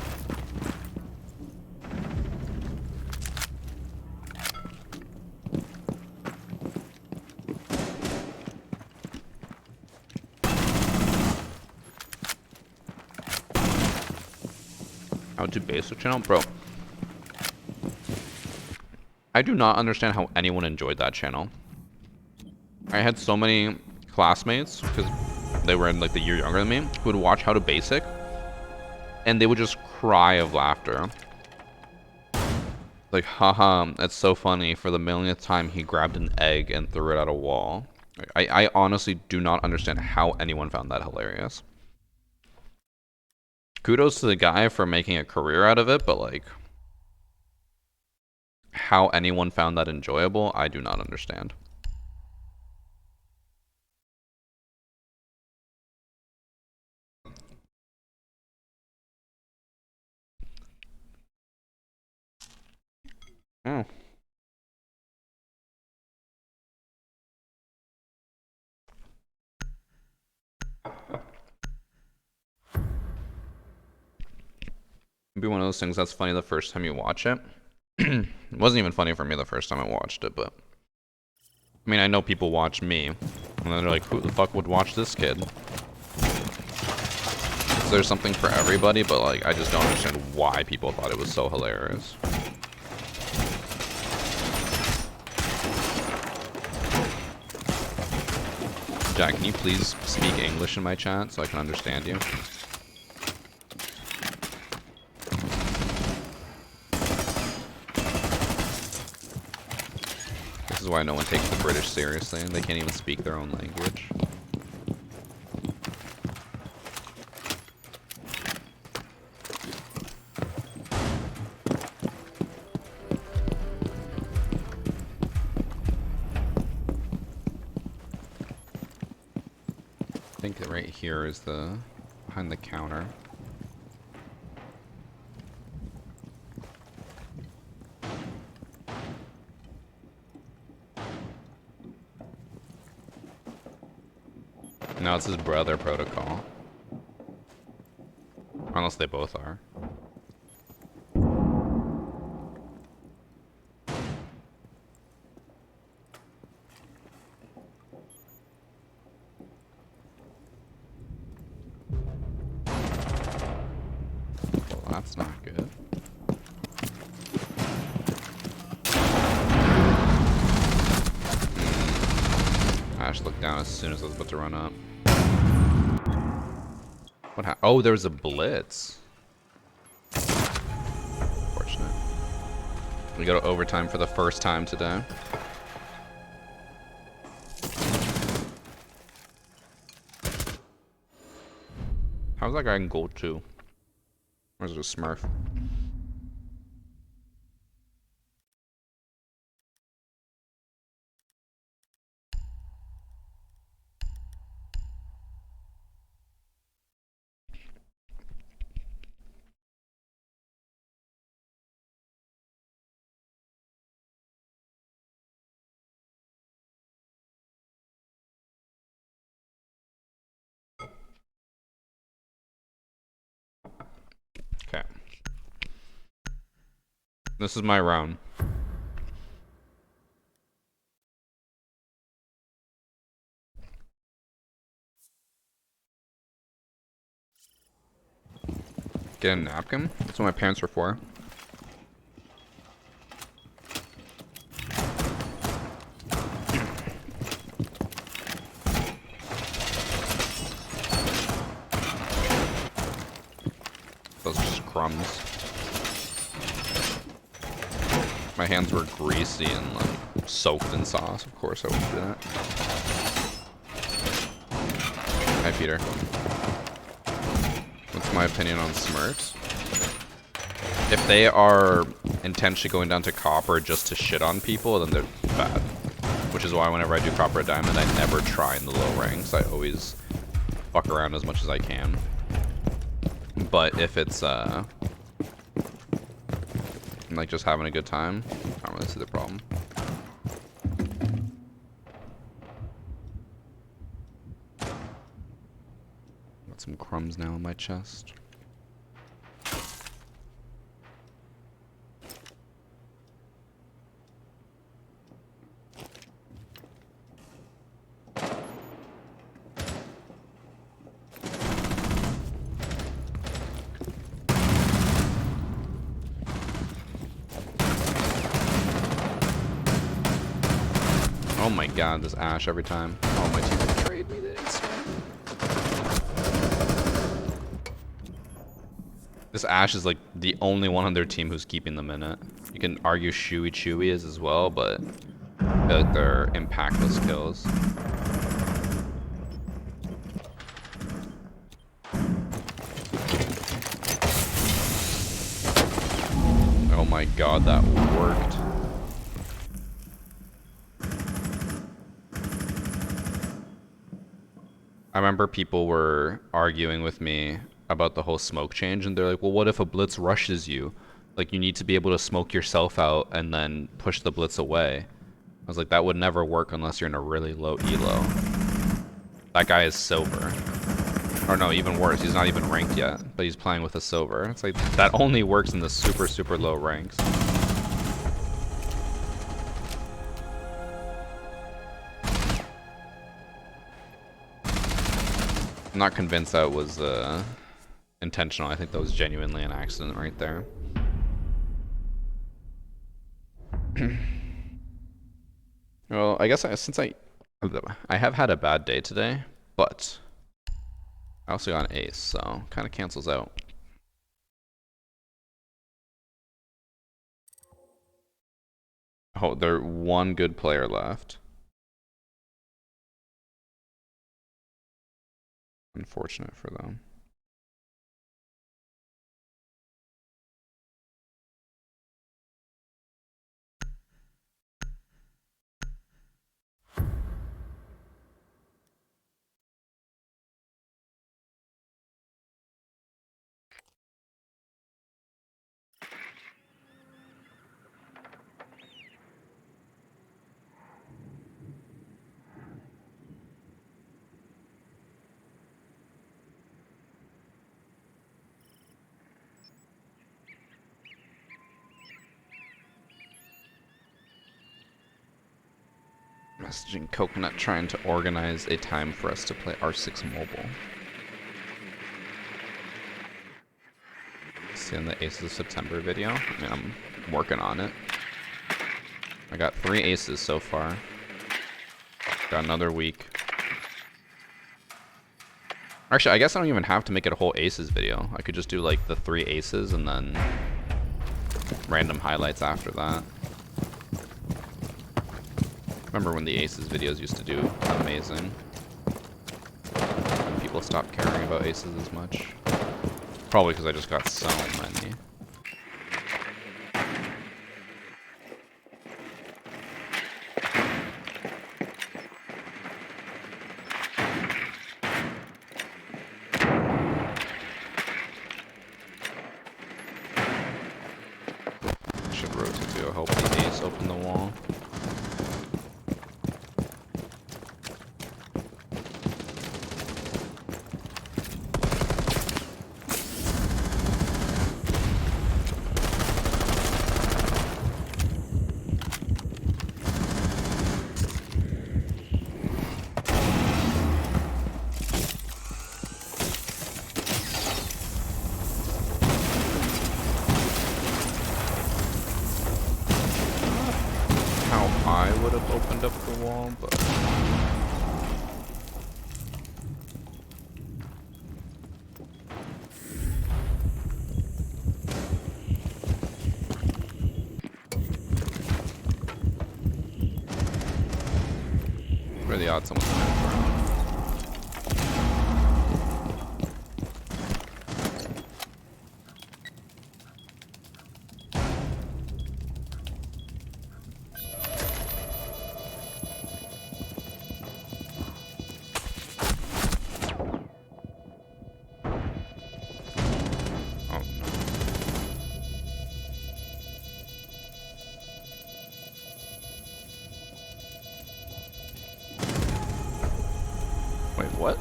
To basic channel, bro. I do not understand how anyone enjoyed that channel. I had so many classmates, because they were in like the year younger than me, who would watch How to Basic, and they would just cry of laughter. Like, haha, that's so funny. For the millionth time, he grabbed an egg and threw it at a wall. I honestly do not understand how anyone found that hilarious. Kudos to the guy for making a career out of it, but like, how anyone found that enjoyable, I do not understand. Oh. be one of those things that's funny the first time you watch it. It wasn't even funny for me the first time I watched it, but I mean, I know people watch me, and then they're like, who the fuck would watch this kid? So there's something for everybody, but like, I just don't understand why people thought it was so hilarious. Jack, can you please speak English in my chat so I can understand you? This is why no one takes the British seriously. They can't even speak their own language. I think that right here is the behind the counter. No, it's his brother protocol. Unless they both are. Well, that's not good. Ash looked down as soon as I was about to run up. What oh, there was a blitz. Unfortunate. We go to overtime for the first time today. How's that guy in gold 2? Or is it a smurf? Okay. This is my round. Get a napkin? That's what my pants are for. Those are just crumbs. My hands were greasy and like soaked in sauce. Of course I wouldn't do that. Hi, Peter. What's my opinion on Smurfs? If they are intentionally going down to copper just to shit on people, then they're bad. Which is why whenever I do copper or diamond, I never try in the low ranks. I always fuck around as much as I can. But if it's like just having a good time, I don't really see the problem. Got some crumbs now in my chest. Oh my god, this Ash every time. Oh, my team betrayed me. They didn't swim. This Ash is like the only one on their team who's keeping them in it. You can argue Chewy is as well, but I feel like they're impactless kills. Oh my god, that worked. I remember people were arguing with me about the whole smoke change, and they're like, well, what if a blitz rushes you? Like, you need to be able to smoke yourself out and then push the blitz away. I was like, that would never work unless you're in a really low elo. That guy is silver. Or no, even worse, he's not even ranked yet, but he's playing with a silver. It's like, that only works in the super, super low ranks. I'm not convinced that was intentional. I think that was genuinely an accident right there. Well, I guess since I have had a bad day today, but I also got an ace, so kind of cancels out. Oh, there's one good player left. Unfortunate for them. Messaging Coconut trying to organize a time for us to play R6 Mobile. See in the Aces of September video. I mean, I'm working on it. I got 3 aces so far. Got another week. Actually, I guess I don't even have to make it a whole aces video. I could just do like the 3 aces and then random highlights after that. Remember when the aces videos used to do amazing? People stopped caring about aces as much. Probably because I just got so many. Should rotate to help the ace open the wall. I would have opened up the wall, but what are the odds someone's gonna throw? Wait, what?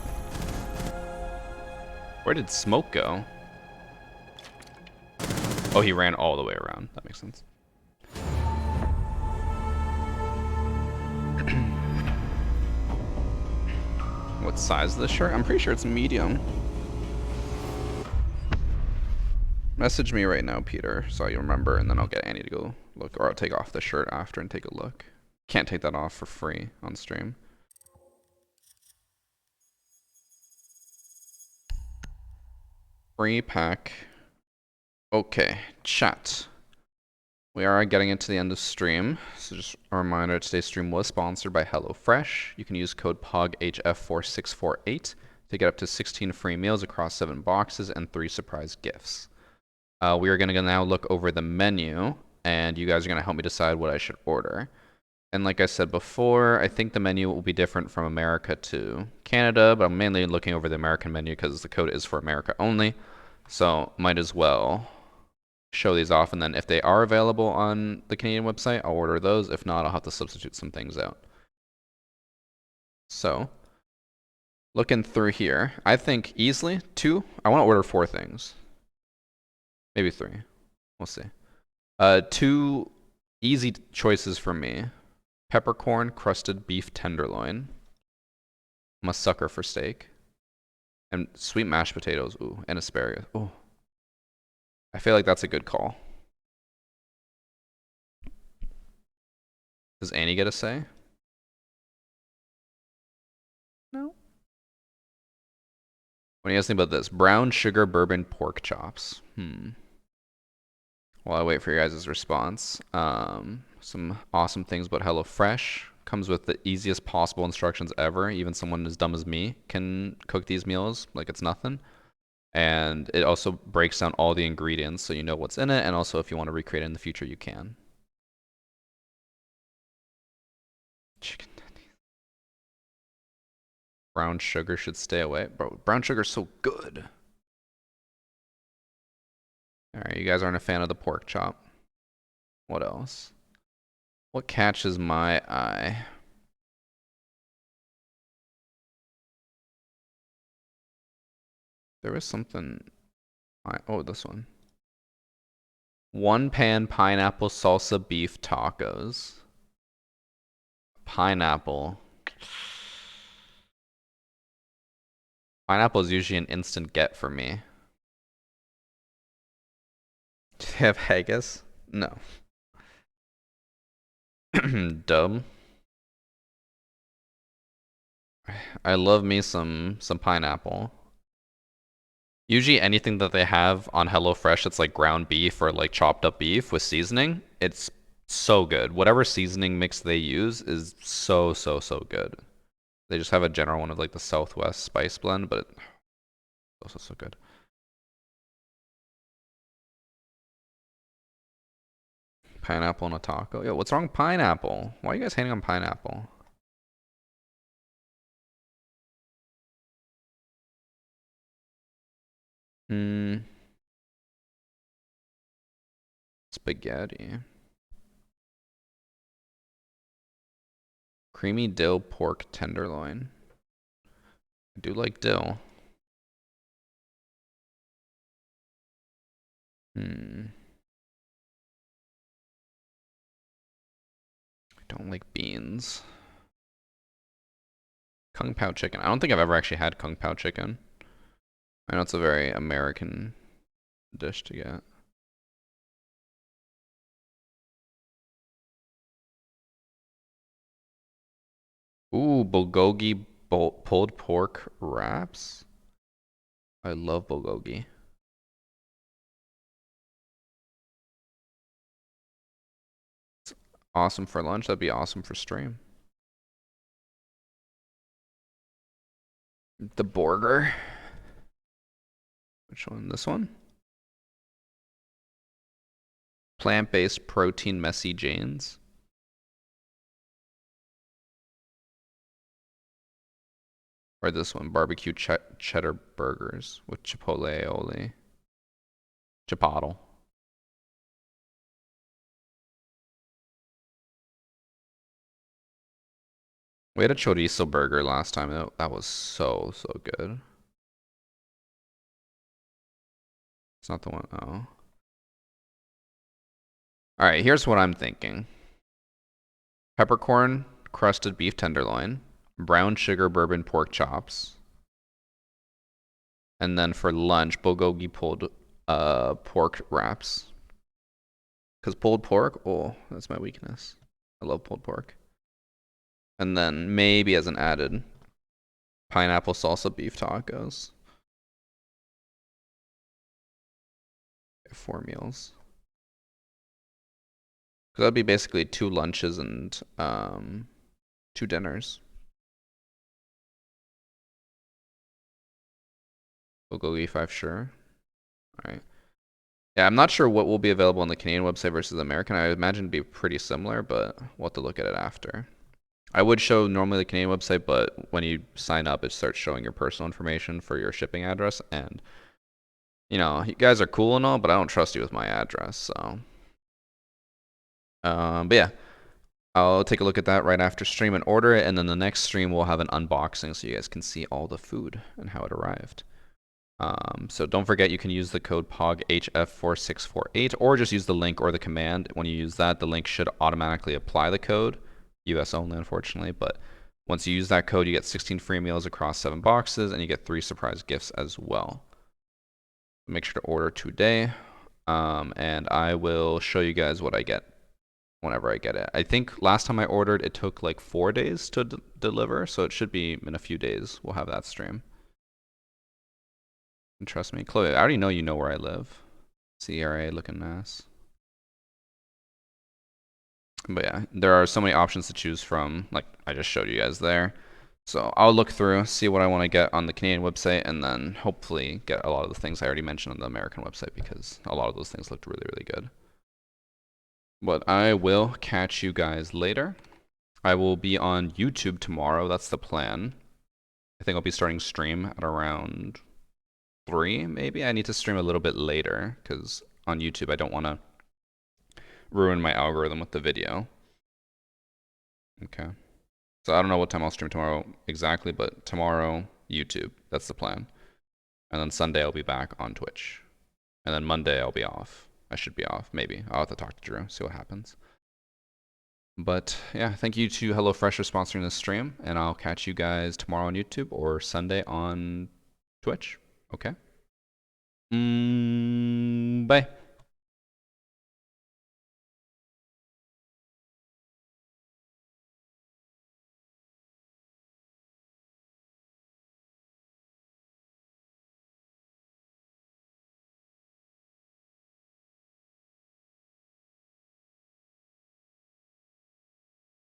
Where did smoke go? Oh, he ran all the way around. That makes sense. What size is this shirt? I'm pretty sure it's medium. Message me right now, Peter, so you remember, and then I'll get Annie to go look, or I'll take off the shirt after and take a look. Can't take that off for free on stream. Free pack. Okay, chat. We are getting into the end of stream, so just a reminder, today's stream was sponsored by HelloFresh. You can use code POGHF4648 to get up to 16 free meals across 7 boxes and 3 surprise gifts. We are going to now look over the menu, and you guys are going to help me decide what I should order. And like I said before, I think the menu will be different from America to Canada, but I'm mainly looking over the American menu because the code is for America only. So might as well show these off, and then if they are available on the Canadian website, I'll order those. If not, I'll have to substitute some things out. So Looking through here, I think easily 2. I want to order 4 things. Maybe 3. We'll see. 2 easy choices for me. Peppercorn crusted beef tenderloin. I'm a sucker for steak. And sweet mashed potatoes. Ooh, and asparagus. Ooh. I feel like that's a good call. Does Annie get a say? No. What do you guys think about this? Brown sugar bourbon pork chops. While I wait for your guys' response, some awesome things about HelloFresh. Comes with the easiest possible instructions ever. Even someone as dumb as me can cook these meals like it's nothing. And it also breaks down all the ingredients so you know what's in it, and also if you want to recreate it in the future, you can. Chicken tendies. Brown sugar should stay away. Bro, brown sugar's so good. Alright, you guys aren't a fan of the pork chop. What else? What catches my eye? There was something. Oh, this one. One pan pineapple salsa beef tacos. Pineapple. Pineapple is usually an instant get for me. Do they have haggis? No. Dumb. I love me some pineapple. Usually anything that they have on HelloFresh that's like ground beef or like chopped up beef with seasoning, it's so good. Whatever seasoning mix they use is so good. They just have a general one of like the Southwest spice blend, but it's so good. Pineapple and a taco. Yo, what's wrong with pineapple? Why are you guys hating on pineapple? Spaghetti. Creamy dill pork tenderloin. I do like dill. I don't like beans. Kung Pao chicken. I don't think I've ever actually had Kung Pao chicken. I know it's a very American dish to get. Ooh, bulgogi pulled pork wraps. I love bulgogi. It's awesome for lunch. That'd be awesome for stream. The burger. Which one? This one? Plant-based protein messy Janes. Or this one, barbecue cheddar burgers with chipotle aioli. Chipotle. We had a chorizo burger last time. That was so good. It's not the one. Oh. Alright, here's what I'm thinking. Peppercorn crusted beef tenderloin. Brown sugar bourbon pork chops. And then for lunch, bulgogi pulled pork wraps. Because pulled pork, oh, that's my weakness. I love pulled pork. And then maybe as an added, pineapple salsa beef tacos. 4 meals. Because that'd be basically 2 lunches and 2 dinners. Bulgogi 5, sure. Alright. Yeah, I'm not sure what will be available on the Canadian website versus the American. I imagine it'd be pretty similar, but we'll have to look at it after. I would show normally the Canadian website, but when you sign up, it starts showing your personal information for your shipping address. And, you know, you guys are cool and all, but I don't trust you with my address, so. But yeah. I'll take a look at that right after stream and order it, and then the next stream we'll have an unboxing so you guys can see all the food and how it arrived. So don't forget you can use the code POGHF4648 or just use the link or the command. When you use that, the link should automatically apply the code. US only, unfortunately, but once you use that code, you get 16 free meals across 7 boxes, and you get 3 surprise gifts as well. Make sure to order today, and I will show you guys what I get whenever I get it. I think last time I ordered, it took like 4 days to deliver, so it should be in a few days we'll have that stream. And trust me, Chloe, I already know you know where I live. CRA looking ass. But yeah, there are so many options to choose from, like I just showed you guys there. So I'll look through, see what I want to get on the Canadian website, and then hopefully get a lot of the things I already mentioned on the American website because a lot of those things looked really, really good. But I will catch you guys later. I will be on YouTube tomorrow. That's the plan. I think I'll be starting stream at around 3, maybe. I need to stream a little bit later because on YouTube I don't want to ruin my algorithm with the video. Okay. So I don't know what time I'll stream tomorrow exactly, but tomorrow, YouTube. That's the plan. And then Sunday I'll be back on Twitch. And then Monday I'll be off. I should be off, maybe. I'll have to talk to Drew, see what happens. But yeah, thank you to HelloFresh for sponsoring this stream, and I'll catch you guys tomorrow on YouTube or Sunday on Twitch. Okay? Bye.